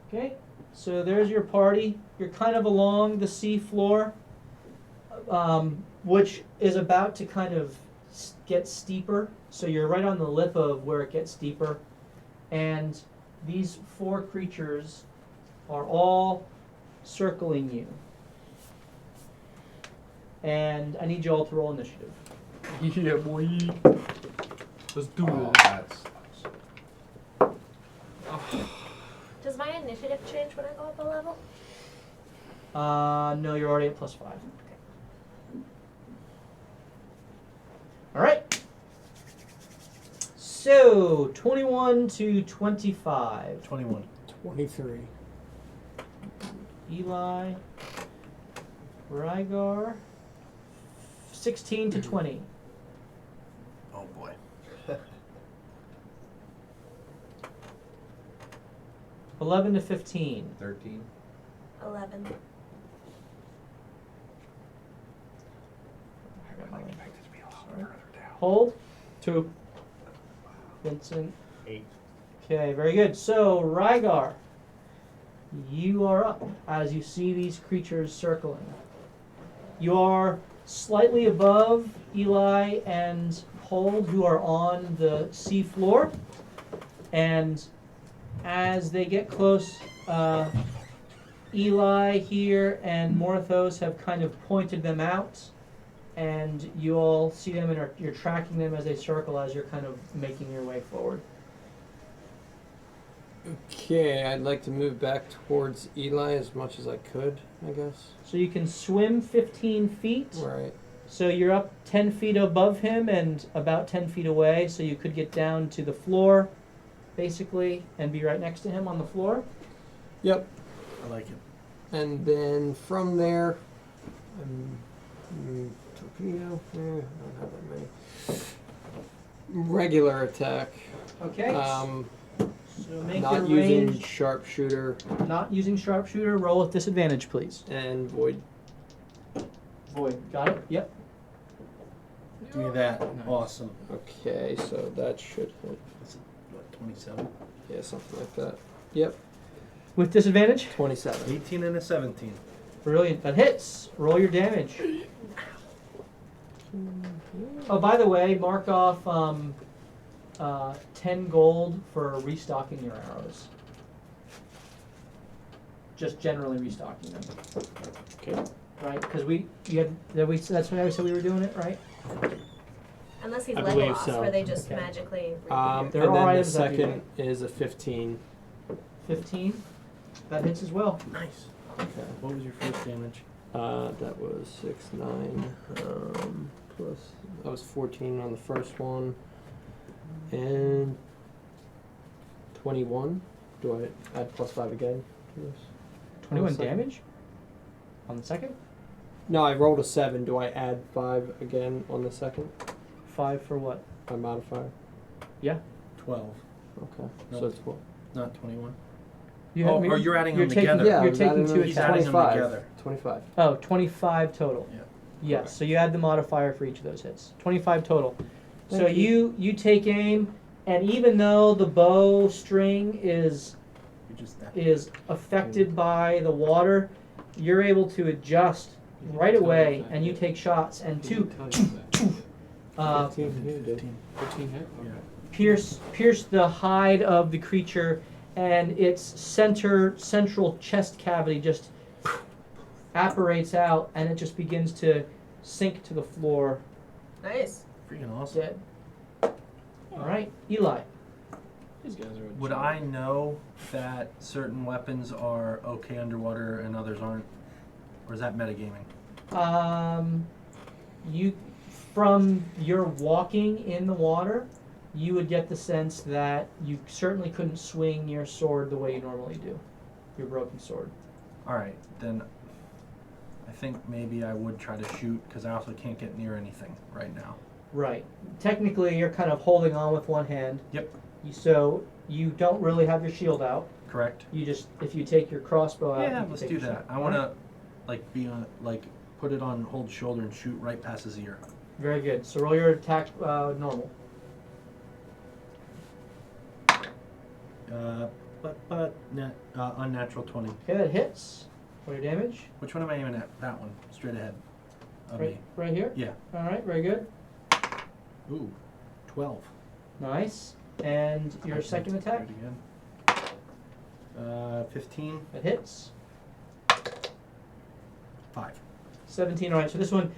okay. So there's your party. You're kind of along the sea floor, which is about to kind of get steeper. So you're right on the lip of where it gets steeper, and these 4 creatures are all circling you. And I need you all to roll initiative. Yeah, boy. Let's do Oh, it. that's Does my initiative change when I go up a level? No, you're already at +5. All right. So 21 to 25. 21. 23. Eli, Rygar, 16 to 20. Oh boy. 11 to 15. 13. 11. Hold. 2. Vincent. 8. Okay, very good. So, Rygar, you are up as you see these creatures circling. You are slightly above Eli and Hold, who are on the sea floor. And as they get close, Eli here and Morthos have kind of pointed them out. And you all see them and you're tracking them as they circle as you're kind of making your way forward. Okay, I'd like to move back towards Eli as much as I could, I guess. So you can swim 15 feet. Right. So you're up 10 feet above him and about 10 feet away. So you could get down to the floor, basically, and be right next to him on the floor. Yep. I like it. And then from there, torpedo. I don't have that many. Regular attack. Okay. So make your Not using range. sharpshooter Not using sharpshooter. Roll with disadvantage, please. and void. Void. Got it? Yep. Give me that. Nice. Awesome. Okay, so that should hit. Is it, what, 27? Yeah, something like that. Yep, With disadvantage? 27. 18 and a 17. Brilliant. That hits. Roll your damage. Oh, by the way, mark off 10 gold for restocking your arrows. Just generally restocking them, Okay. right? Because that's why I said we were doing it, right? Unless he's I believe Legolas, so. where they just Okay. magically And There are then the items that do second is a 15. 15. That hits as well. Nice. Okay. What was your first damage? That was 6, 9, plus, that was 14 on the first one, and 21. Do I add plus 5 again to this? 21 second. damage? On the second? No, I rolled a 7. Do I add 5 again on the second? 5 for what? My modifier? Yeah. 12, Okay, No. so it's 12. not 21. You Oh, or you're adding them taking, together. Yeah, I You're was taking adding 2 them- He's attacks. adding them 25. together. 25. Oh, 25 total. Yeah. Yes, Okay. so you add the modifier for each of those hits. 25 total. So Thank you take aim, and even though the bow string is You just affected by the water, you're able to adjust right away, and you take shots, and two 15 here, dude. 15 hit? Yeah. pierce the hide of the creature, and its central chest cavity just apparates out, and it just begins to sink to the floor, Nice. Freaking awesome. dead. All right, Eli. These guys are. Would I know that certain weapons are okay underwater and others aren't? Or is that metagaming? You, from your walking in the water, you would get the sense that you certainly couldn't swing your sword the way you normally do, your broken sword. Alright, then I think maybe I would try to shoot because I also can't get near anything right now. Right. Technically, you're kind of holding on with one hand. Yep. So you don't really have your shield out. Correct? You just, if you take your crossbow out, you Yeah, can let's take do your that. shot. I want to be on, put it on hold shoulder and shoot right past his ear. Very good. So roll your attack normal. Unnatural 20. Okay, that hits. Roll your damage. Which one am I aiming at? That one, straight ahead of me. Right here? Yeah. All right, very good. Ooh, 12. Nice. And your second Do attack? it again. 15, That hits. 5. 17. All right, so this one,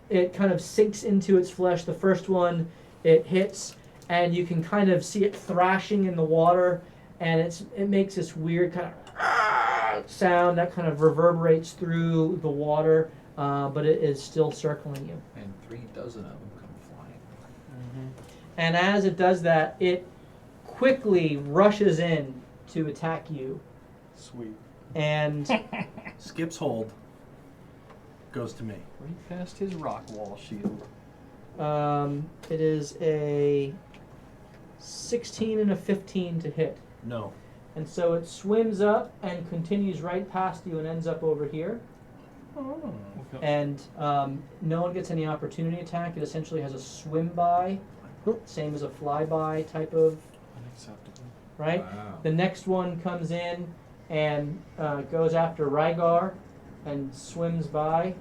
it kind of sinks into its flesh. The first one, it hits, and you can kind of see it thrashing in the water, and it makes this weird kind of sound that kind of reverberates through the water, but it is still circling you. And 3 dozen of them come flying. And as it does that, it quickly rushes in to attack you, Sweet. and Skip's hold goes to me. Right past his rock wall shield. it is a 16 and a 15 to hit. No. And so it swims up and continues right past you and ends up over here. Oh. And no one gets any opportunity attack. It essentially has a swim by, same as a flyby type of, Unacceptable. right? Wow. The next one comes in and goes after Rygar and swims by.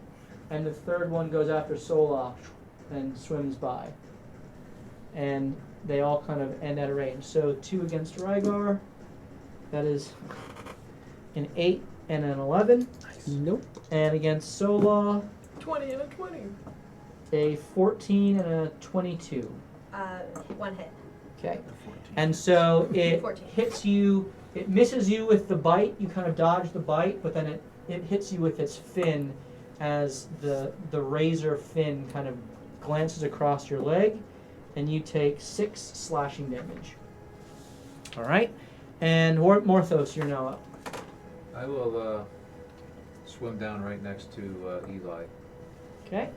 And the third one goes after Solach and swims by. And they all kind of end at a range. So 2 against Rygar. That is an 8 and an 11. Nope. And against Sola, 20 and a 20. a 14 and a 22. 1 hit. Okay. And so it 14. hits you, it misses you with the bite, you kind of dodge the bite, but then it hits you with its fin as the razor fin kind of glances across your leg, and you take 6 slashing damage. All right? And Morthos, you're now up. I will swim down right next to Eli. Okay?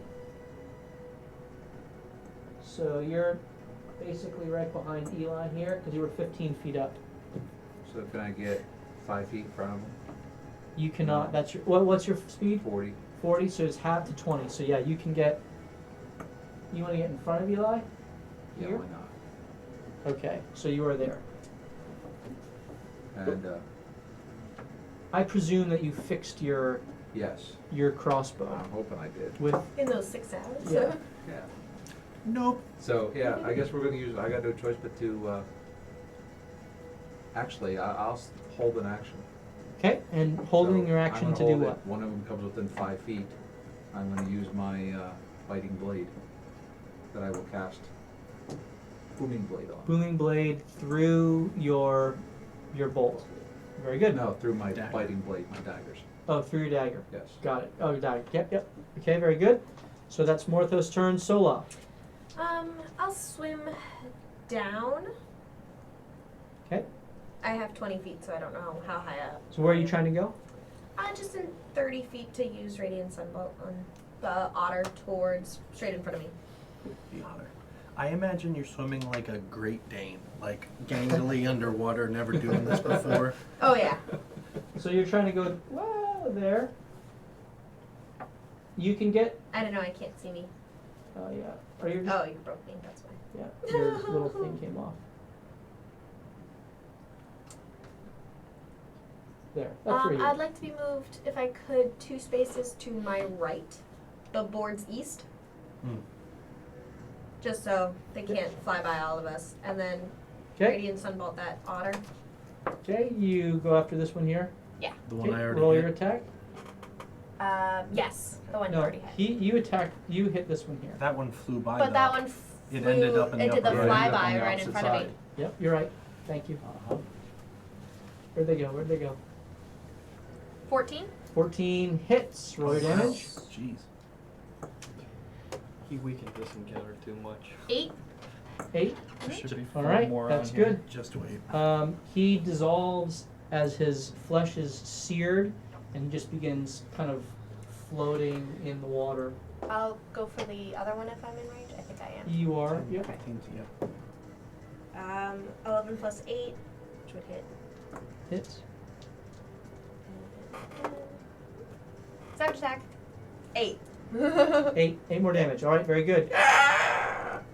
So you're basically right behind Eli here, because you were 15 feet up. So can I get 5 feet in front of him? You cannot, that's your, what's your speed? 40. 40, so it's half to 20. So yeah, you can get, you want to get in front of Eli? Yeah, Here? why not? Okay, so you are there. And I presume that you fixed your yes, crossbow I'm hoping I did. with, In those 6 hours. Yeah. Yeah. Nope. So yeah, I guess we're gonna use. I got no choice but to. Actually, I'll hold an action. okay, and holding So your I'm action gonna to do hold it. what? One of them comes within 5 feet. I'm gonna use my biting blade. that I will cast Booming Blade on. Booming blade through your bolt. Very good. No, through my Dagger. biting blade, my daggers. Oh, through your dagger. Yes. Got it. Oh, your dagger. Yep. Okay, very good. So that's Morthos' turn. Sola. I'll swim down. Okay. I have 20 feet, so I don't know how high up. So where are you trying to go? Just in 30 feet to use Radiant Sunbolt on the otter towards straight in front of me. The otter. I imagine you're swimming like a Great Dane, like gangly underwater, never doing this before. Oh yeah. So you're trying to go there. You can get. I don't know. I can't see me. Oh yeah. Are you? Oh, you broke me. That's why. Yeah. Your little thing came off. There. That's where you. I'd like to be moved, if I could, 2 spaces to my right, the board's east. Hmm. Just so they can't fly by all of us, and then Okay. Radiant Sunbolt that otter. Okay. You go after this one here. The one I already roll hit. your attack. Yes, the one you No, already hit. you attacked. You hit this one here. That one flew by. But though. that one It flew, ended up in the it did the upper right. flyby Ended up on the right in opposite front of me. side. Yep. You're right. Thank you. Where'd they go? Where'd they go? 14? 14 hits. Roll your damage. Jeez. He weakened this encounter too much. 8? 8. There should be All 4 right. more That's on here. good. Just wait. He dissolves as his flesh is seared and just begins kind of floating in the water. I'll go for the other one if I'm in range. I think I am. You are. Yep. 15, yep. 11 plus 8, which would hit. Hits. Savage attack. 8. 8 more damage. All right. Very good.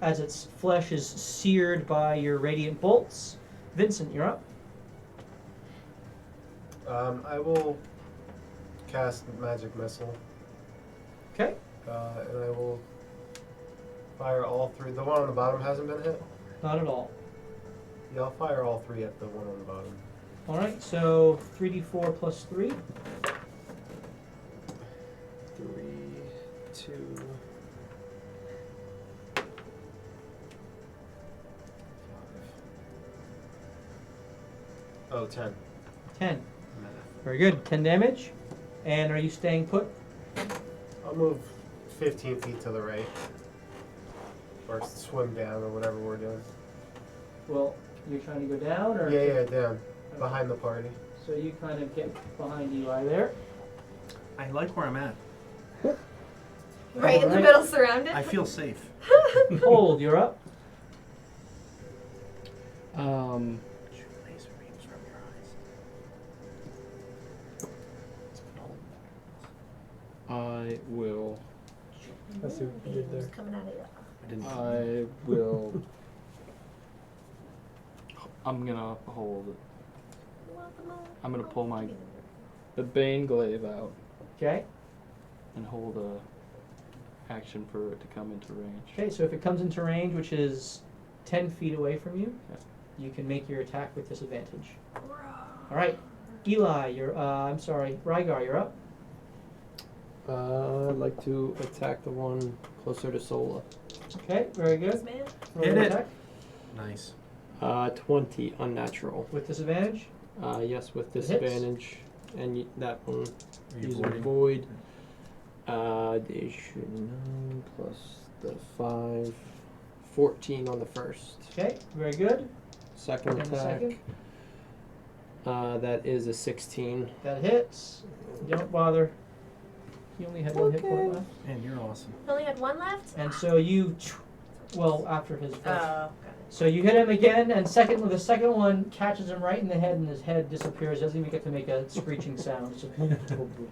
As its flesh is seared by your radiant bolts. Vincent, you're up. I will cast Magic Missile, Okay. and I will fire all 3. The one on the bottom hasn't been hit? Not at all. Yeah, I'll fire all 3 at the one on the bottom. All right. So 3d4 plus 3. 3, 2. 5. 10. 10. Very good. 10 damage. And are you staying put? I'll move 15 feet to the right. Or swim down, or whatever we're doing. Well, you're trying to go down, or Yeah, down. Behind the party. So you kind of get behind Eli there. I like where I'm at. Right in the Alright. middle, surrounded. I feel safe. Hold, you're up. Laser beams from your eyes. I will. I see what you did there. Coming out of you. I didn't. I will. I'm gonna hold it. I'm gonna pull the Bane Glaive out Okay. and hold a action for it to come into range. Okay, so if it comes into range, which is 10 feet away from you, Yeah. you can make your attack with disadvantage. All right. Eli, you're, Rygar, you're up. I'd like to attack the one closer to Sola. Okay, very Yes, good. man. Roll Hit your it. attack 20 unnatural. with disadvantage. Yes, with It hits. disadvantage. And that one Are you using voiding? void. They should 9 plus the 5. 14 on the first. Okay, very good. Second And the attack. second. That is a 16. That hits. Don't bother. He only had one hit point left. Man, you're awesome. Only had 1 left? And so you, well, after his first. Oh, got it. So you hit him again, and the second one catches him right in the head, and his head disappears. Doesn't even get to make a screeching sound. It's just boom, boom, boom, boom.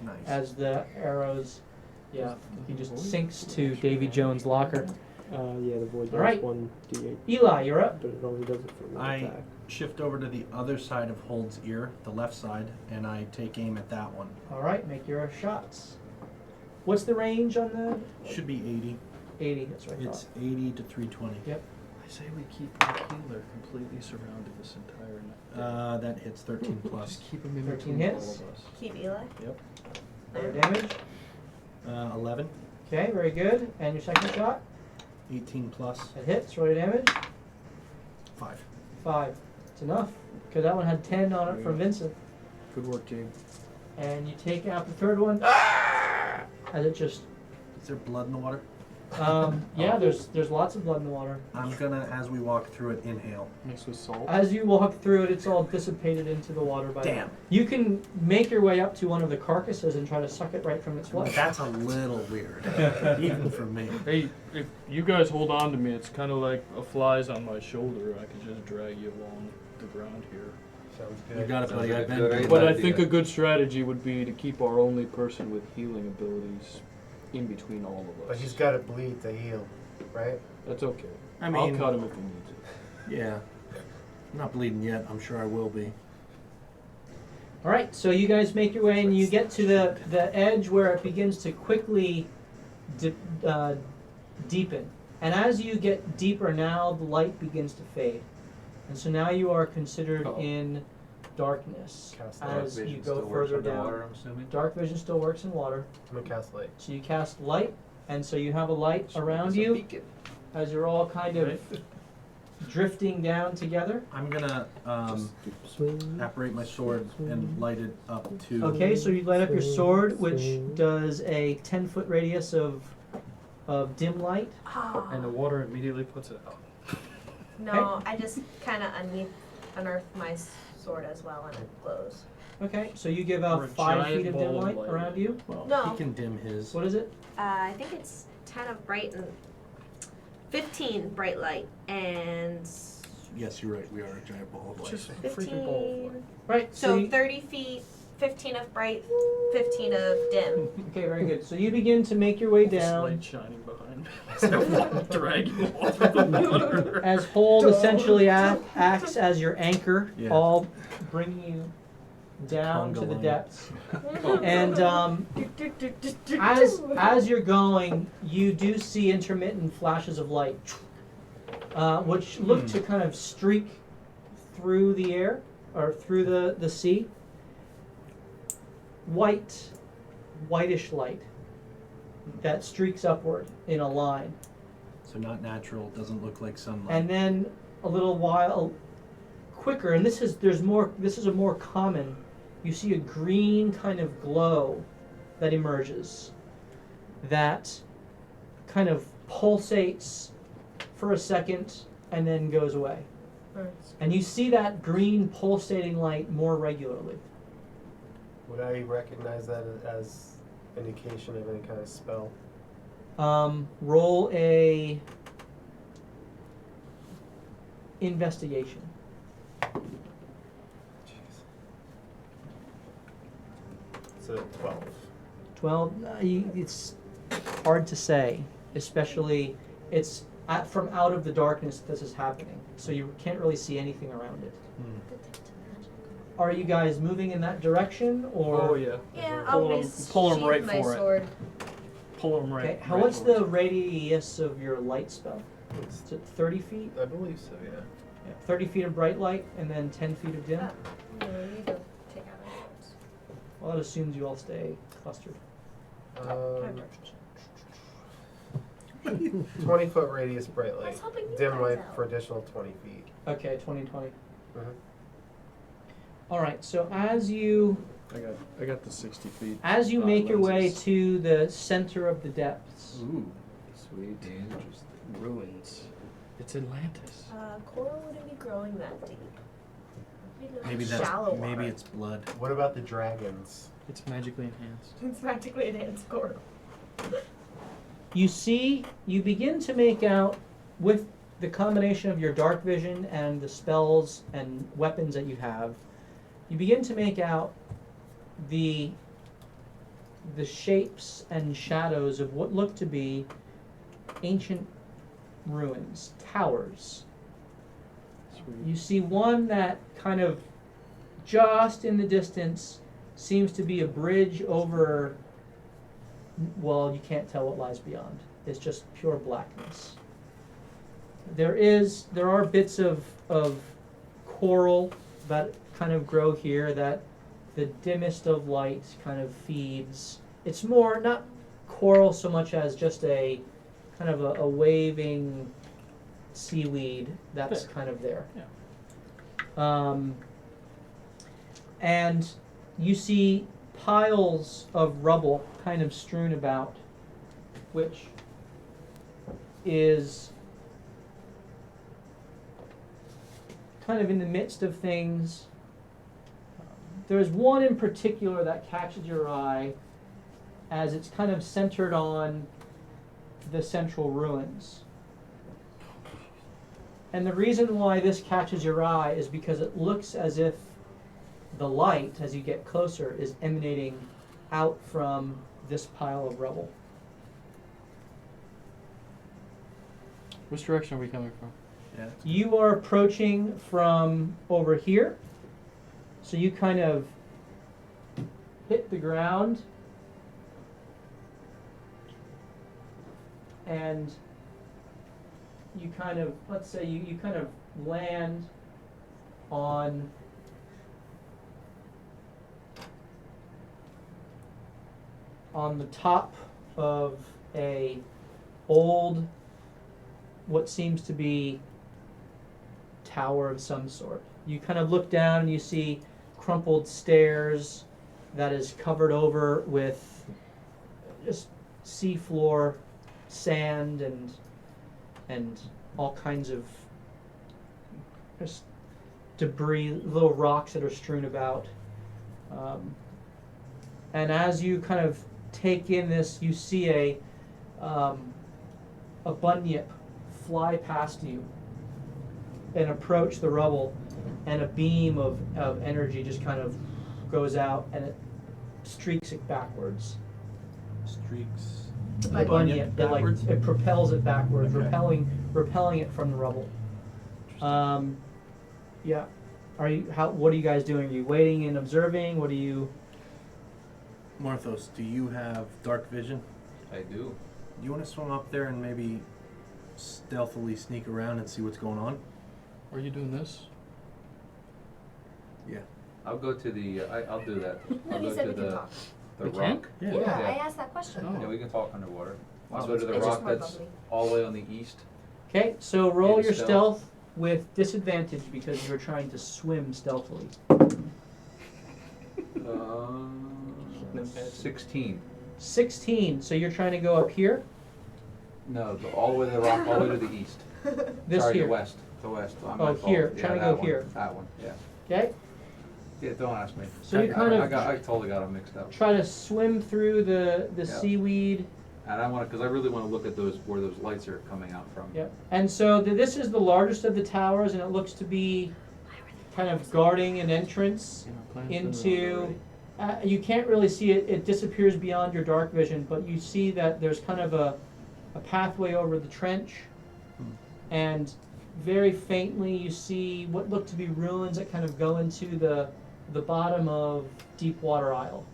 Nice. As the arrows, he just sinks to Davy Jones' locker. Yeah, the void does Alright. 1d8, Eli, you're up. but it only does it for one I attack. shift over to the other side of Hold's ear, the left side, and I take aim at that one. All right, make your shots. What's the range on the Should be 80. 80? That's right. It's 80 to 320. Yep. I say we keep the healer completely surrounded this entire night. That hits 13 plus. Just keep him in 13 between hits. all of us. Keep Eli. Roll your damage. 11. Okay, very good. And your second shot. 18 plus It hits. Roll your damage. 5. 5. It's enough. Because that one had 10 on it from Vincent. Good work, team. And you take out the third one. As it just... Is there blood in the water? Yeah, there's lots of blood in the water. I'm gonna, as we walk through it, inhale. Mixed with salt. As you walk through it, it's all dissipated into the water by Damn. You can make your way up to one of the carcasses and try to suck it right from its flesh. That's a little weird, even for me. Hey, if you guys hold on to me, it's kind of like a fly's on my shoulder. I could just drag you along the ground here. Sounds You good. got it, Sounds buddy. like I've a been good through idea. it. But I think a good strategy would be to keep our only person with healing abilities in between all of us. But he's got to bleed to heal, right? That's okay. I mean- I'll cut him if he needs it. Yeah. I'm not bleeding yet. I'm sure I will be. All right, so you guys make your way and you get to the edge where it begins to quickly deepen. And as you get deeper now, the light begins to fade. And so now you are considered Uh-oh. in darkness Cast as Dark you vision go still works further down. underwater, I'm assuming. Dark vision still works in water. I'm gonna cast light. So you cast light, and so you have a light around It's a you beacon. as you're all kind of drifting down together. I'm gonna apparate my sword and light it up to. Okay, so you light up your sword, which does a 10-foot radius of dim light. Ah. And the water immediately puts it out. No, I just kind of unearth my sword as well, and it glows. Okay, so you give Or out a 5 giant feet of dim ball of light light. around you. Well, No. he can dim his. What is it? I think it's 10 of bright and 15 bright light and Yes, you're right. We are a giant ball of light. Just a 15. freaking ball of light. Right. So you, 30 feet, 15 of bright, 15 of dim. okay, very good. So you begin to make your way This down light shining behind me as I'm dragging you over the water. as Hold essentially acts as your anchor, Yeah. all bringing you down Conga to the line. depths. And as you're going, you do see intermittent flashes of light, which look to kind of streak through the air or through the sea. Whitish light that streaks upward in a line, So not natural. Doesn't look like sunlight. and then a little while quicker. And this is a more common. You see a green kind of glow that emerges, that kind of pulsates for a second and then goes away. And you see that green pulsating light more regularly. Would I recognize that as indication of any kind of spell? Roll a investigation. Jeez. So 12. 12. It's hard to say, especially it's from out of the darkness that this is happening, so you can't really see anything around it. Are you guys moving in that direction, or? Oh yeah. Yeah, Pull I'll 'em- pull 'em resheath right my for it. sword. Pull him right. Okay. right What's towards the it. radius of your light spell? Is it 30 feet? I believe so, yeah. Yeah, 30 feet of bright light and then 10 feet of dim. No, you need to take out my swords. Well, that assumes you all stay clustered. 20-foot radius bright I light. was helping you Dim guys light out. for additional 20 feet. Okay, 20. Mhm. All right. So as you I got the 60 feet. make your way lenses. to the center of the depths, Ooh, sweet. Interesting. Ruins. It's Atlantis. Coral wouldn't be growing that deep. Maybe shallow that's maybe water. it's blood. What about the dragons? It's magically enhanced. It's practically an ant coral. you begin to make out with the combination of your dark vision and the spells and weapons that you have, you begin to make out the shapes and shadows of what look to be ancient ruins, towers. Sweet. You see one that kind of just in the distance seems to be a bridge over, well, you can't tell what lies beyond. It's just pure blackness. There are bits of coral that kind of grow here that the dimmest of light kind of feeds. It's more not coral so much as just a kind of a waving seaweed that's There. kind of there. Yeah. And you see piles of rubble kind of strewn about, which is kind of in the midst of things. There's one in particular that catches your eye as it's kind of centered on the central ruins. And the reason why this catches your eye is because it looks as if the light, as you get closer, is emanating out from this pile of rubble. Which direction are we coming from? Yeah. You are approaching from over here, so you kind of hit the ground and you kind of, let's say you kind of land on the top of a old, what seems to be tower of some sort. You kind of look down and you see crumpled stairs that is covered over with just seafloor sand and all kinds of just debris, little rocks that are strewn about. And as you kind of take in this, you see a bunyip fly past you and approach the rubble, and a beam of energy just kind of goes out and it streaks it backwards. Streaks. The Bunyip bunyip, it like backwards? it propels it backwards, Okay. repelling it from the rubble. Yeah. What are you guys doing? Are you waiting and observing? What are you? Marthos, do you have dark vision? I do. You want to swim up there and maybe stealthily sneak around and see what's going on? Are you doing this? Yeah. I'll go to the, I'll do that. No, I'll he go said to we can the, talk. the We can? rock. Yeah. Yeah, Yeah. I asked that question. Oh. Yeah, we can talk underwater. Wow, I'll go to the it's just rock more that's bubbly. all the way on the east. Okay, so roll And your stealth. stealth with disadvantage because you're trying to swim stealthily. 16. 16. So you're trying to go up here. No, all the way to the rock, all the way to the east. This Sorry, here. the west. The west. My Oh, fault. here. Yeah, Trying to that go one. here. That one. Yeah. Okay. Yeah. Don't ask me. So you kind of I totally got them mixed up. try to swim through the Yeah. seaweed. And I want to, because I really want to look at those where those lights are coming out from. Yep. And so this is the largest of the towers, and it looks to be kind of guarding an entrance into. You can't really see it. It disappears beyond your dark vision, but you see that there's kind of a pathway over the trench, and very faintly you see what look to be ruins that kind of go into the bottom of Deepwater Isle.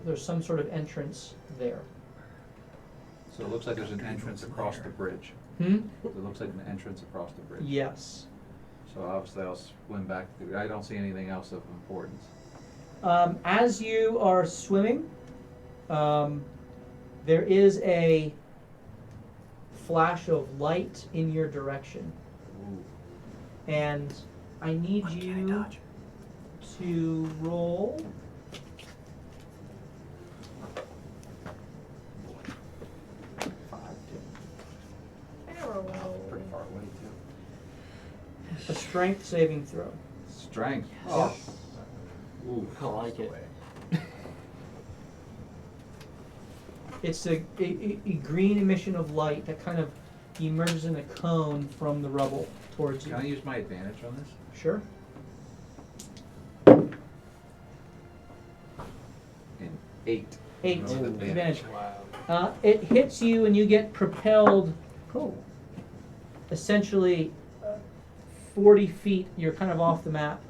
There's some sort of entrance there. So it looks like there's an entrance across the bridge. Hmm? It looks like an entrance across the bridge. Yes. So obviously I'll swim back. I don't see anything else of importance. As you are swimming, there is a flash of light in your direction, Ooh. and I need Uncanny you dodge. to roll. Pretty far away too. A strength saving throw. Strength. Yeah. Ooh. I like it. It's a green emission of light that kind of emerges in a cone from the rubble towards you. Can I use my advantage on this? Sure. In 8. 8 With advantage. Wow. It hits you and you get propelled essentially 40 feet. You're kind of off the map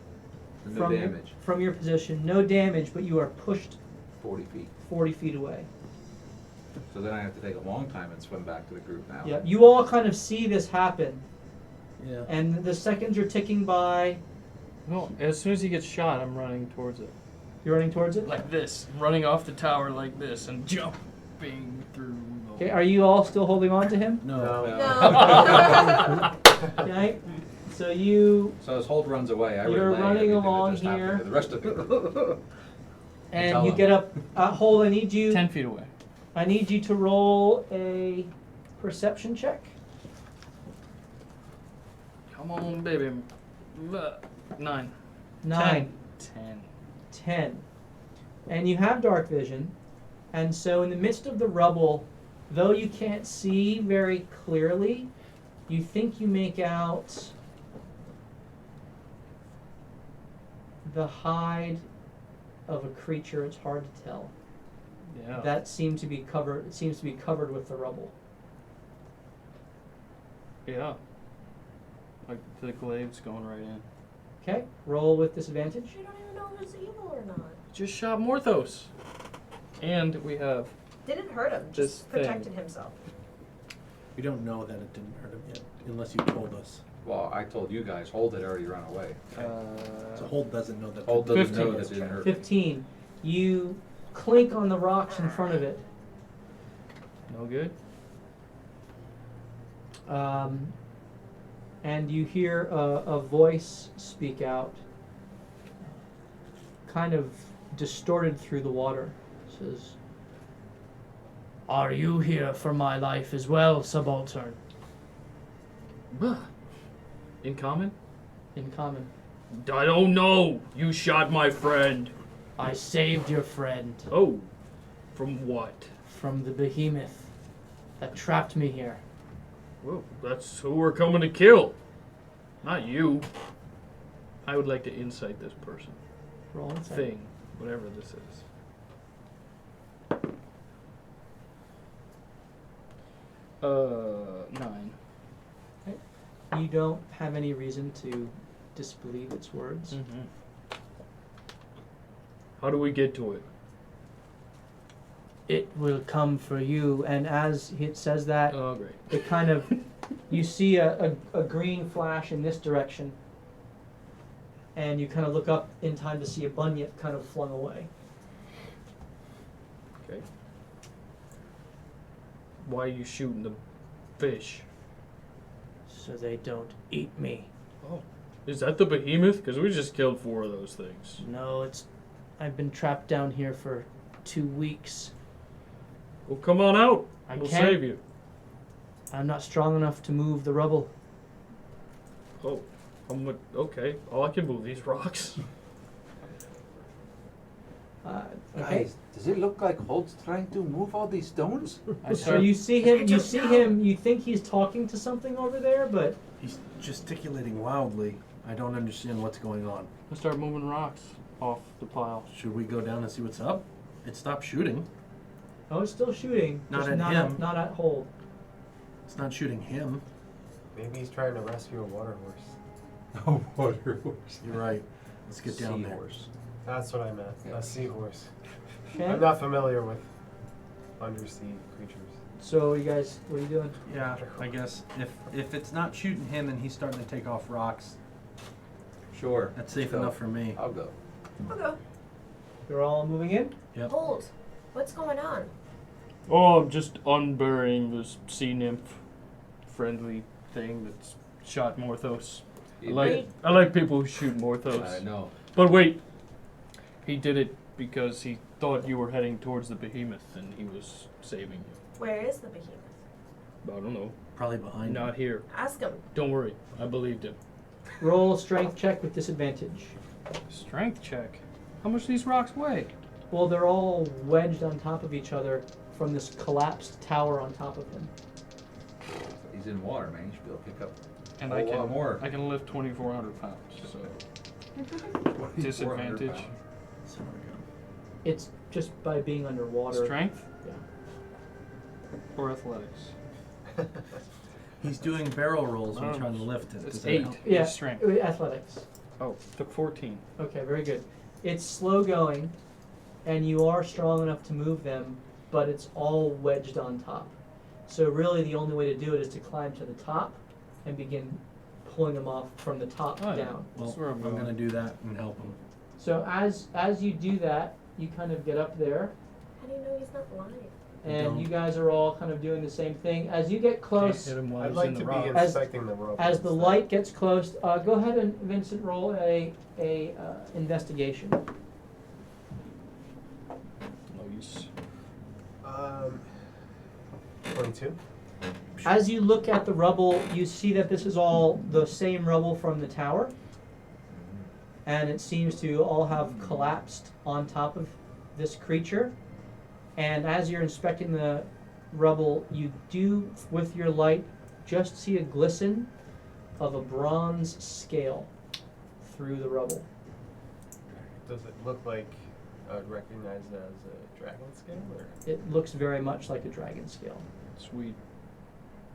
No damage. from your position. No damage, but you are pushed 40 feet. 40 feet away. So then I have to take a long time and swim back to the group now. Yeah, you all kind of see this happen, Yeah. and the seconds are ticking by. No, as soon as he gets shot, I'm running towards it. You're running towards it? Like this, running off the tower like this and jump. Bang through the Okay, are you all still holding on to him? No. No. Okay. So you So as Holt runs away, I You're relay running everything that along just happened here. to the rest of you. and Tell you him. get up. Hold. I need you. 10 feet away. I need you to roll a perception check. Come on, baby. 9. 9. 10. 10. And you have dark vision. And so in the midst of the rubble, though you can't see very clearly, you think you make out the hide of a creature. It's hard to tell. Yeah. That seems to be covered. It seems to be covered with the rubble. Yeah. Like the glaive's going right in. Okay, roll with disadvantage. You don't even know if it's evil or not. Just shot Morthos. And we have. Didn't hurt him, This just thing. protected himself. We don't know that it didn't hurt him yet, unless you told us. Well, I told you guys, Holt had already run away. So Holt doesn't know that. Holt doesn't 15. know that it didn't hurt. 15. You clink on the rocks in front of it. No good? And you hear a voice speak out, kind of distorted through the water. It says, "Are you here for my life as well, subaltern?" In common? In common. I don't know. You shot my friend. "I saved your friend Oh. From what? from the behemoth that trapped me here." Well, that's who we're coming to kill. Not you. I would like to insight this person. Roll insight. Thing. Whatever this is. Uh, 9. You don't have any reason to disbelieve its words. Mm-hmm. How do we get to it? It will come for you, and as it says that, Oh, great. it kind of, you see a green flash in this direction, and you kind of look up in time to see a bunyip kind of flung away. Okay. Why are you shooting the fish? So they don't eat me. Oh. Is that the behemoth? Because we just killed 4 of those things. No, I've been trapped down here for 2 weeks. Well, come on out. I We'll can't. save you. I'm not strong enough to move the rubble. Oh. Okay. Oh, I can move these rocks. Okay. Guys, does it look like Holt's trying to move all these stones? So you see him, you think he's talking to something over there, but He's gesticulating wildly. I don't understand what's going on. I start moving rocks off the pile. Should we go down and see what's up? It stopped shooting. oh, it's still shooting. Not just at not him. not at Hold. It's not shooting him. Maybe he's trying to rescue a water horse. Oh, water horse. You're right. Let's get down there. Seahorse. That's what I meant. Yeah. A seahorse. Okay. I'm not familiar with undersea creatures. So you guys, what are you doing? Yeah, I guess if it's not shooting him and he's starting to take off rocks, Sure. that's safe Go. enough for me. I'll go. I'll go. You're all moving in? Yep. Hold. What's going on? Oh, I'm just unburying this sea nymph friendly thing that's shot Morthos. I like people who shoot Morthos. I know. But wait, he did it because he thought you were heading towards the behemoth and he was saving you. Where is the behemoth? I don't know. Probably behind Not him. here. Ask him. Don't worry. I believed him. Roll a strength check with disadvantage. Strength check. How much do these rocks weigh? Well, they're all wedged on top of each other from this collapsed tower on top of him. He's in water, man. You should be able to pick up And a lot more. I can lift 2,400 pounds. So 2,400 disadvantage. pounds. So there we go. It's just by being underwater. Strength Yeah. or athletics? He's doing barrel rolls when No, trying to lift it. It's Does that 8. help? Yeah. Is strength. Athletics. Oh, took 14. Okay, very good. It's slow going, and you are strong enough to move them, but it's all wedged on top. So really the only way to do it is to climb to the top and begin pulling them off from the top Oh, yeah. down. Well, That's where I'm I'm going. gonna do that and help him. So as you do that, you kind of get up there. How do you know he's not lying? and Don't. you guys are all kind of doing the same thing. As you get close, Hit him while I'd he's like in to the be rock. inspecting the rope. as the instead. light gets close, go ahead and Vincent roll a investigation. Nice. 22. As you look at the rubble, you see that this is all the same rubble from the tower, and it seems to all have collapsed on top of this creature. And as you're inspecting the rubble, you do, with your light, just see a glisten of a bronze scale through the rubble. Does it look like I would recognize it as a dragon scale? Or? It looks very much like a dragon scale. Sweet.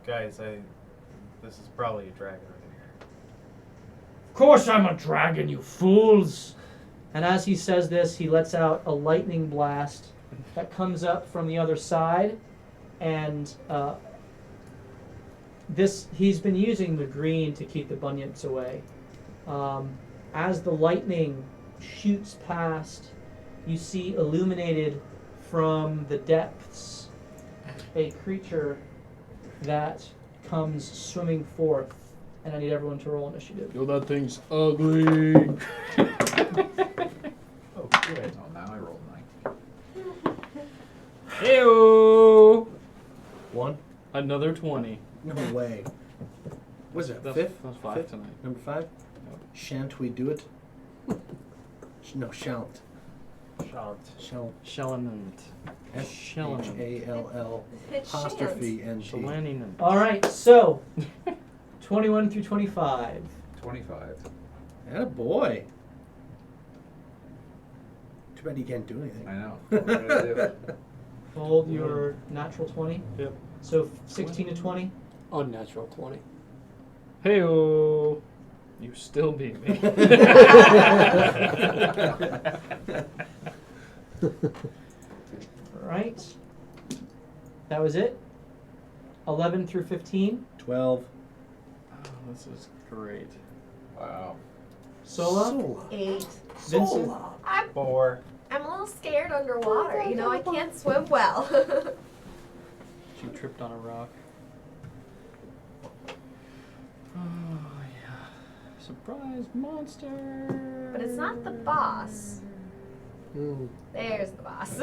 Guys, this is probably a dragon right here. Of course I'm a dragon, you fools! And as he says this, he lets out a lightning blast that comes up from the other side, and he's been using the green to keep the bunyips away. As the lightning shoots past, you see illuminated from the depths a creature that comes swimming forth, and I need everyone to roll initiative. Yo, that thing's ugly. Oh, good. Oh, now I rolled 9. Heyo! 1? Another 20. No way. Was it That's, fifth? that's 5 Fifth? tonight. Number 5? Shan't we do it? No, shan't. Shant. Shall. Shellinant. S-H-A-L-L It's apostrophe N-T. Shellinant. All right, so 21 through 25. 25. Attaboy. Too bad you can't do anything. I know. What did I do? Hold your natural 20. Yep. So 16 to 20. Unnatural 20. Heyo! You still beat me. All right. That was it. 11 through 15. 12. Oh, this is great. Wow. Sola. 8. Vincent. I'm 4. a little scared underwater. You know, I can't swim well. She tripped on a rock. Oh, yeah. Surprise monster! But it's not the boss. Mm. There's the boss.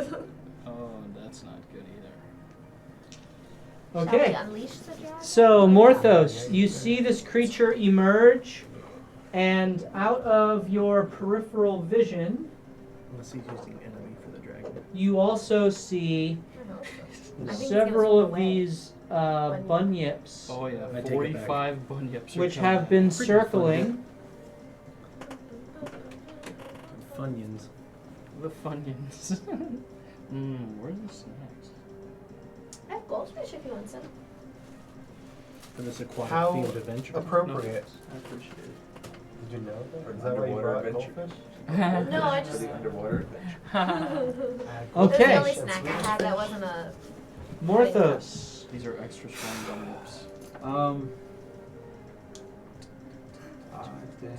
Oh, that's not good either. Shall we Okay. unleash the dragon? So Morthos, you see this creature emerge, and out of your peripheral vision, Unless he's using enemy for the dragon. you also see I don't know. I think he's gonna several swim of away. these bunyips, Oh, yeah. I take it 45 bunyips. are which coming. have been Freaking circling. Funyuns. The Funyuns. Where's the snacks? I have goldfish if you want some. For this aquatic How themed adventure. appropriate. I appreciate it. Did you know that? For Is an that why you underwater brought adventure. goldfish? No, I For just. the underwater adventure. That's Okay. the only snack I had that wasn't a. Morthos. These are extra strong bunyips. 5, 10.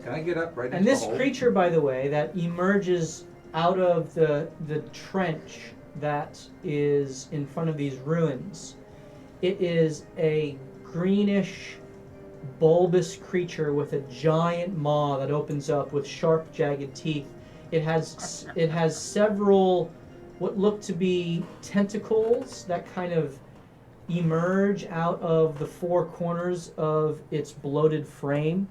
Can I get up right And into this the hole? creature, by the way, that emerges out of the trench that is in front of these ruins, it is a greenish, bulbous creature with a giant maw that opens up with sharp, jagged teeth. It has several what look to be tentacles that kind of emerge out of the four corners of its bloated frame,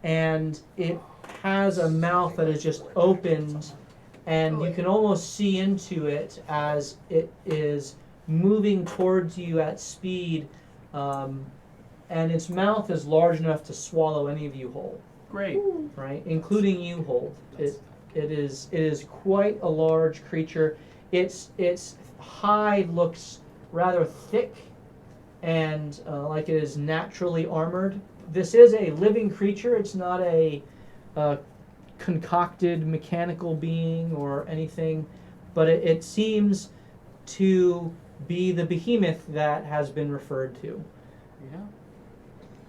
and it has a mouth that is just opened, and you can almost see into it as it is moving towards you at speed, and its mouth is large enough to swallow any of you whole, Great. right, including you whole. It is quite a large creature. Its hide looks rather thick and like it is naturally armored. This is a living creature. It's not a concocted mechanical being or anything, but it seems to be the behemoth that has been referred to. Yeah.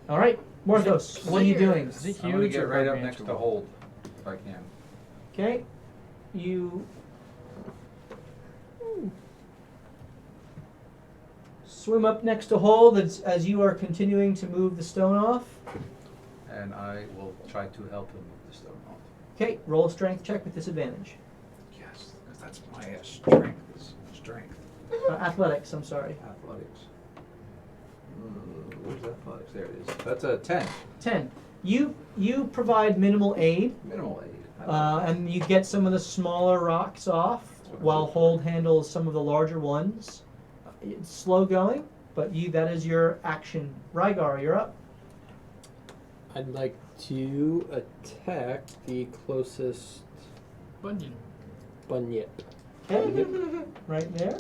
All right, Morthos, what are you doing? Is it I'm gonna huge get or right up next to gargantuan? hold, if I can. Okay, you swim up next to Hold as you are continuing to move the stone off. And I will try to help him move the stone off. Okay, roll a strength check with disadvantage. Yes, because that's my strength. Is strength. Athletics, I'm sorry. Athletics. Where's athletics? There it is. That's a 10. 10. You provide minimal aid, Minimal aid. and you get some of the smaller rocks off, while Hold handles some of the larger ones. It's slow going, but that is your action. Rygar, you're up. I'd like to attack the closest Bunyan. bunyip. Okay, right there.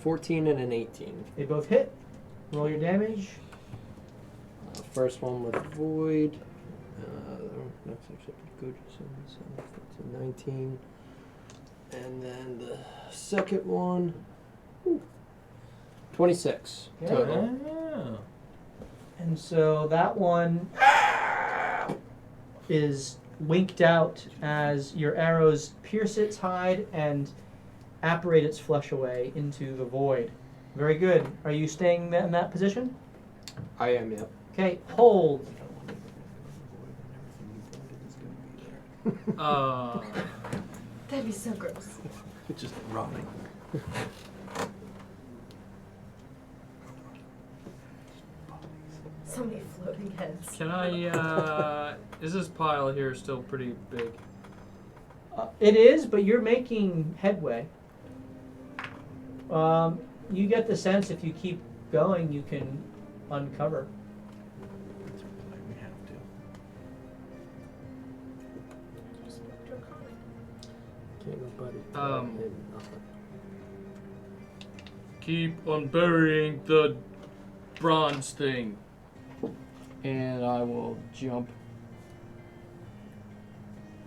14 and an 18. They both hit. Roll your damage. First one with void. That's actually pretty good. So that's a 19. And then the second one, 26 Okay. total. Oh. And so that one is winked out as your arrows pierce its hide and apparate its flesh away into the void. Very good. Are you staying in that position? I am, yep. Okay, Hold. That'd be so gross. It's just rotting. So many floating heads. Can I, is this pile here still pretty big? It is, but you're making headway. You get the sense if you keep going, you can uncover. We have to. Can't nobody Um, hit nothing. Keep on burying the bronze thing. And I will jump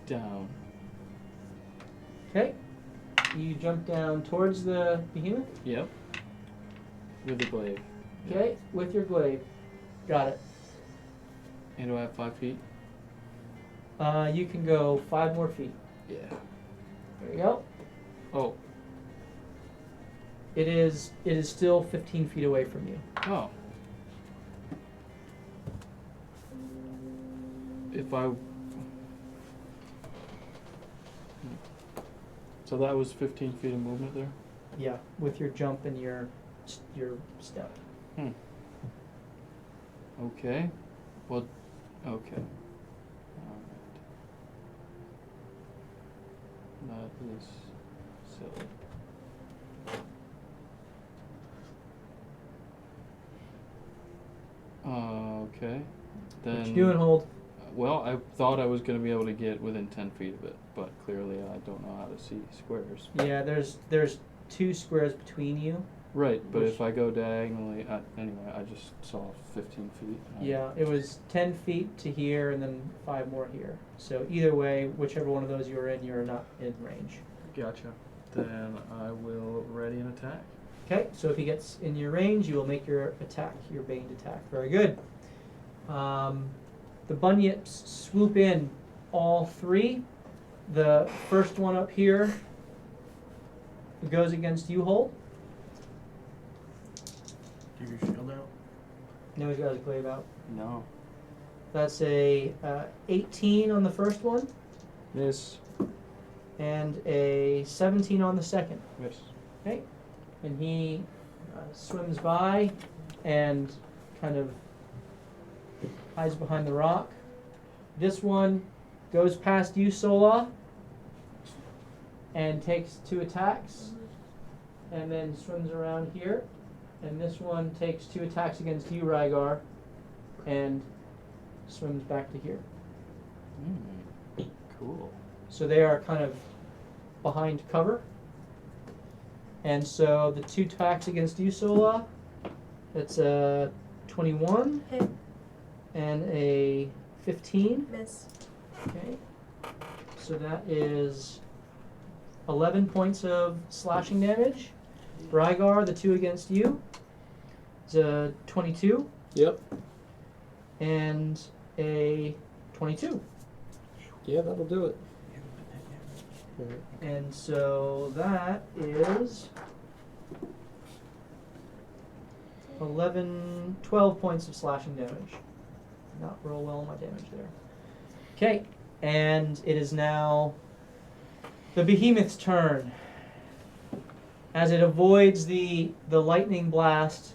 down. Okay. You jump down towards the behemoth. Yep. With the glaive. Okay, with your glaive. Got it. And do I have 5 feet? You can go 5 more feet. Yeah. There you go. Oh. It is still 15 feet away from you. Oh. If I... So that was 15 feet of movement there? Yeah, with your jump and your step. Okay. Well, okay. Alright. That is silly. Okay. Then. What you doing, Hold? Well, I thought I was going to be able to get within 10 feet of it, but clearly I don't know how to see squares. Yeah, there's 2 squares between you. Right, but Which- if I go diagonally, anyway, I just saw 15 feet. Yeah, it was 10 feet to here and then 5 more here. So either way, whichever one of those you're in, you're not in range. Gotcha. Then I will ready an attack. Okay, so if he gets in your range, you will make your attack, your banged attack. Very good. The bunyips swoop in, all 3. The first one up here goes against you, Hold. Get your shield out. No, he's got his glaive out. No. That's a 18 on the first one Miss. and a 17 on the second. Miss. Okay, and he swims by and kind of hides behind the rock. This one goes past you, Sola, and takes 2 attacks, and then swims around here. And this one takes 2 attacks against you, Rygar, and swims back to here. Cool. So they are kind of behind cover. And so the 2 attacks against you, Sola, that's a 21 Hit. and a 15. Miss. Okay. So that is 11 points of slashing damage. Rygar, the 2 against you, is a 22 Yep. and a 22. Yeah, that'll do it. Alright. And so that is 12 points of slashing damage. Not roll well on my damage there. Okay, and it is now the behemoth's turn. As it avoids the lightning blast,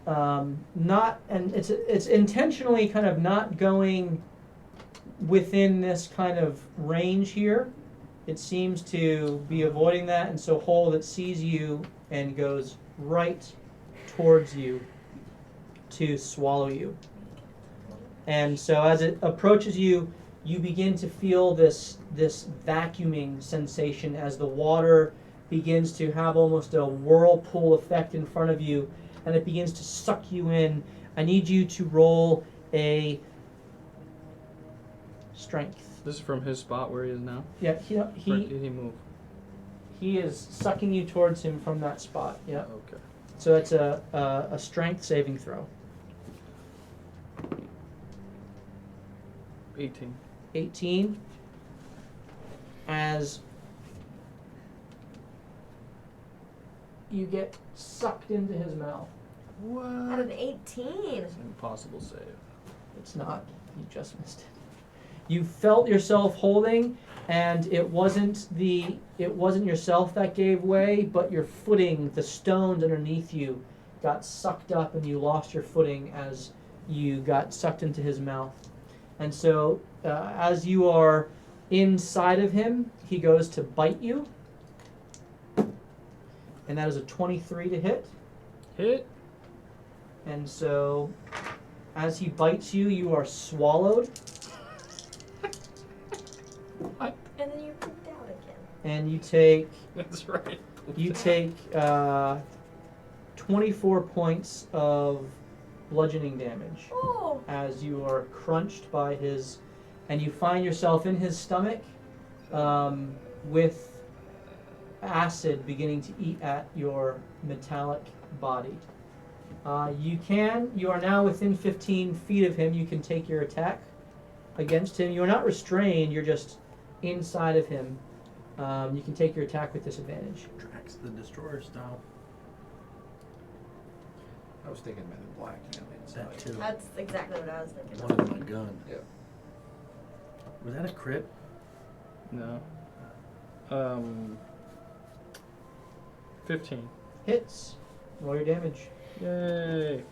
it's intentionally kind of not going within this kind of range here. It seems to be avoiding that, and so Hold, it sees you and goes right towards you to swallow you. And so as it approaches you, you begin to feel this vacuuming sensation as the water begins to have almost a whirlpool effect in front of you, and it begins to suck you in. I need you to roll a strength. This is from his spot where he is now? Yeah, Or did he move? he is sucking you towards him from that spot. Yeah. Okay. So that's a strength saving throw. 18. 18. As you get sucked into his mouth. At an 18. It's an impossible save. It's not. You just missed it. You felt yourself holding, and it wasn't yourself that gave way, but your footing, the stones underneath you, got sucked up, and you lost your footing as you got sucked into his mouth. And so, as you are inside of him, he goes to bite you, and that is a 23 to hit. Hit. And so, as he bites you, you are swallowed. What? And then you're pooped out again. And you take That's right. 24 points of bludgeoning damage Oh. as you are crunched by his, and you find yourself in his stomach with acid beginning to eat at your metallic body. You are now within 15 feet of him. You can take your attack against him. You're not restrained, you're just inside of him. You can take your attack with disadvantage. Drax the Destroyer style. I was thinking Men in Black, you know, inside. That too. That's exactly what I was thinking. One in my gun. Yeah. Was that a crit? No. 15. Hits. Roll your damage. Yay.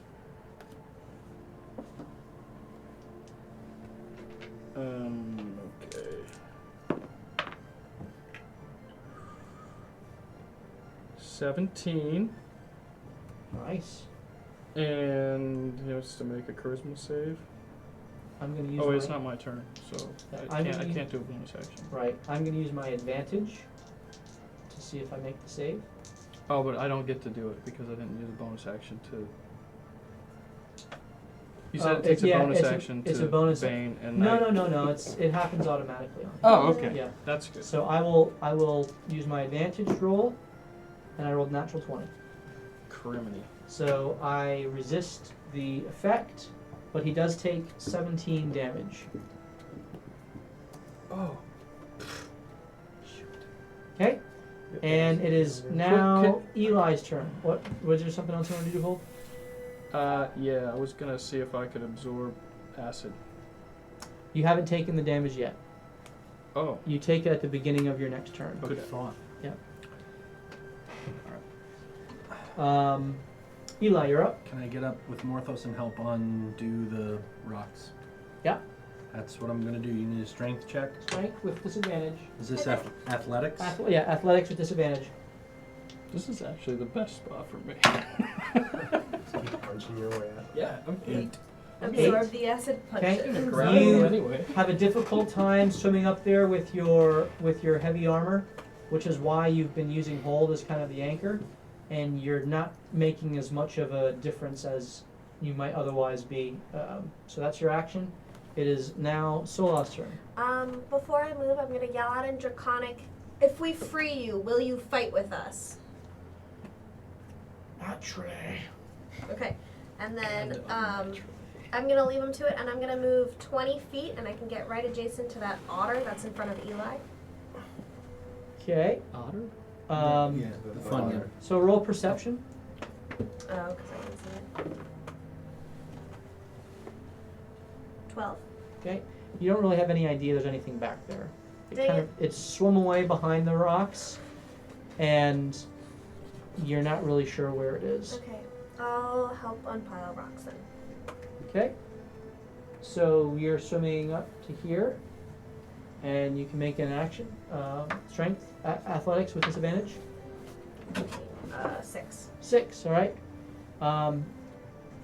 Okay. 17. Nice. And he has to make a charisma save. I'm going to use Oh, my, it's not my turn, so I I'm can't gonna use- do a bonus action. Right. I'm going to use my advantage to see if I make the save. Oh, but I don't get to do it because I didn't use a bonus action to. You said it takes a bonus action it's to a bonus Bane and No. I- It happens automatically. Oh, okay. Yeah. That's good. So I will use my advantage roll, and I rolled natural 20. Criminy. So I resist the effect, but he does take 17 damage. Oh. Okay? And it is now Eli's turn. What? Was there something else you want to do, Hold? Yeah, I was gonna see if I could absorb acid. You haven't taken the damage yet. Oh. You take it at the beginning of your next turn. Good Okay. thought. Eli, you're up. Can I get up with Morthos and help undo the rocks? Yeah. That's what I'm gonna do. You need a strength check. Strength with disadvantage. Is this athletics? Athletics with disadvantage. This is actually the best spot for me. Keep punching your way out. Yeah, I'm 8. Absorb the acid punch. Okay. Grab You- him anyway. Have a difficult time swimming up there with your heavy armor, which is why you've been using Hold as kind of the anchor, and you're not making as much of a difference as you might otherwise be. So that's your action. It is now Sola's turn. Before I move, I'm gonna yell out in Draconic, if we free you, will you fight with us? Atre. Okay. And then, I'm gonna leave him to it, and I'm gonna move 20 feet, and I can get right adjacent to that otter that's in front of Eli. Okay. Otter? Yeah, the fun Fun. one. So roll perception. Oh, because I didn't see it. 12. Okay. You don't really have any idea there's anything back there. Dang It's swum away behind the rocks, and you're not really sure where it is. Okay. I'll help unpile rocks then. Okay. So you're swimming up to here, and you can make an action. Strength, athletics with disadvantage. 6. 6. All right.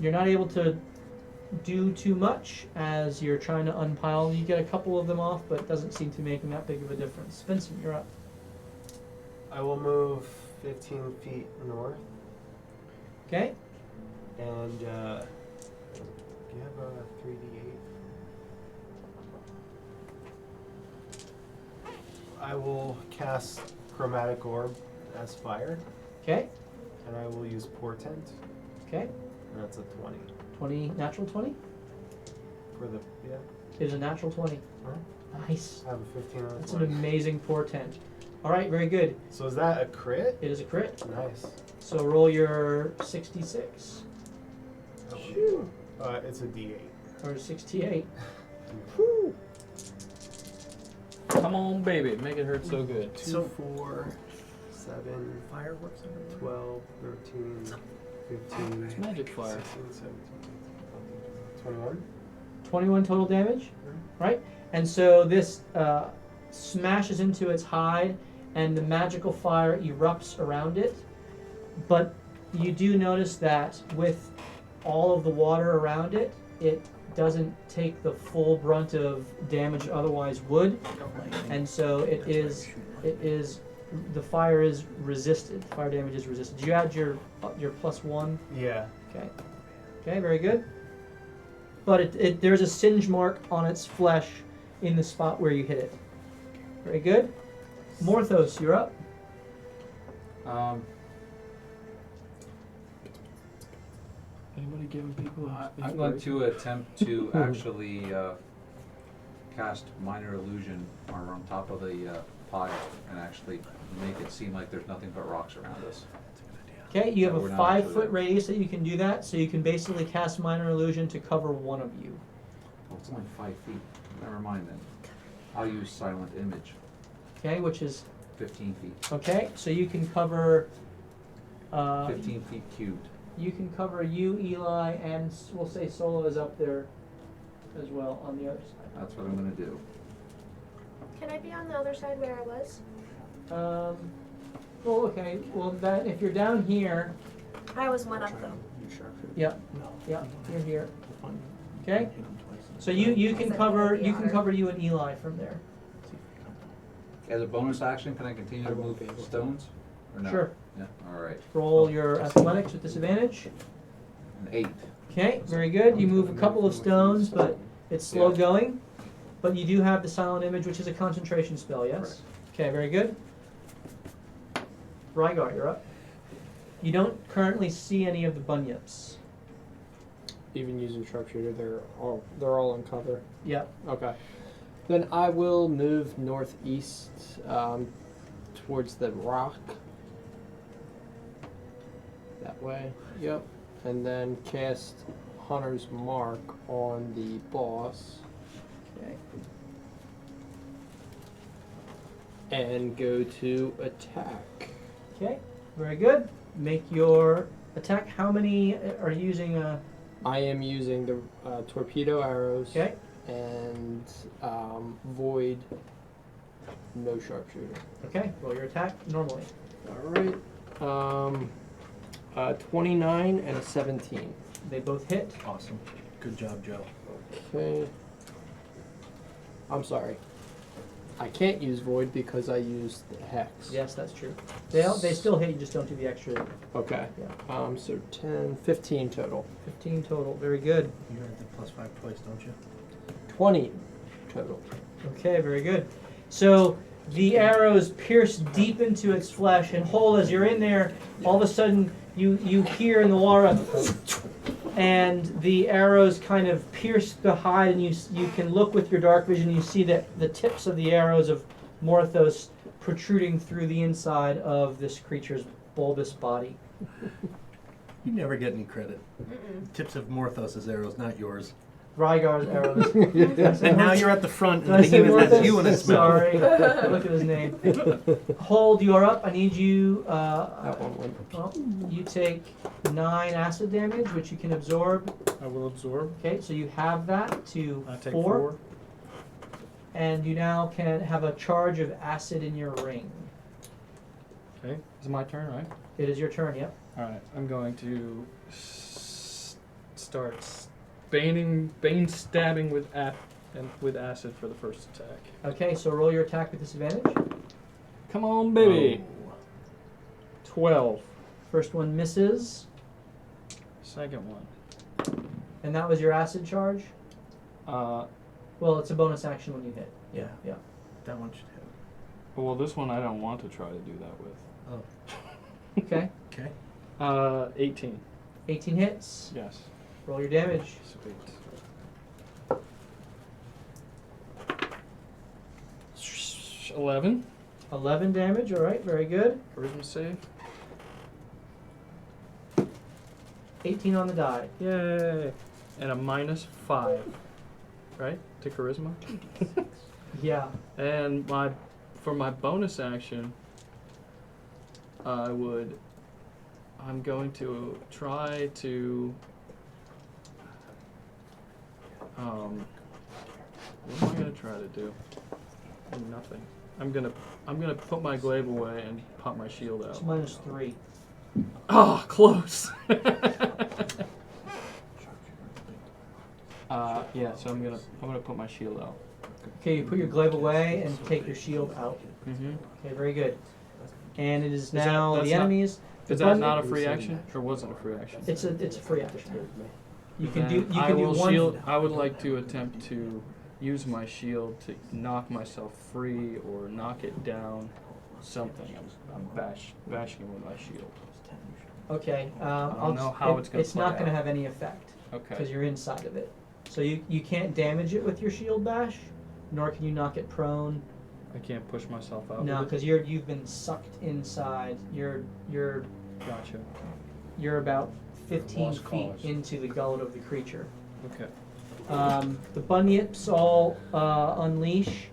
You're not able to do too much as you're trying to unpile. You get a couple of them off, but it doesn't seem to be making that big of a difference. Vincent, you're up. I will move 15 feet north, Okay. and do you have a 3d8? I will cast Chromatic Orb as fire, Okay. and I will use Portent, Okay. and that's a 20. 20, natural 20? For the, yeah, It is a natural 20. Huh? Nice. I have a 15 on the That's an 20. amazing portent. All right, very good. So is that a crit? It is a crit. Nice. So roll your 66 It's a d8. or 68. Come on, baby, make it hurt so good. 2, 4, 7, Fireworks. 12, 13, 15, It's magic fire. 16, 17, 21. 21 total damage, right? And so this smashes into its hide, and the magical fire erupts around it. But you do notice that with all of the water around it, it doesn't take the full brunt of damage it otherwise would, and so it is the fire is resisted. Fire damage is resisted. Did you add your +1? Yeah. Okay. Okay, very good. But there's a singe mark on its flesh in the spot where you hit it. Very good. Morthos, you're up. Anybody giving people I'm going to attempt to actually cast Minor Illusion on top of the pile and actually make it seem like there's nothing but rocks around us. Okay, you have So a we're not 5 actually foot there. radius that you can do that, so you can basically cast Minor Illusion to cover one of you. Well, it's only 5 feet. Never mind then. I'll use Silent Image, Okay, which is 15 feet. okay. So you can cover. 15 feet cubed. You can cover you, Eli, and we'll say Solo is up there as well on the other side. That's what I'm going to do. Can I be on the other side where I was? Well, okay. Well, that if you're down here, I was one up though. yep, you're here. Okay. So you can cover you and Eli from there. As a bonus action, can I continue to move stones? Or no? Sure. Yeah, all right. Roll your athletics with disadvantage. An 8. Okay, very good. You move a couple of stones, but it's slow Yeah. going. But you do have the silent image, which is a concentration spell, yes? Okay, very good. Rygar, you're up. You don't currently see any of the bunyips. Even using sharpshooter, they're all in cover. Yep. Okay. Then I will move northeast towards the rock. That way. Yep. And then cast Hunter's Mark on the boss. Okay. And go to attack. Okay, very good. Make your attack. How many are you using? I am using the torpedo arrows. Okay. And void, no sharpshooter. Okay, roll your attack normally. All right. 29 and a 17. They both hit. Awesome. Good job, Joe. Okay. I'm sorry. I can't use void because I used hex. Yes, that's true. They still hit. You just don't do the extra. Okay. Yeah. So 10, 15 total. 15 total. Very good. You have the +5 twice, don't you? 20 total. Okay, very good. So the arrows pierce deep into its flesh, and Hole, as you're in there, all of a sudden you hear in the water, and the arrows kind of pierce the hide, and you can look with your dark vision. You see that the tips of the arrows of Morthos protruding through the inside of this creature's bulbous body. You never get any credit. Mm-mm. Tips of Morthos' arrows, not yours. Rygar's arrows. And now you're at the front, Did I and the say behemoth has Morthos? you in its mouth. Sorry. Look at his name. Hold, you are up. I need you. That one went. Well, you take 9 acid damage, which you can absorb. I will absorb. Okay, so you have that to I take 4. And you now can have a charge of acid in your ring. Okay, it's my turn, right? It is your turn, yep. Alright, I'm going to start bane stabbing with acid for the first attack. Okay, so roll your attack with disadvantage. Come on, baby. 12. First one misses, Second one. and that was your acid charge. Well, it's a bonus action when you hit. Yeah. Yeah. That one should hit. Well, this one I don't want to try to do that with. Oh. Okay. Okay. 18. 18 hits. Yes. Roll your damage. Sweet. 11. 11 damage. All right, very good. Charisma save. 18 on the die. Yay. And a -5. Right? To charisma. Yeah. And for my bonus action, I'm going to try to what am I gonna try to do? Nothing. I'm gonna put my glaive away and pop my shield It's out. -3. Oh, close. Yeah, so I'm gonna put my shield out. Okay, you put your glaive away and take your shield out. Mm-hmm. Okay, very good. And it is that- now that's the not- enemies. Is that not a free action, or was it a free action? It's a free action. You can Then do you I can do will one. shield. I would like to attempt to use my shield to knock myself free or knock it down. Something. I'm bashing it with my shield. Okay. don't know how it's gonna It's not play going to out. have any effect because Okay. you're inside of it. So you can't damage it with your shield bash, nor can you knock it prone. I can't push myself out. No, with it? because you've been sucked inside. You're Gotcha. about 15 Lost feet cause. into the gullet of the creature. Okay. The bunyips all unleash,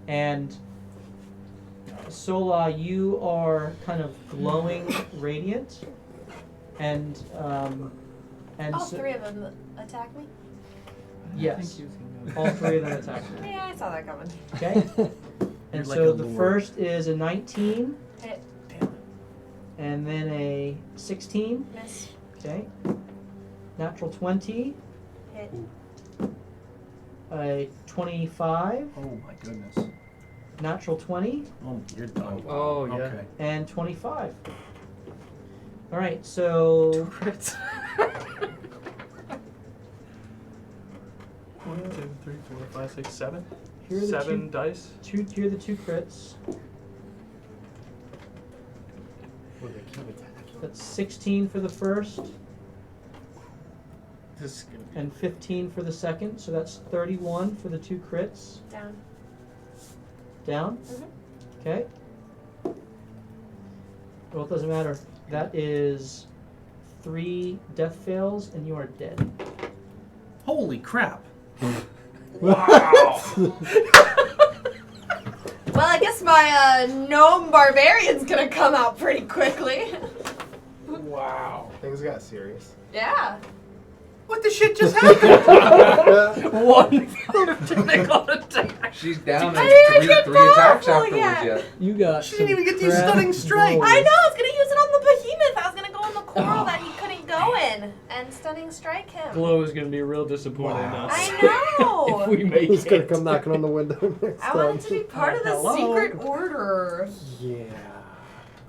and Sola, you are kind of glowing radiant, and All so, 3 of them attack me? yes, all 3 of them attack you. Yeah, I saw that coming. Okay, You're and like so a the lord. first is a 19, Hit. and then a 16. Miss. Okay, natural 20, Hit. a 25, Oh my goodness. natural 20, Oh, you're done. Oh, yeah. Okay. and 25. All right, so Crits. 1, 2, 3, 4, 5, 6, 7. here are the 7 dice. here are the 2 crits. That's 16 for the first This is gonna be. and 15 for the second, so that's 31 for the 2 crits. Down. Down? Mhm. Okay. Well, it doesn't matter. That is 3 death fails, and you are dead. Holy crap. Well, I guess my gnome barbarian's gonna come out pretty quickly. Wow. Things got serious. Yeah. What the shit just happened? One technical attack. She's down I at didn't three get attacks powerful afterwards yet. yet. You got. She didn't even get these crap stunning strike. rolls. I know, I was gonna use it on the behemoth. I was gonna go in the coral that he couldn't go in and stunning strike him. Glow is gonna be real disappointed in Wow. us. I know. If we make Who's gonna it. come knocking on the window next I wanted time? to be part of the Hello? secret order. Yeah.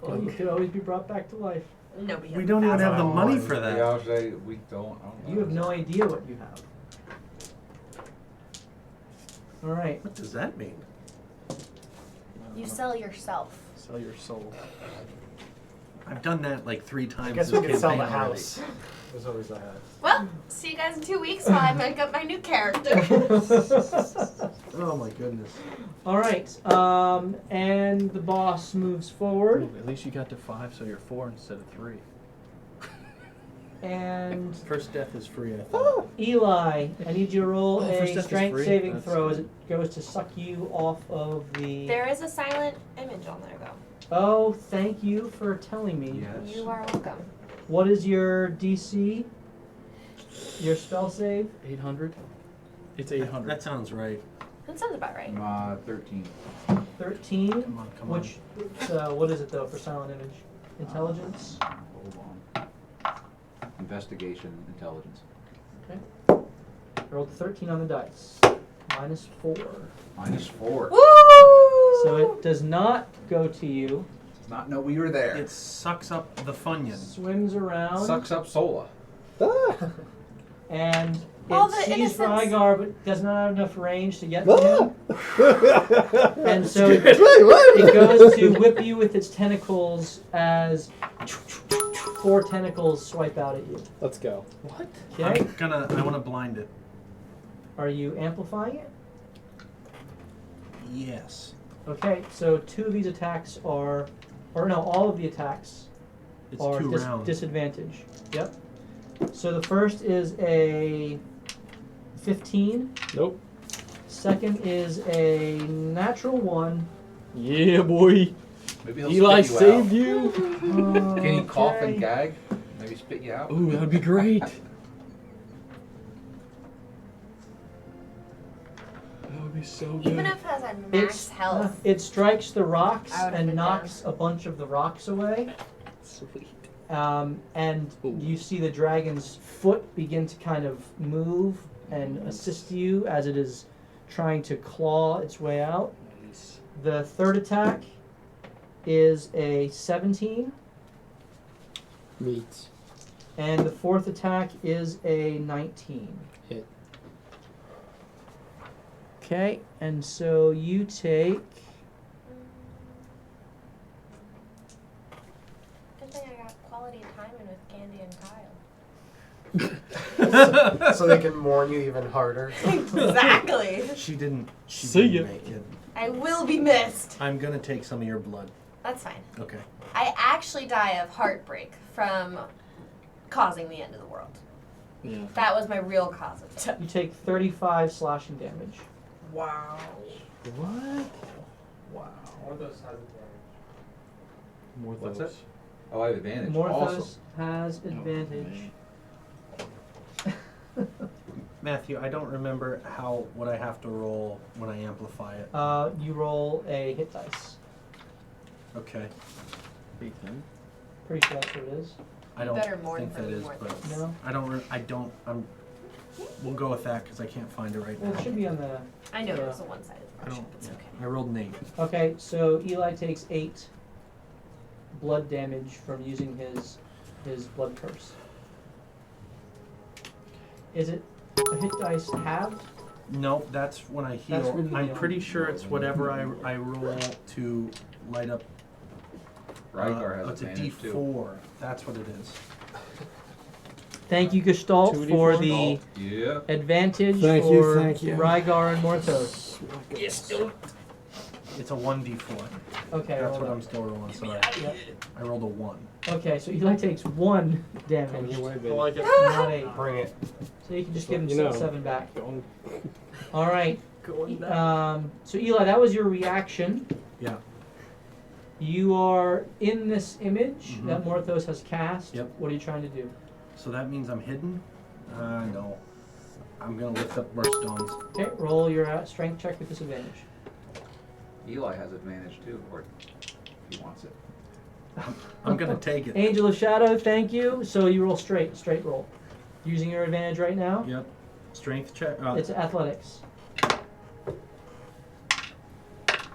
Well, you could always be brought back to life. Nobody. We don't even have the Oh, money for We that. all say we don't. You have no idea what you have. All right. What does that mean? You sell yourself. Sell your soul. I've done that like 3 times. I guess this we could sell the campaign already. house. There's always the house. Well, see you guys in 2 weeks while I make up my new character. Oh my goodness. All right. And the boss moves forward. Ooh, at least you got to 5, so you're 4 instead of 3. And First death is free, I thought. Eli, I need you to roll Oh, first a death is strength free? saving That's throw as good. it goes to suck you off of the. There is a silent image on there, though. Oh, thank you for telling me. Yes. You are welcome. What is your DC? Your spell save? 800. It's 800. That sounds right. That sounds about right. 13. 13. Come on, come on. Which, what is it though for silent image? Intelligence? Hold on. Investigation, intelligence. Okay. Rolled 13 on the dice. -4. -4. Woo! So it does not go to you. Does not know we were there. It sucks up the Funyun. Swims around. Sucks up Sola. And All it the sees innocence. Rygar but does not have enough range to get to him. And so Wait, it goes to whip you with its tentacles as 4 tentacles swipe out at you. Let's go. What? Okay? I want to blind it. Are you amplifying it? Yes. Okay, so 2 of these attacks are, or no, all of the attacks It's are 2 rounds. disadvantage. Yep. So the first is a 15. Nope. Second is a natural 1. Yeah, boy. Maybe he'll Eli spit you saved out. you. Can he cough and Okay. gag? Maybe spit you out? Ooh, that would be great. That would be so good. Even if it has a max health. It strikes the rocks I would've and been knocks a bunch of the rocks away. Sweet. And Ooh. you see the dragon's foot begin to kind of move and assist you as it is trying to claw its way out. Nice. The third attack is a 17, Meats. and the fourth attack is a 19. Hit. Okay, and so you take Good thing I got quality time in with Candy and Kyle. So they can mourn you even harder. Exactly. She didn't See ya. make it. I will be missed. I'm gonna take some of your blood. That's fine. Okay. I actually die of heartbreak from causing the end of the world. Yeah. That was my real cause of death. you take 35 slashing damage. Wow. What? Wow. More What's those. that? Oh, I have advantage. Morthos Awesome. has advantage. Matthew, I don't remember what I have to roll when I amplify it. You roll a hit dice. Okay. Big thing. Pretty sure that's what it is. I don't Better mourn think for that the is, more but things. No? we'll go with that because I can't find it right Well, now. it should be on the. I know Yeah. it was a one-sided I version. don't. It's okay. I rolled an 8. Okay, so Eli takes 8 blood damage from using his blood curse. Is it a hit dice halved? Nope, that's when I heal. That's when you I'm heal. pretty sure it's whatever I roll to light up. Rygar has it's a advantage D4. too. That's what it is. Thank you, Gestalt, 2d4? for the Yeah. advantage Thank you, for thank you. Rygar and Morthos. It's a 1D4. Okay, That's hold what on. I'm still rolling. So Yep. I rolled a 1. Okay, so Eli takes 1 Coming damage, your way, I baby. like it. not 8. Bring it. So you can just give him You know. 7 back. Going. All right. So Eli, that was your reaction. Yeah. You are in this image Mhm. that Morthos has cast. Yep. What are you trying to do? So that means I'm hidden? No. I'm gonna lift up more stones. Okay, roll your strength check with disadvantage. Eli has advantage too, or he wants it. I'm gonna take it. Angel of Shadow, thank you. So you roll straight roll. Using your advantage right now. Yep. Strength check. It's athletics.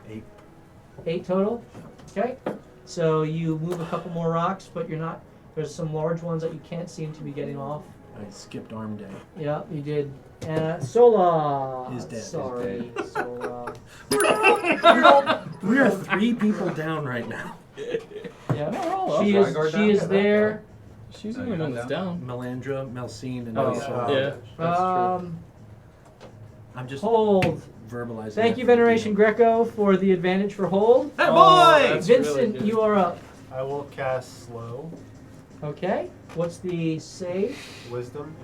8. 8 total. Okay. So you move a couple more rocks, but you're not. There's some large ones that you can't seem to be getting off. I skipped arm day. Yeah, you did. Sola. He's dead. Sorry, Sola. We are 3 people down right now. Yeah. all She up. is. Rygar She down? is there. She's Oh, the you're only one not that's down. Melandra, Melcine, and Oh, Elsa. Yeah, that's I'm just Hold. verbalizing. Thank that you, for the Veneration DM. Greco, for the advantage for hold. Hey, Oh, boy! that's really Vincent, good. you are up. I will cast slow. Okay. What's the save? Wisdom.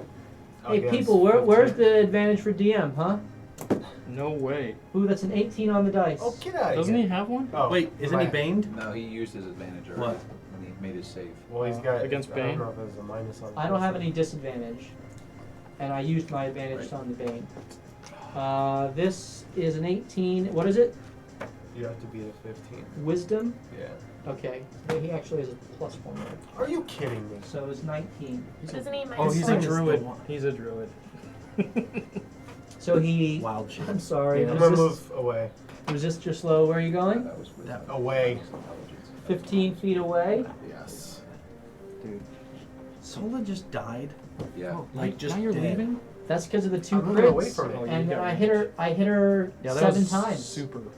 Hey Against people, where's 15. the advantage for DM, huh? No way. Ooh, that's an 18 on the dice. Oh, get out of Doesn't here. he have one? Oh, Wait, isn't he my- baned? No, he used his advantage already. What? When he made his save. Well, he's got. Against I Bane? don't know if there's a minus on. I don't have any disadvantage, and I used my advantage on the Bane. This is an 18. What is it? You have to be a 15. Wisdom? Yeah. Okay. So he actually has a +1 there. Are you kidding me? So it's 19. Doesn't he Oh, he's a Minus the druid. one. He's a druid. So he. Wild shit. I'm sorry. Yeah. I'm gonna Resist, move away. resist your slow. Where are you going? That was with Away. 15 feet away. Yes. Dude. Sola just died. Yeah. Oh, Like, now just you're dead. leaving? That's because of the 2 I'm moving away crits. from it. Oh, you And then got I range. hit her. I hit her Yeah, that 7 was times.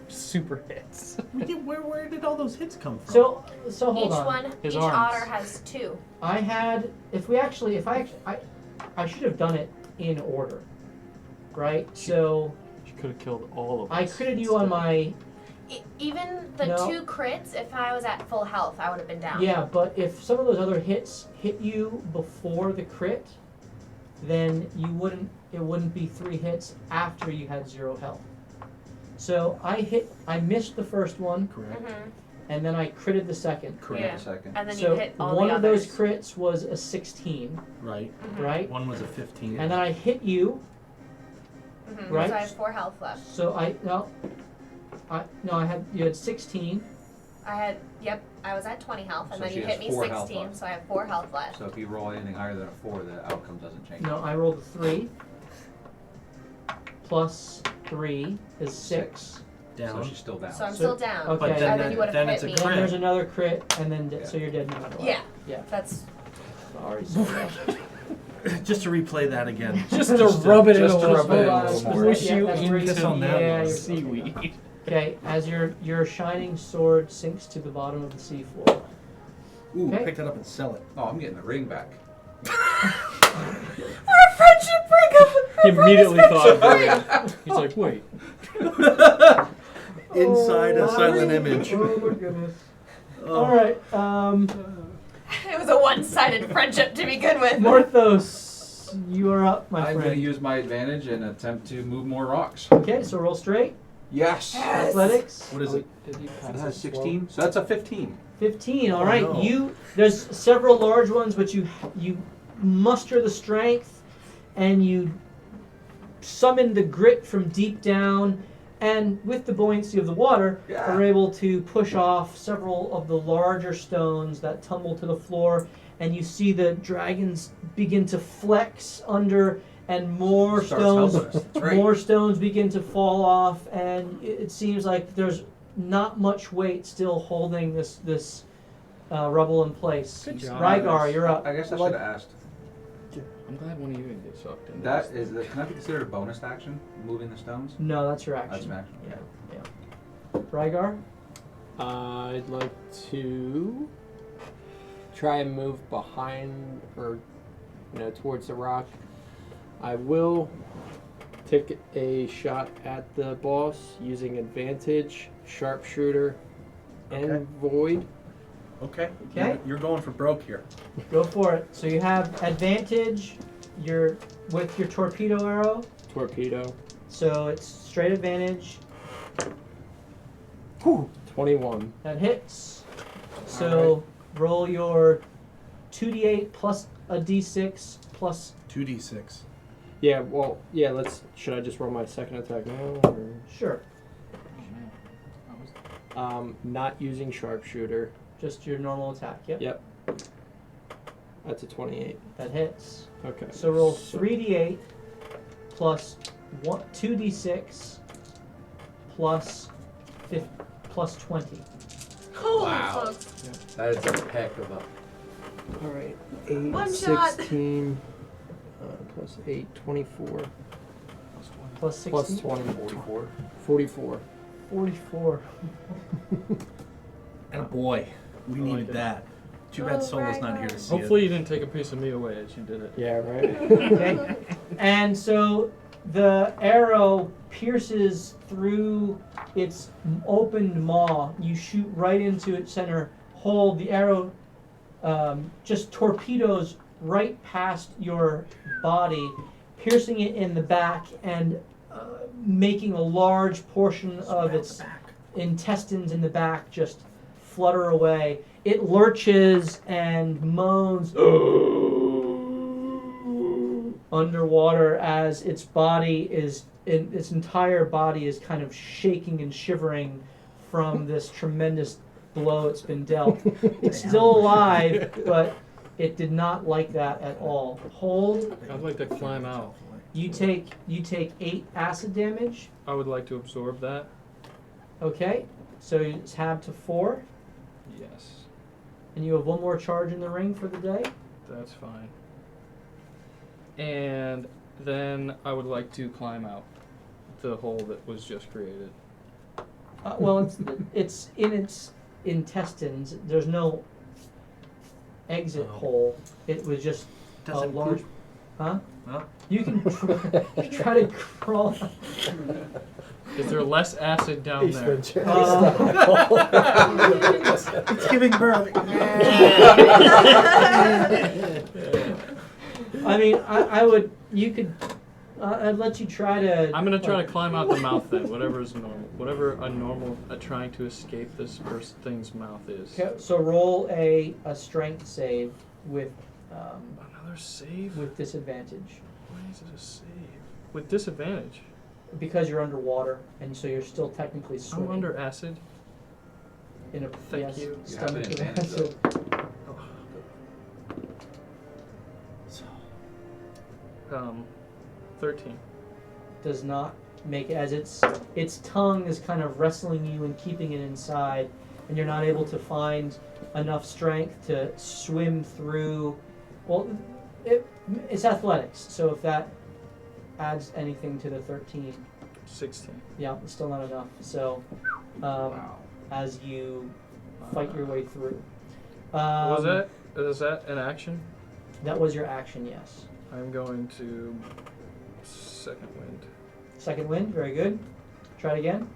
super hits. Where did all those hits come from? So hold Each on. His each arms. otter has 2. I had. I should have done it in order, right? So You could have killed all of us. I critted you on my. Even the No. 2 crits, if I was at full health, I would have been down. Yeah, but if some of those other hits hit you before the crit, then you wouldn't. It wouldn't be 3 hits after you had 0 health. So I missed the first one, Correct. Mm-hmm. and then I critted the second. Correct. Yeah. A second. And then So you hit all one the of those others. crits was a 16, Right. Mhm. right? One was a 15. And then I hit you. Mhm. Right. So I have 4 health left. So you had 16. I was at 20 health, and So then she you has hit me 4 health 16, left. so I have 4 health left. So if you roll anything higher than a 4, the outcome doesn't change. No, I rolled a 3. Plus 3 is 6. Down. So she's still down. So I'm So- still down. okay. But And then, then you would then have it's a hit me. Then there's crit. another crit, and then Yeah. so you're dead no matter what. Yeah. Yeah. That's Sorry. Sorry. Just to replay that again. Just to rub it in just a to little rub it bit. in a Hold little on, more. Push yeah, you that's where into Piss on that yeah, one. you're- seaweed. Okay, as your shining sword sinks to the bottom of the seafloor. Ooh, Okay. pick that up and sell it. Oh, I'm getting the ring back. our friendship breakup. He immediately thought of Bugden. He's like, wait. Inside a Oh, silent my- image. Oh my goodness. Oh. All right, It was a one-sided friendship to begin with. Morthos, you are up, my I'm going friend. to use my advantage and attempt to move more rocks. Okay, so roll straight. Yes. Athletics. What is it? Did he So that's 16. So that's a 15. 15. All Oh, right. no. There's several large ones, but you muster the strength, and you summon the grit from deep down, and with the buoyancy of the water, Yeah. are able to push off several of the larger stones that tumble to the floor, and you see the dragons begin to flex under, and more Starts stones, helping us. That's right. more stones begin to fall off, and it seems like there's not much weight still holding this rubble in place. Good job. Rygar, you're up. I guess I should have asked. I'm glad one of you didn't get sucked in. That is, can that be considered a bonus action? Moving the stones? No, that's your That's action. an action. Yeah. Rygar? I'd like to try and move behind or towards the rock. I will take a shot at the boss using advantage, sharpshooter, Okay. and void. Okay. Okay. You're going for broke here. Go for it. So you have advantage with your torpedo arrow. Torpedo. So it's straight advantage. 21. That hits. So roll your 2d8 plus a d6 plus. 2d6. Yeah, well, yeah, should I just roll my second attack now? Or? Sure. Not using sharpshooter. Just your normal attack. Yep. Yep. That's a 28. That hits. Okay. So roll 3d8 plus 2d6 plus 20. Holy Wow. smokes. That is a heck of a. All right. 8, One shot. 16, plus 8, 24, Plus 16. plus 20, 44. 44. 44. And boy, we I needed like it. that. Too bad Oh, Solo's not right here to on. see Hopefully you didn't take a piece of me away as you did it. Yeah, right? Okay. And so the arrow pierces through its opened maw. You shoot right into its center. Hold the arrow just torpedoes right past your body, piercing it in the back and making a large portion of its intestines in the back just flutter away. It lurches and moans underwater as its entire body is kind of shaking and shivering from this tremendous blow it's been dealt. It's still alive, but it did not like that at all. Hold. I'd like to climb out. You take 8 acid damage. I would like to absorb that. Okay, so you tab to 4, Yes, and you have 1 more charge in the ring for the day. that's fine. And then I would like to climb out the hole that was just created. Well, it's in its intestines. There's no exit hole. It was just Does a it large. poop? Huh? Huh? You can try to crawl. Is there less acid down Ace there? Ventura. It's giving birth. I mean, I would. You could. I'd let you try to. I'm gonna try to climb out the mouth then, whatever is normal. Whatever a normal, trying to escape this thing's mouth is. Okay, so roll a strength save with Another save? with disadvantage Why is it a save? With disadvantage? because you're underwater and so you're still technically swimming. I'm under acid. In a Thank yes, you. You have stomach an of advantage, acid. Oh. 13. Does not make it as its tongue is kind of wrestling you and keeping it inside, and you're not able to find enough strength to swim through. Well, it's athletics, so if that adds anything to the 13, 16. yeah, it's still not enough. So, as you fight your way through, Is that an action? that was your action. Yes. I'm going to second wind. Second wind, very good. Try it again,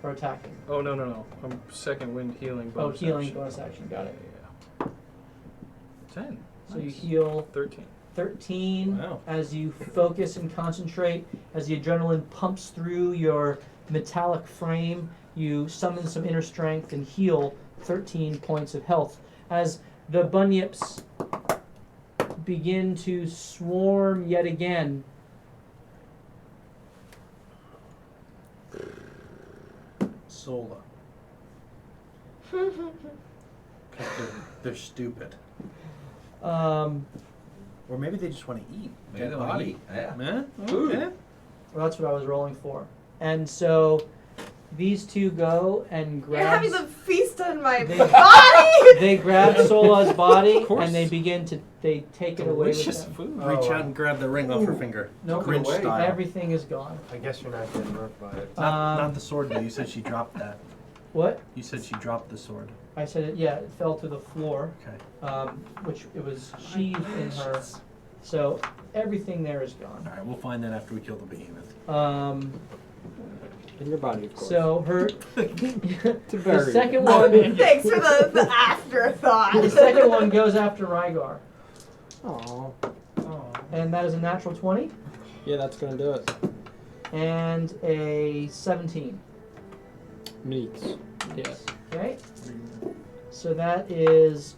or attacking. Oh no! I'm second wind healing. Oh, Bonus healing action. bonus action. Got it. Yeah. 10. So you Nice. heal 13. 13 Wow. as you focus and concentrate, as the adrenaline pumps through your metallic frame. You summon some inner strength and heal 13 points of health as the bunyips begin to swarm yet again. Sola. They're stupid. Or maybe they just want to eat. Maybe Dead they wanna body. eat, yeah. Yeah? Food. Okay. Well, that's what I was rolling for. And so these two go and You're having grab. the feast on my They- body! They grab Sola's body Of course. and they begin to. They take it away with Delicious them. food. Reach Oh, out and grab the ring off her finger. No, Grinch away. style. everything is gone. I guess you're not getting hurt by it. Not the sword though. You said she dropped that. What? You said she dropped the sword. I said it. Yeah, it fell to the floor. Okay. Which it was sheathed in her. So everything there is gone. All right, we'll find that after we kill the behemoth. In your body, of course. So her. to The bury second it. one. Thanks for the afterthought. The second one goes after Rygar, Aw. and that is a natural 20 Yeah, that's gonna do it. and a 17. Meats. Yes. Okay. So that is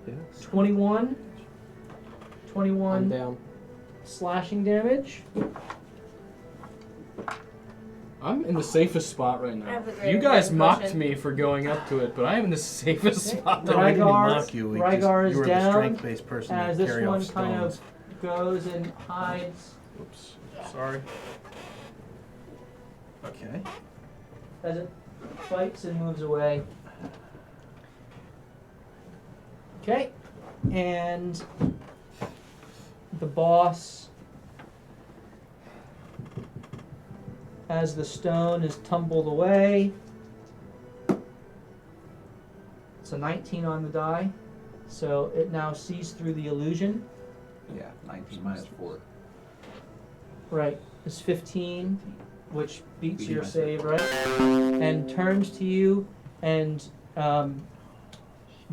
Yes. 21. I'm 21 down. slashing damage. I'm in the safest spot right I now. have the You greater guys healing mocked potion. me for going up to it, but I am in the safest Okay. spot. No, we didn't Rygar- mock you. We Rygar is you were down the strength-based person as that this carry one off kind stones. of goes and hides Oops. Sorry. Okay. as it fights and moves away. Okay, and the boss, as the stone is tumbled away, it's a 19 on the die, so it now sees through the illusion. Yeah, 19 minus 4. Right, it's 15, which beats Beat your my save, right? And turns to you and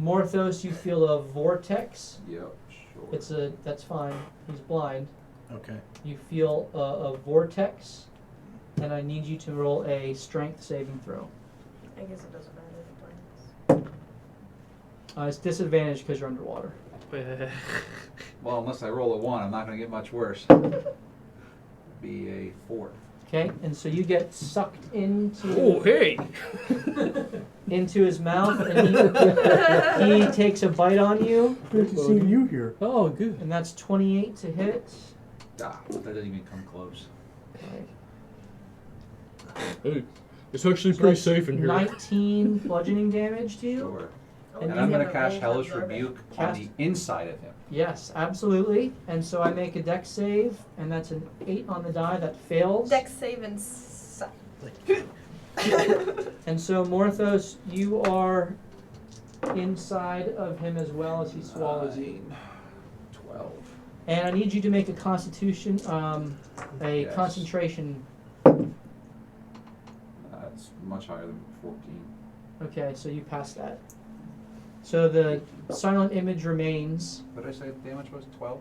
Morthos, you feel a vortex. Yep, sure. That's fine. He's blind. Okay. You feel a vortex, and I need you to roll a strength saving throw. I guess it doesn't matter if It's disadvantaged because you're underwater. Well, unless I roll a 1, I'm not going to get much worse. Be a 4. Okay, and so you get sucked into Oh, hey! into his mouth, and he takes a bite on you, Good to see you here. Oh, good. and that's 28 to hit. Ah, that doesn't even come close. Right. Hey, it's actually So pretty that's safe in here. 19 bludgeoning damage to you. Sure. And And I'm you going to have a cast range Hellish absorbing. Rebuke on Cast. the inside of him. Yes, absolutely. And so I make a dex save, and that's an 8 on the die that fails. Dex save and suck. And so Morthos, you are inside of him as well as he swallows you. 12. And I need you to make a constitution, a Yes. concentration. That's much higher than 14. Okay, so you pass that. So the silent image remains What did I say the damage was? 12?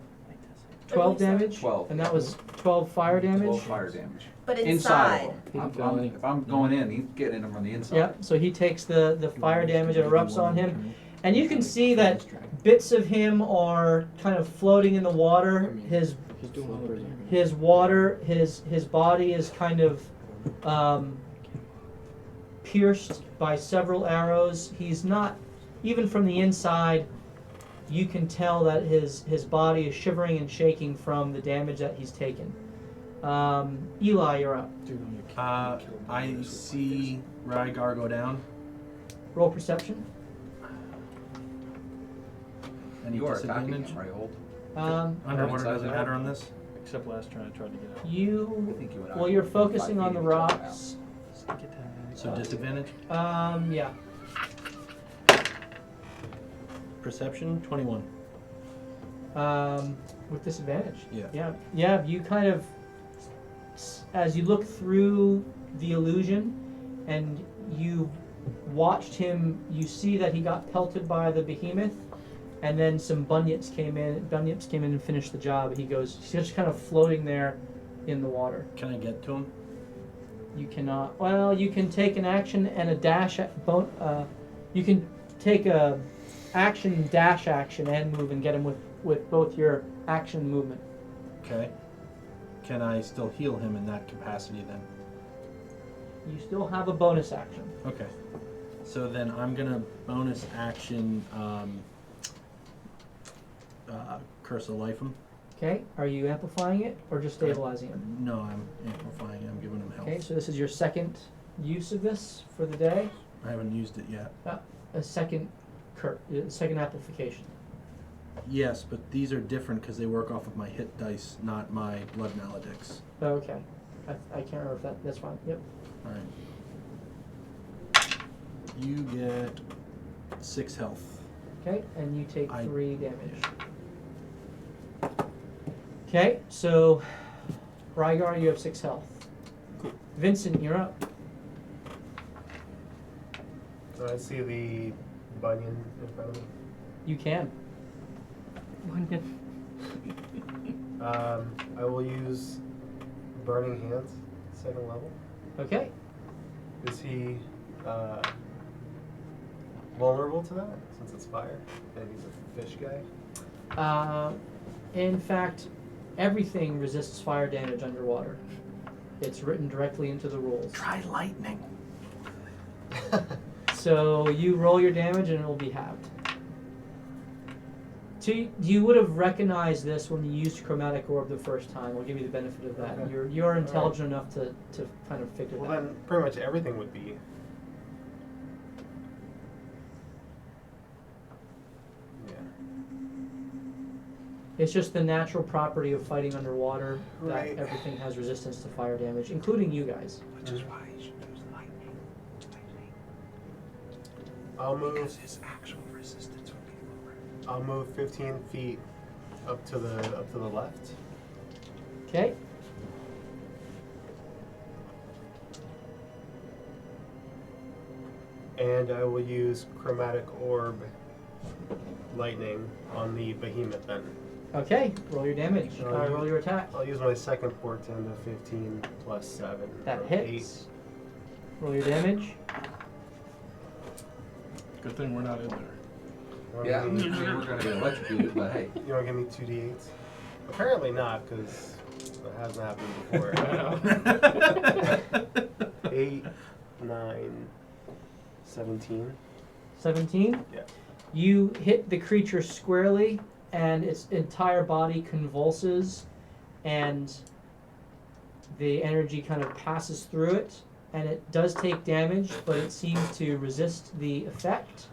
12 believe so. damage, 12. and that was 12 fire damage. 12 fire damage. But Inside inside. of him. If I'm going in, he's getting him from the inside. Yep. So he takes the fire damage that erupts on him, and you can see that bits of him are kind of floating in the water. His He's doing all right. his water, his body is kind of pierced by several arrows. He's not, even from the inside, you can tell that his body is shivering and shaking from the damage that he's taken. Eli, you're up. I see Rygar go down. Roll perception. Any You are attacking disadvantage? him, right, Holt? Underwater Inside doesn't out? matter on this. Except last turn I tried to get out. I You, think you and I well, are you're 5 focusing feet on the each other now. rocks. So disadvantage. Yeah. Perception 21. With disadvantage. Yeah. Yeah, you kind of, as you look through the illusion and you watched him, you see that he got pelted by the behemoth, and then some bunyips came in and finished the job. He's just kind of floating there in the water. Can I get to him? You cannot, well, you can take an action and a dash, you can take a action, dash action, and move and get him with both your action and movement. Okay. Can I still heal him in that capacity then? You still have a bonus action. Okay. So then I'm gonna bonus action Curse of Life him. Okay, are you amplifying it or just stabilizing him? No, I'm amplifying. I'm giving him health. Okay, so this is your second use of this for the day. I haven't used it yet. A second amplification. Yes, but these are different because they work off of my hit dice, not my blood maledicts. Oh, okay. I can't remember if that's fine. Yep. All right. You get 6 health. Okay, and you take I- 3 damage. Okay, so Rygar, you have 6 health. Cool. Vincent, you're up. So I see the bunion in front of me. You can. I will use Burning Hands, 2nd level. Okay. Is he vulnerable to that since it's fire and he's a fish guy? In fact, everything resists fire damage underwater. It's written directly into the rules. Try lightning. So you roll your damage and it will be halved. You would have recognized this when you used Chromatic Orb the first time. I'll give you the benefit of that. Okay. You're intelligent enough to kind of figure Well, that out. then pretty much everything would be. Yeah. It's just the natural property of fighting underwater that Right. everything has resistance to fire damage, including you guys. Which is why you should use lightning. I'll move. Because his actual resistance would be lower. I'll move 15 feet up to the left. Okay. And I will use Chromatic Orb lightning on the behemoth then. Okay, roll your damage. Roll your attack. I'll use my second portend of 15 plus 7. That for hits. Roll your damage. Good thing we're not in there. 8. Yeah, we're gonna be electrocuted, but hey. You want to give me 2d8s? Apparently not, because it hasn't happened before. I 8, 9, 17. 17? Yeah. You hit the creature squarely, and its entire body convulses, and the energy kind of passes through it, and it does take damage, but it seems to resist the effect,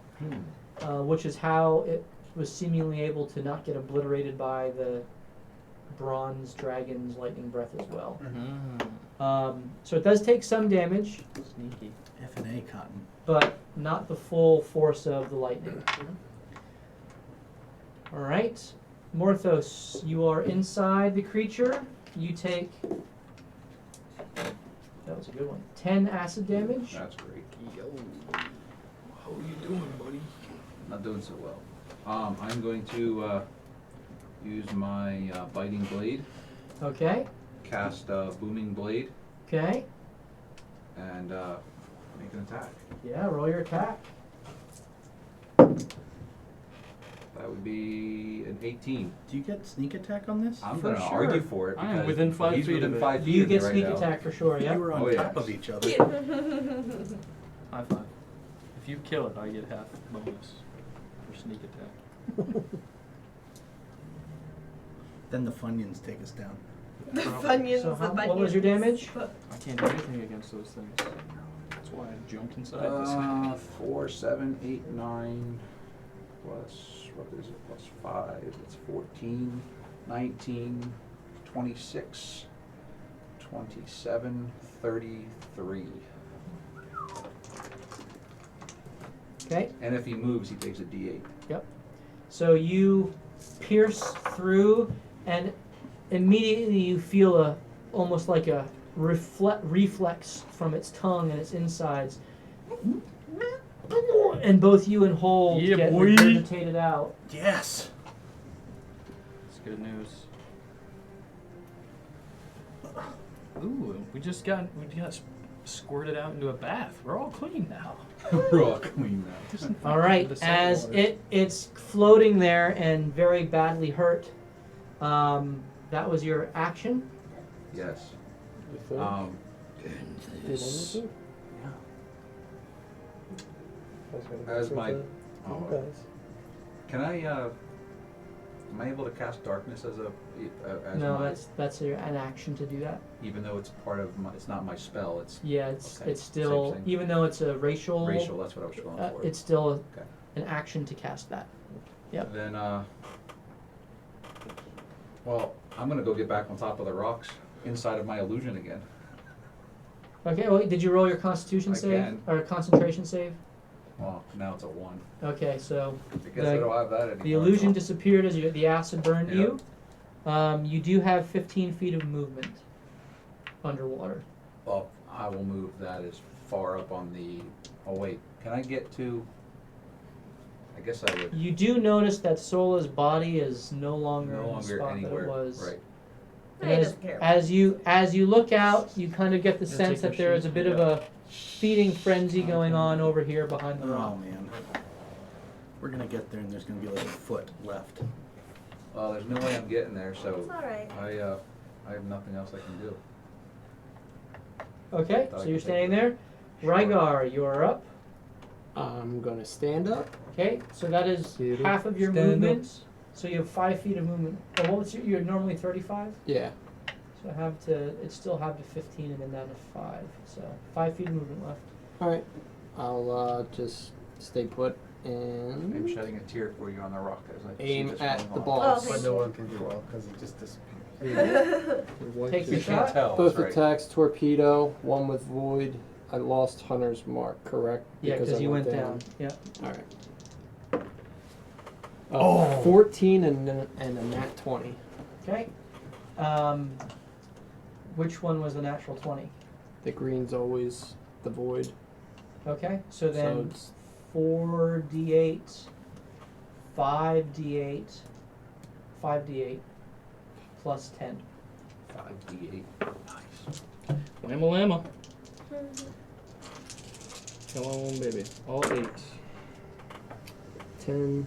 which is how it was seemingly able to not get obliterated by the bronze dragon's lightning breath as well. So it does take some damage, Sneaky. F&A cotton. but not the full force of the lightning. All right, Morthos, you are inside the creature. You take, that was a good one, 10 acid damage. That's great. Yo, how you doing, buddy? Not doing so well. I'm going to use my biting blade, Okay, cast booming blade, okay. and make an attack. Yeah, roll your attack. That would be an 18. Do you get sneak attack on this? I'm For going to sure. argue for it I am because within 5 he's feet within of it. 5 feet You of me get right sneak now. attack for sure, You yeah. were on Oh, top yes. of each other. High five. If you kill it, I get half bonus for sneak attack. Then the Funyuns take us down. The Funyuns, So the what was your damage? I can't do anything against those things. That's why I junk inside this. 4, 7, 8, 9, plus, what is it, plus 5, it's 14, 19, 26, 27, 33. Okay, And if he moves, he takes a D8. so you pierce through, and immediately you feel almost like a reflex from its tongue and its insides, and both you and Hold Yeah, get boy. regurgitated out. Yes! It's good news. Ooh, we just got squirted out into a bath. We're all clean now. We're all clean now. All right, The salt as water. it's floating there and very badly hurt, that was your action. Yes. You think? Did anything? I was gonna go As for my- the oh. you guys. Can I, am I able to cast darkness as No, my, that's an action to do that. even though it's part of my, it's not my spell, it's Yeah, it's Okay, it's still, same thing. even though it's a racial, racial, that's what I was going for. it's still Okay. an action to cast that. Yep. Then, well, I'm gonna go get back on top of the rocks inside of my illusion again. Okay. Well, did you roll your Constitution I save can. or concentration save? Well, now it's a 1. Okay, so I guess I The- don't have that anymore. the illusion disappeared as the acid burned Yep. you. You do have 15 feet of movement underwater. Well, I will move that as far up on the, oh wait, can I get to, I guess I would, You do notice that Sola's body is no longer no in the longer spot anywhere, that it was. right. And He as, doesn't care. as you look out, you kind of get the You'll sense take that your there is a sheet. bit of a feeding frenzy going on over here behind the Oh, rock. man. We're gonna get there and there's gonna be like a foot left. Well, there's no way I'm getting there, It's so alright. I have nothing else I can do. Okay, Thought I so could you're take standing it. there. Sure. Rygar, you're up. I'm gonna stand up. Okay, so that is Beauty. half of your Stand up. movement. So you have 5 feet of movement. Oh, what was you're normally 35? Yeah. So it's still have to 15 and then down to 5. So 5 feet of movement left. All right. I'll just stay put I'm and shedding a tear for you on the rock as I aim see this at going the on. balls. Oh, But no one can do well because it just disappears. Take your You can't shot. tell, Both that's right. attacks, torpedo, one with void. I lost Hunter's Mark, correct? Yeah, because I you went down. Yeah. All right. 14 and a nat 20. Okay. Which one was the natural 20? The green's always the void. Okay, so then it's 4d8 5d8 plus 10. 5d8. Nice. Whamma lamma. Come on, baby. All 8s. 10,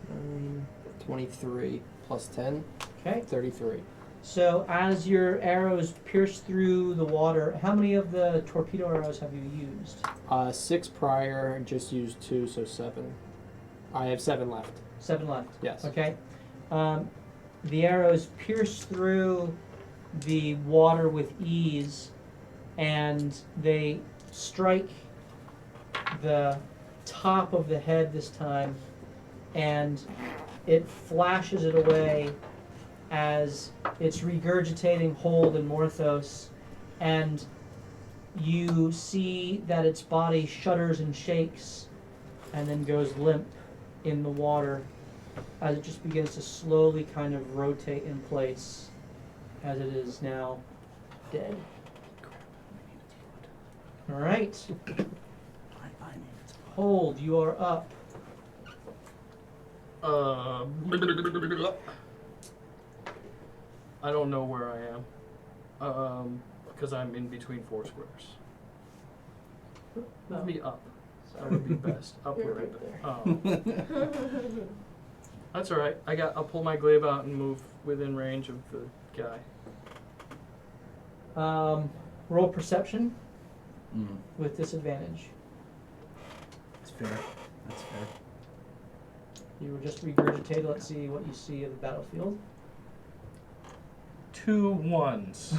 9, 23 plus 10, Okay. 33. So as your arrows pierce through the water, how many of the torpedo arrows have you used? 6 prior, just used 2, so 7. I have 7 left. 7 left. Yes. Okay. The arrows pierce through the water with ease, and they strike the top of the head this time, and it flashes it away as it's regurgitating hold in Morthos, and you see that its body shudders and shakes and then goes limp in the water as it just begins to slowly kind of rotate in place as it is now dead. All right. Hold, you are up. I don't know where I am. Because I'm in between 4 squares. Move me up. That would be best. Up You're would be right better. That's all right. I'll pull my glaive out and move within range of the guy. Roll perception Mm. with disadvantage. That's fair. That's fair. You will just regurgitate. Let's see what you see of the battlefield. 2 1s.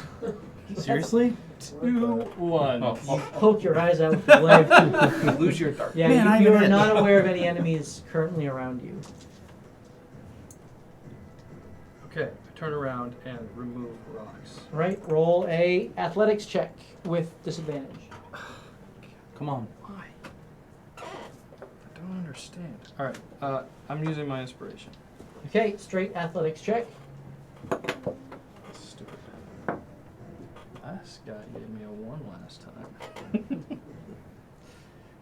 Seriously? 2 1s. You poke your eyes out with the glaive. You lose your dark. Yeah, Man, I you haven't are hit. not aware of any enemies currently around you. Okay, I turn around and remove rocks. Right, roll a athletics check with disadvantage. Come on. Why? I don't understand. All right, I'm using my inspiration. Okay, straight athletics check. Stupid. Last guy gave me a 1 last time.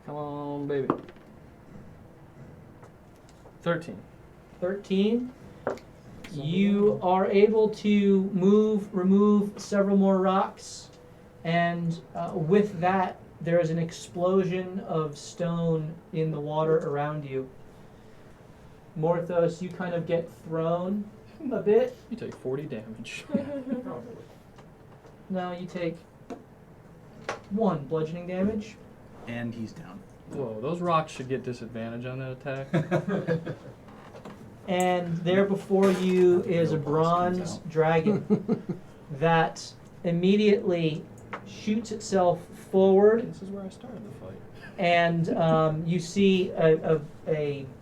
Come on, baby. 13. 13. You are able to remove several more rocks, and with that, there is an explosion of stone in the water around you. Morthos, you kind of get thrown a bit. You take 40 damage. No, you take 1 bludgeoning damage. And he's down. Whoa, those rocks should get disadvantage on that attack. And there before you is a Real boss comes bronze out. dragon that immediately shoots itself forward, This is where I started the fight. and you see a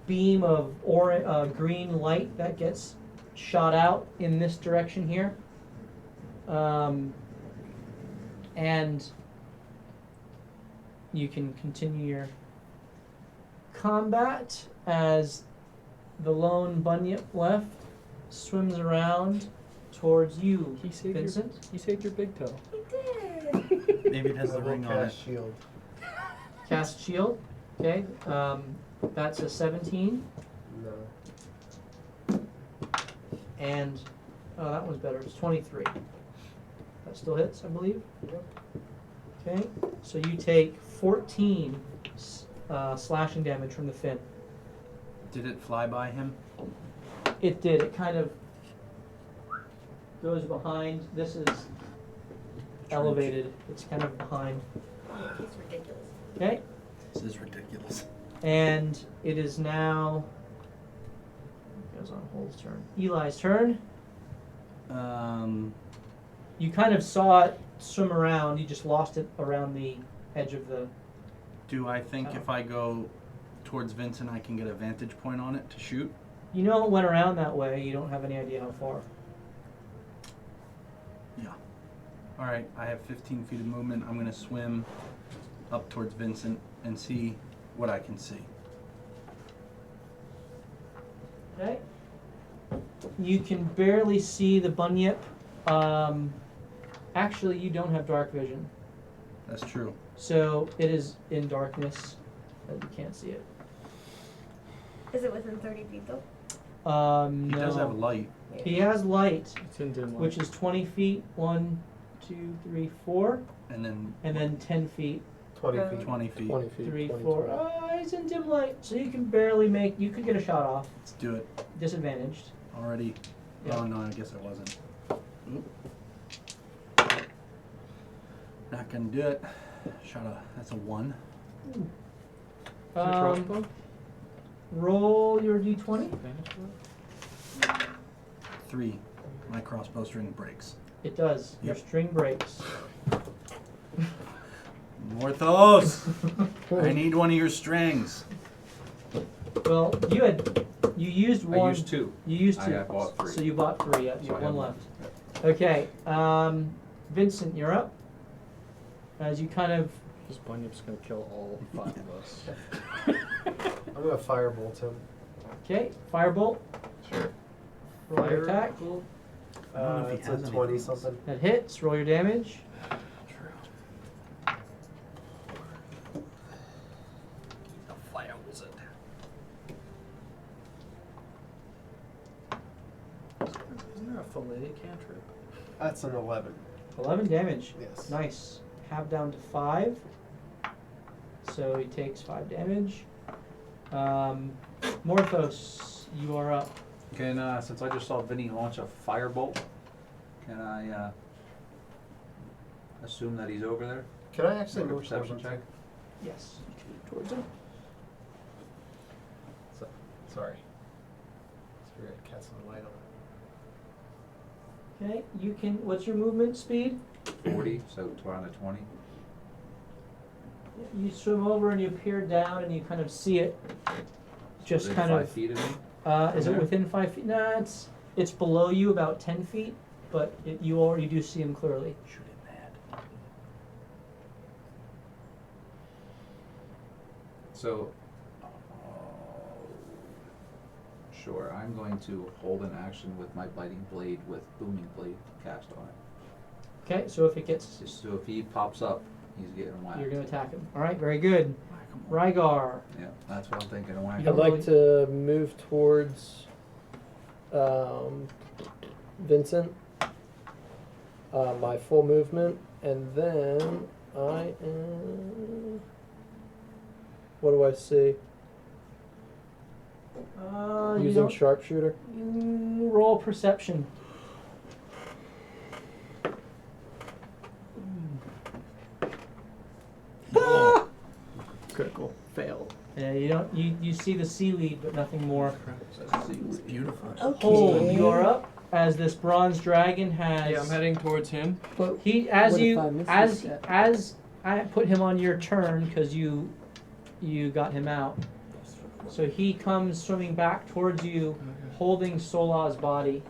beam of green light that gets shot out in this direction here. And you can continue your combat as the lone bunyip left swims around towards you, He saved Vincent. He saved your big toe. We did. Maybe it has the I will ring on it. cast shield. Cast shield. Okay. That's a 17. No. And that one's better. It's 23. That still hits, I believe. Yep. Okay. So you take 14 slashing damage from the fin. Did it fly by him? It did. It kind of goes behind. This is elevated. It's kind of behind. It's ridiculous. Okay. This is ridiculous. And it is now. It goes on Hole's turn. Eli's turn. You kind of saw it swim around. You just lost it around the edge of the. Do I think if I go towards Vincent, I can get a vantage point on it to shoot? You know it went around that way. You don't have any idea how far. Yeah. All right, I have 15 feet of movement. I'm going to swim up towards Vincent and see what I can see. Okay. You can barely see the bunyip. Actually, you don't have dark vision, That's true. so it is in darkness. You can't see it. Is it within 30 feet though? He No. does have light. He has light, It's in dim light. which is 20 feet. 1, 2, 3, 4, And then and then 10 feet. 20 feet. 20 feet. 20 feet. 3, 20, 4. 20. He's in dim light, so you can barely make. You could get a shot off, Let's do it. disadvantaged. Already. Yeah. Oh no, I guess I wasn't. Not gonna do it. That's a 1. Roll your d20. 3. My crossbow string breaks. It does. Your Yep. string breaks. Morthos! I need one of your strings. Well, you used one. I used 2. You used I 2. have bought 3. So you bought 3. Yeah, you So have I one have left. one. Okay, Vincent, you're up. As you kind of, This bunyip's gonna kill all 5 of us. I'm gonna firebolt him. okay, firebolt. Sure. Roll your attack. I don't know if he It's has a anything 20 else. something. That hits. Roll your damage. The fire wizard. Isn't there a fillet cantrip? That's an 11. 11 damage. Yes. Nice. Half down to 5. So he takes 5 damage. Morthos, you are up. Can since I just saw Vinny launch a firebolt, can I assume that he's over there? Can I actually Make a move perception towards him? check. Yes. Towards him. Sorry. Sorry, I cast some light on Okay, you can. What's your movement speed? 40, so around a 20. You swim over and you peer down and you kind of see it. Just Within kind 5 of. feet of me. Is it there? within 5 feet? Nah, it's below you about 10 feet, but you do see him clearly. Shoot it mad. So, sure, I'm going to hold an action with my biting blade with booming blade cast on it. Okay, so if it gets, Just so if he pops up, he's getting whacked. you're gonna attack him. All right, very good. Come on. Rygar. Yeah, that's what I'm thinking. A whack. You I'd don't like to move towards Vincent, my full movement, and then I am. What do I see? You Using don't- sharpshooter. you roll perception. Critical fail. Yeah, you don't. You see the seaweed, but nothing more. It's beautiful. Hold. You are up as this bronze dragon has. Yeah, I'm heading towards him. But He as What if you I miss as this step? as I put him on your turn because you got him out. So he comes swimming back towards you, holding Sola's body,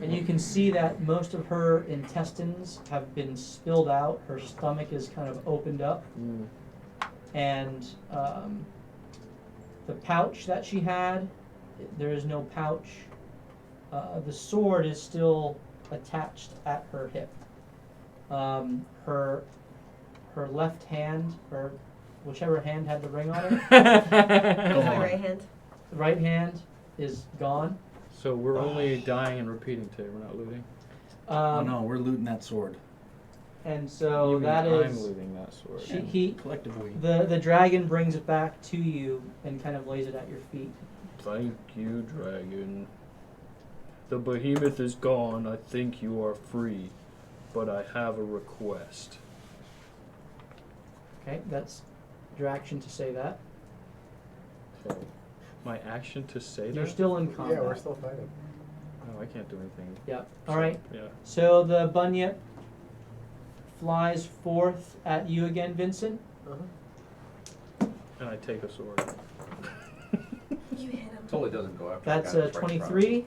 and you can see that most of her intestines have been spilled out. Her stomach is kind of opened up, and the pouch that she had, there is no pouch. The sword is still attached at her hip. Her left hand, or whichever hand had the ring on it, My right hand. the right hand is gone. So we're only dying and repeating today. We're not looting. Oh no, we're looting that sword. And so You mean that I'm is looting that sword. he Collectively. the dragon brings it back to you and kind of lays it at your feet. Thank you, dragon. The behemoth is gone. I think you are free, but I have a request. Okay, that's your action to say that. So, my action to say You're that? still in him. combat. Yeah, we're still fighting. Oh, I can't do anything. Yeah. All right. Yeah. So the bunyip flies forth at you again, Vincent. Uh-huh. And I take a sword. You hit him. Totally doesn't go after. That's the guy a that's right in front of 23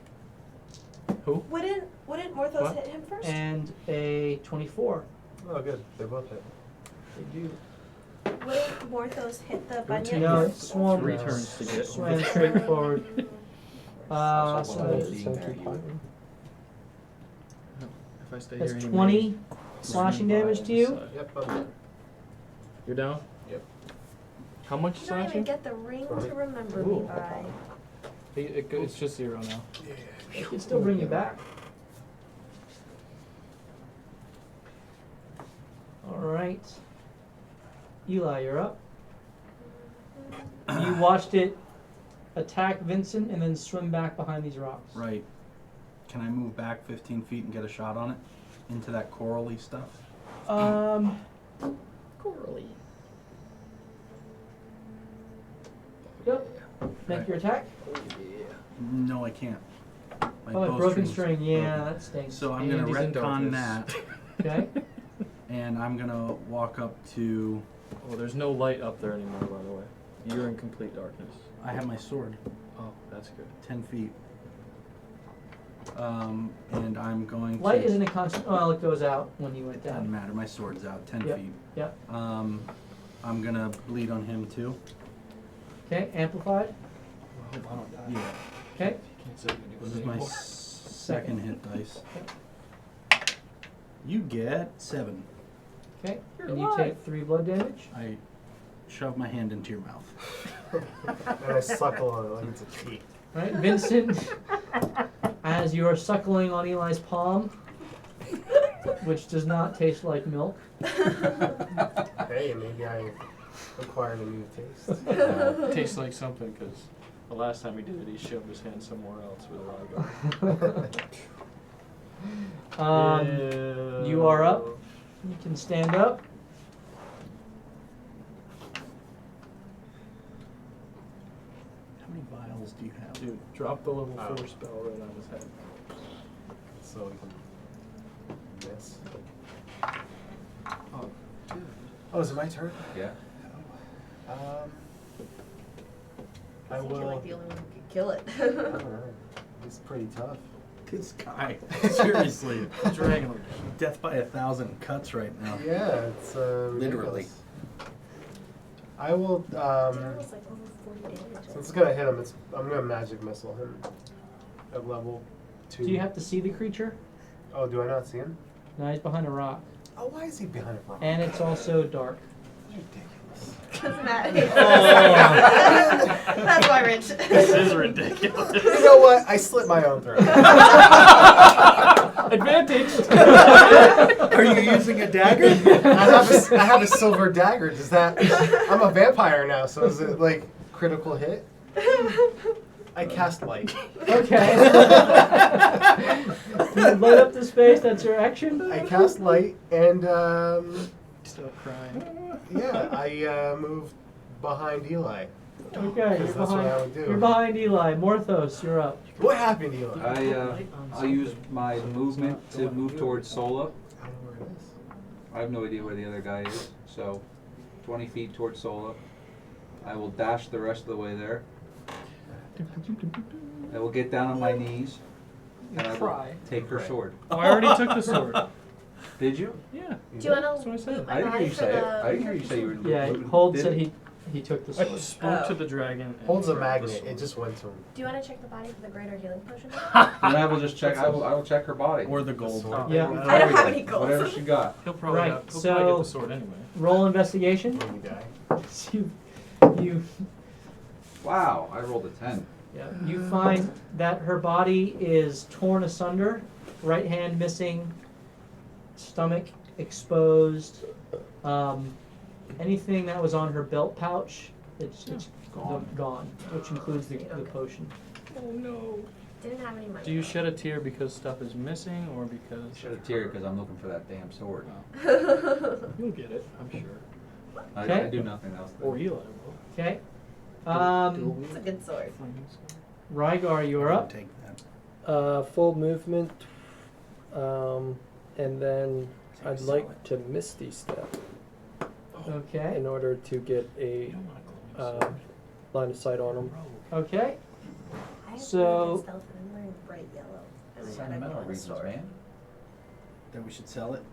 Wouldn't Morthos What? hit him first? and a 24. Oh, good. They both hit. They do. Wouldn't Morthos hit the bunyip? No, first? it's swarm. 3 turns to get. Swam straight forward. That's So what I'm that's- seeing there. If I stay that's here, he 20 may slashing swing by damage on to this you. side. Yep, I'm there. You're down? Yep. How much You don't even slashing? get the ring to remember Ooh. me by. It's just 0 now. It can still bring you back. Alright. Eli, you're up. You watched it attack Vincent and then swim back behind these rocks. Right. Can I move back 15 feet and get a shot on it? Into that corally stuff? Corally. Yep. Make Right. your attack. No, I can't. My Oh, bowstring's broken string. Yeah, broken. that stinks. So I'm gonna And he's in retcon darkness. that, Okay. and I'm gonna walk up to. Oh, there's no light up there anymore, by the way. You're in complete darkness. I have my sword, Oh, that's good. 10 feet. And I'm going Light to. isn't a constant. Well, it goes out when you went Doesn't down. matter. My sword's out 10 Yep. feet. Yep. I'm gonna bleed on him too. Okay. Amplified. Hope I don't die. Yeah. Okay. Can't say This is my second hit dice. You get 7. Okay. And you take 3 blood damage. I shove my hand into your mouth. And I suckle on it like it's a teat. Right, Vincent. As you are suckling on Eli's palm, which does not taste like milk. Hey, maybe I acquired a new taste. It tastes like something because the last time he did it, he shoved his hand somewhere else with a lager. You are up. You can stand up. How many vials do you have? Dude, drop the level Oh. 4 spell right on his head. So we can miss. Oh, dude. Oh, is it my turn? Yeah. I think you're will. like the only one who could kill it. I don't know. It's pretty tough. This guy, seriously, Dragon. death by 1,000 cuts right now. Yeah, it's Literally. ridiculous. I will. It was like over 40 damage. Since it's gonna hit him, I'm gonna magic missile him at level 2. Do you have to see the creature? Oh, do I not see him? No, he's behind a rock. Oh, why is he behind a rock? And it's also dark. Ridiculous. Doesn't matter. That's why, Rich. This is ridiculous. You know what? I slit my own throat. Advantage! Are you using a dagger? I have a silver dagger. Does that? I'm a vampire now, so is it like critical hit? I cast light. Okay. You light up the space, that's your action? I cast light, and Stop crying. yeah, I move behind Eli. Okay, you're That's what I behind, would do. you're behind Eli. Morthos, you're up. What happened, Eli? I'll use my movement to move towards Sola. I don't know where it is. I have no idea where the other guy is, so 20 feet towards Sola. I will dash the rest of the way there. I will get down on my knees, and I will Cry. take her sword. Oh, I already took the sword. Did you? Yeah. Do you want That's to what I said. loot I my didn't hear body you for say it. the... I didn't hear you say you were. Yeah, did Hold it? said he took the I sword. spoke Oh. to the dragon. and Holds a grabbed the magnet. sword. It just went to him. Do you want to check the body for the greater healing potion? Then I will just check. I will check her body. Or the gold. sword. Yeah. I don't have any gold. Whatever she got. He'll probably, Right, he'll so- probably get the sword anyway. Roll investigation. When we die. You Wow, I rolled a 10. Yeah, you find that her body is torn asunder, right hand missing, stomach exposed. Anything that was on her belt pouch, it's gone, which includes the potion. Oh no. Didn't have any money. Do you shed a tear because stuff is missing or because... Shed a tear because I'm looking for that damn sword. You'll get it, I'm sure. I Okay. do nothing else. Or Eli will. Okay. It's a good sword. Rygar, you're up. Take that. Full movement, and then I'd like to Misty Step Okay. in order to get a line of sight on him. Okay. I have So- really good stealth and I'm wearing bright yellow. And I had a Sentimental golden reasons, sword. man. That we should sell it.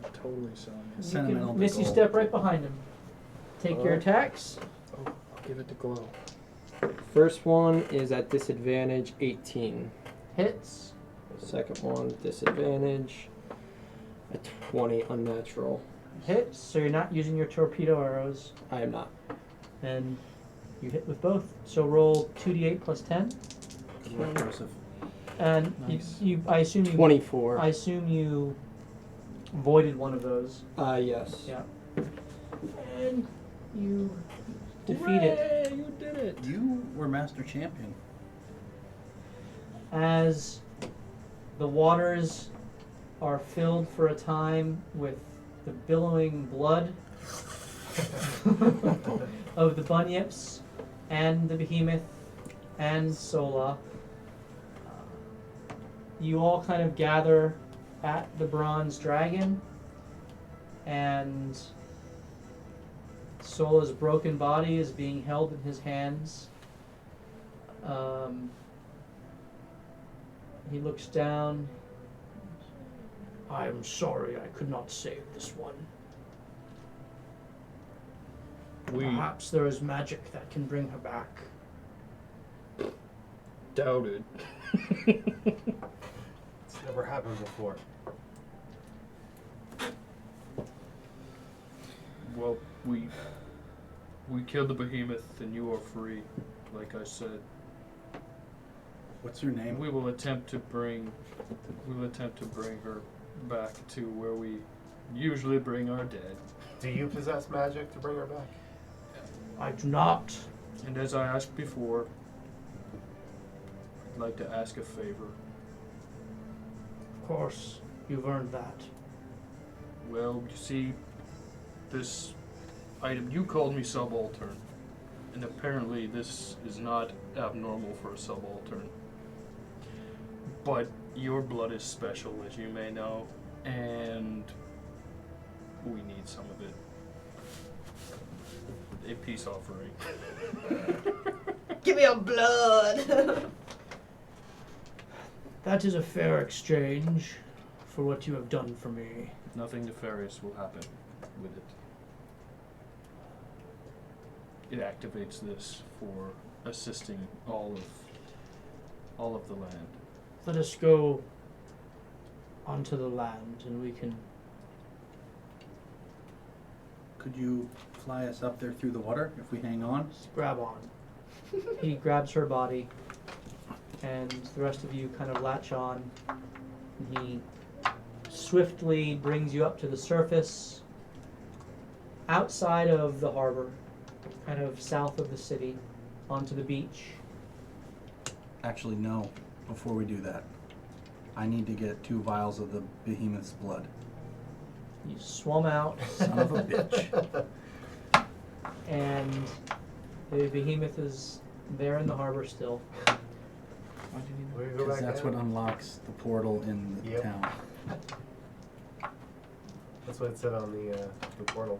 I'm totally selling You it. Sentimental can Misty gold. step right behind him. Take your attacks. Oh, I'll give it to Glow. First one is at disadvantage, 18. Hits. Second one, disadvantage, a 20 unnatural. Hits. So you're not using your torpedo arrows. I am not. And you hit with both. So roll 2d8 plus 10. Good work, Joseph. And Nice. I assume you 24. I assume you voided one of those. Yes. Yeah. And you defeat it. You did it. You were master champion. As the waters are filled for a time with the billowing blood of the bunyips and the behemoth and Sola, you all kind of gather at the bronze dragon, and Sola's broken body is being held in his hands. He looks down. I am sorry I could not save this one. Perhaps there is magic that can bring her back. Doubted. It's never happened before. Well, we killed the behemoth, and you are free. Like I said, What's your name? we will attempt to bring her back to where we usually bring our dead. Do you possess magic to bring her back? I do not. And as I asked before, I'd like to ask a favor. Of course, you've earned that. Well, you see, this item, you called me subaltern, and apparently this is not abnormal for a subaltern. But your blood is special, as you may know, and we need some of it. A peace offering. Give me your blood. That is a fair exchange for what you have done for me. Nothing nefarious will happen with it. It activates this for assisting all of the land. Let us go onto the land and we can... Could you fly us up there through the water if we hang on? grab on. He grabs her body, and the rest of you kind of latch on. And he swiftly brings you up to the surface, outside of the harbor, kind of south of the city, onto the beach. Actually, no. Before we do that, I need to get 2 vials of the behemoth's blood. You swum out, Son of a bitch. and the behemoth is there in the harbor still. We go Because back that's down? what unlocks the portal in the Yep. town. That's what it said on the portal.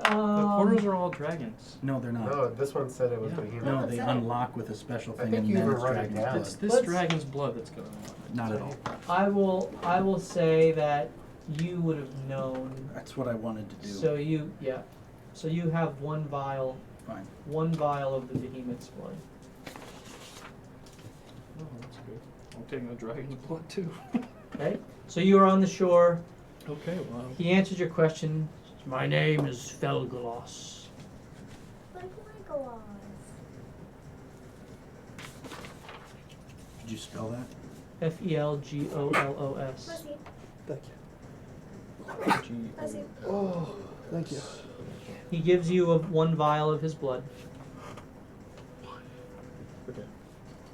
The portals are all dragons. No, they're not. No, this one said it was Yeah. behemoth. No, No, they it's not. unlock with a special I thing, think and you then even it's wrote it dragon's down. blood. It's this Let's- dragon's blood that's going on. Not at all. I will say that you would have known. That's what I wanted to do. So you have one vial Fine. of the behemoth's blood. Oh, that's good. I'm taking the dragon's blood too. Okay? So you are on the shore. Okay, well. He answers your question. My name is Felgalos. Like Legolas. Did you spell that? Felgollos. Pussy. Thank you. Pussy. Oh, thank you. He gives you one vial of his blood. Okay.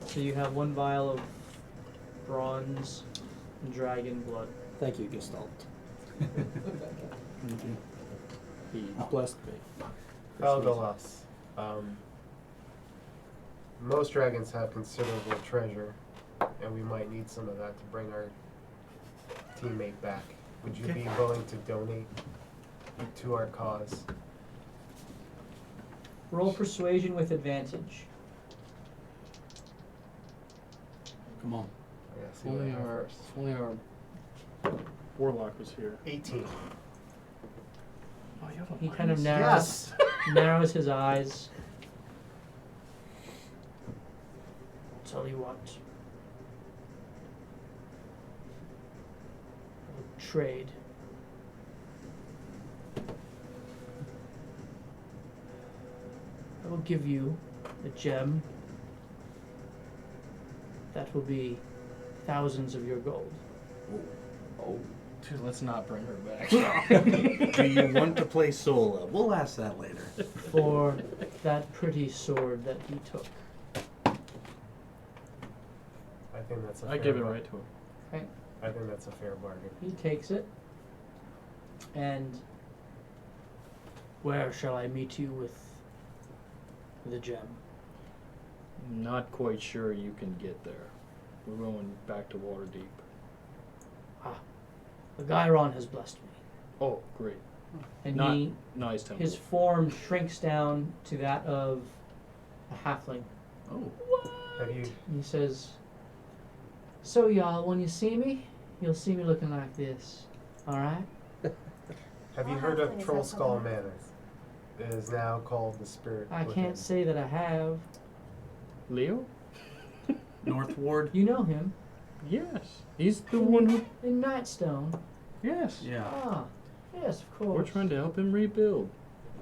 So you have one vial of bronze dragon blood. Thank you, Gestalt. Thank you. He blessed me. Felgalas. Most dragons have considerable treasure, and we might need some of that to bring our teammate back. Would you be willing to donate to our cause? Roll persuasion with advantage. Come on. Yeah, If see what I only have our, first. if only our warlock was here. 18. Oh, you have a He kind of minus? narrows his eyes. I'll tell you what. I'll trade. I will give you a gem. That will be thousands of your gold. Oh. Dude, let's not bring her back. Do you want to play solo? We'll ask that later. For that pretty sword that he took. I think that's a I fair give it bar- right to her. Okay. I think that's a fair bargain. He takes it. And where shall I meet you with the gem? Not quite sure you can get there. We're going back to Waterdeep. The Gyron has blessed me. Oh, great. And Nice temple. his form shrinks down to that of a halfling. Oh. Have you? He says, so y'all, when you see me, you'll see me looking like this. Alright? Have you What heard of happened? Is Troll that Skull someone Manor? It is now called the Spirit. I Within. can't say that I have. Leo? North Ward? You know him. Yes. He's the one who... In Nightstone. Yes. Yeah. Ah, yes, of course. We're trying to help him rebuild.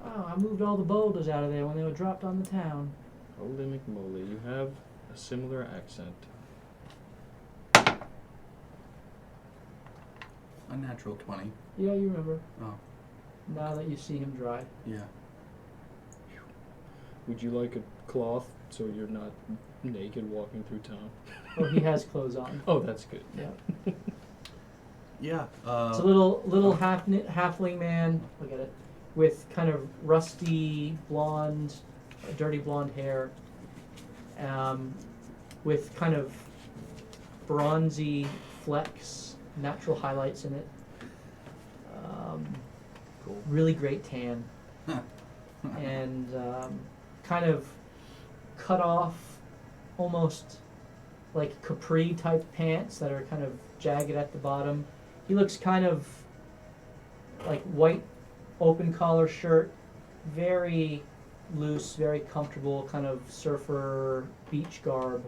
Oh, I moved all the boulders out of there when they were dropped on the town. Holy McMoly, you have a similar accent. A natural 20. Yeah, you remember. Oh. Now that you see him dry. Yeah. Would you like a cloth so you're not naked walking through town? Oh, he has clothes on. Oh, that's good. Yeah. Yeah. It's a little halfling man. Look at it, with kind of rusty blonde, dirty blonde hair, with kind of bronzy flecks, natural highlights in it. Cool. Really great tan, and kind of cut off, almost like capri type pants that are kind of jagged at the bottom. He looks kind of like white open collar shirt, very loose, very comfortable, kind of surfer beach garb.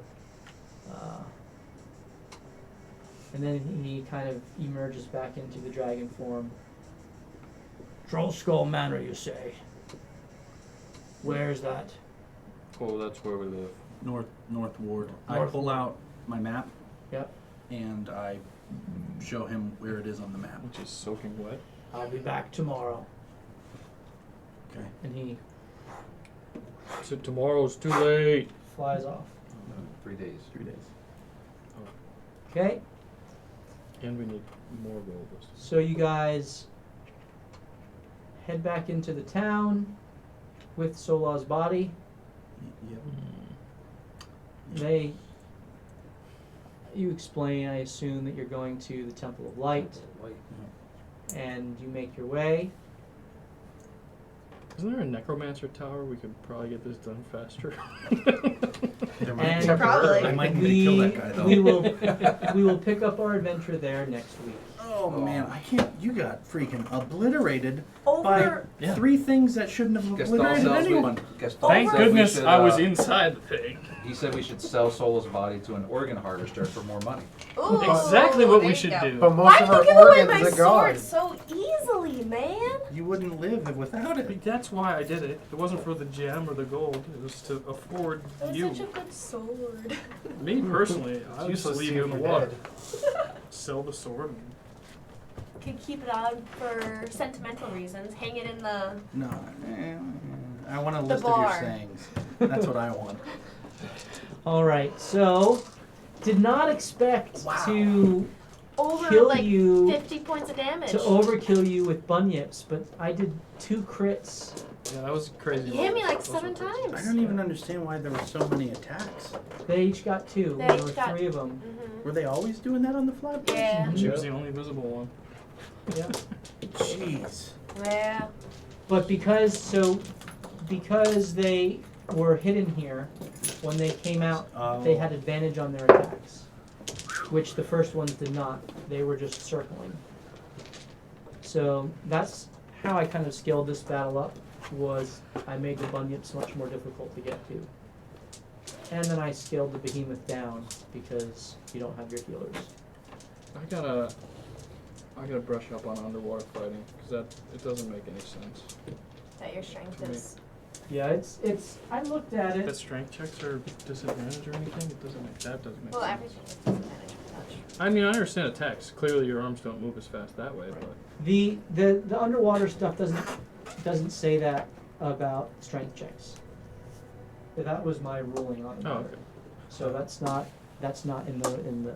And then he kind of emerges back into the dragon form. Troll Skull Manor, you say? Where's that? Oh, that's where we live. North Ward. I North pull Ward. out my map Yep. and I show him where it is on the map. Which is soaking wet. I'll be back tomorrow. Okay. And he So tomorrow's too late. flies off. 3 days. 3 days. Okay? And we need more gold. So you guys head back into the town with Sola's body. Yep. You explain, I assume, that you're going to the Temple of Light, Light. and you make your way. Isn't there a necromancer tower? We could probably get this done faster. There And Probably. I might need to kill that guy though. we will pick up our adventure there next week. Oh man, I can't. You got freaking obliterated by Over. Yeah. 3 things that shouldn't have Gaston obliterated sells anyone. Gaston Thank said we goodness should, I was inside the thing. He said we should sell Solo's body to an organ harvester for more money. Ooh, Exactly what there we you should go. do. But most Why of do you our give away organs my are gone. sword so easily, man? You wouldn't live without it. That's why I did it. It wasn't for the gem or the gold. It was to afford That was you. such a good sword. Me personally, I would just useless leave to it you in the if water. you're dead. Sell the sword. Could keep it on for sentimental reasons. Hang it in the. No, I want a The list of your bar. sayings. That's what I want. All right, so did not expect to Over kill like you 50 points of damage. to overkill you with bunyips, but I did 2 crits. Yeah, that was crazy. You hit me like Those 7 were crazy. times. I don't even understand why there were so many attacks. They each got 2. They There each were got- 3 of them. Were they always doing that on the flat? Yeah. She was the only visible one. Yeah. Jeez. Yeah. But because they were hidden here, when they came out, they had advantage on their attacks, which the first ones did not. They were just circling. So that's how I kind of scaled this battle up. Was I made the bunyips much more difficult to get to, and then I scaled the behemoth down because you don't have your healers. I gotta brush up on underwater fighting because it doesn't make any sense. That your strength To me. is Yeah, it's. I looked at The it. strength checks are disadvantage or anything? It doesn't make Well, sense. everything is disadvantage for touch. I mean, I understand attacks. Clearly, your arms don't move as fast that way, but The underwater stuff doesn't say that about strength checks. That was my ruling on it. oh, okay. So that's not in the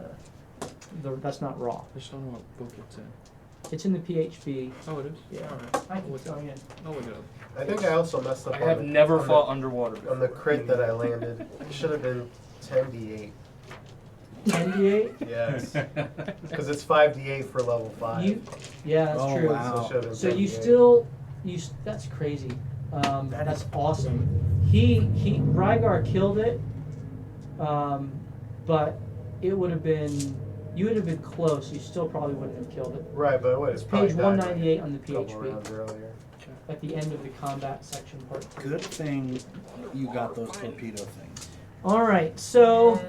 that's not raw. I just don't know what book it's in. It's in the PHP. Oh, it is. Yeah. All right. I can tell you. I'll look it up. I think I also messed up I on have the, never on fought underwater on the before. crit that I landed. It should have been 10d8. 10d8. Yes. Because it's 5d8 for level 5. Yeah, that's Oh, true. wow. So it should have been So you 10d8. still that's crazy. That's awesome. He Rygar killed it, but it would have been you would have been close. You still probably wouldn't have killed it. Right, but it would It's have probably page died 198 on the a couple PHP rounds earlier. at the end of the combat section part 2. Good thing you got those torpedo things. All right, so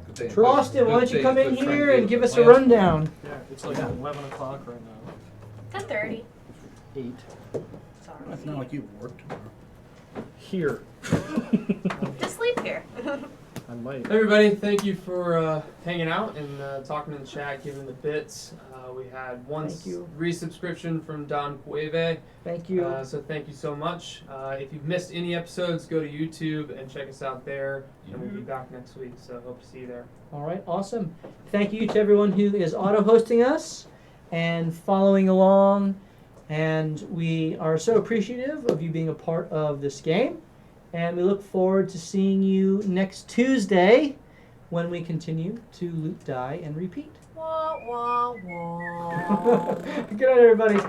Good thing- Austin, why good don't you thing- come in good friend here gave and give the us a plans. rundown? Yeah, it's like 11 o'clock right now. 10:30. 8. Sorry. It's not like you've worked tomorrow. Here. Just sleep here. I might. Everybody, thank you for hanging out and talking in the chat, giving the bits. We had one Thank you. resubscription from Don Cueve, Thank you. so thank you so much. If you've missed any episodes, go to YouTube and check us out there, and we'll be back next week, so hope to see you there. All right, awesome. Thank you to everyone who is auto-hosting us and following along. And we are so appreciative of you being a part of this game. And we look forward to seeing you next Tuesday when we continue to loot, die, and repeat. Wah, wah, wah. Good night, everybody.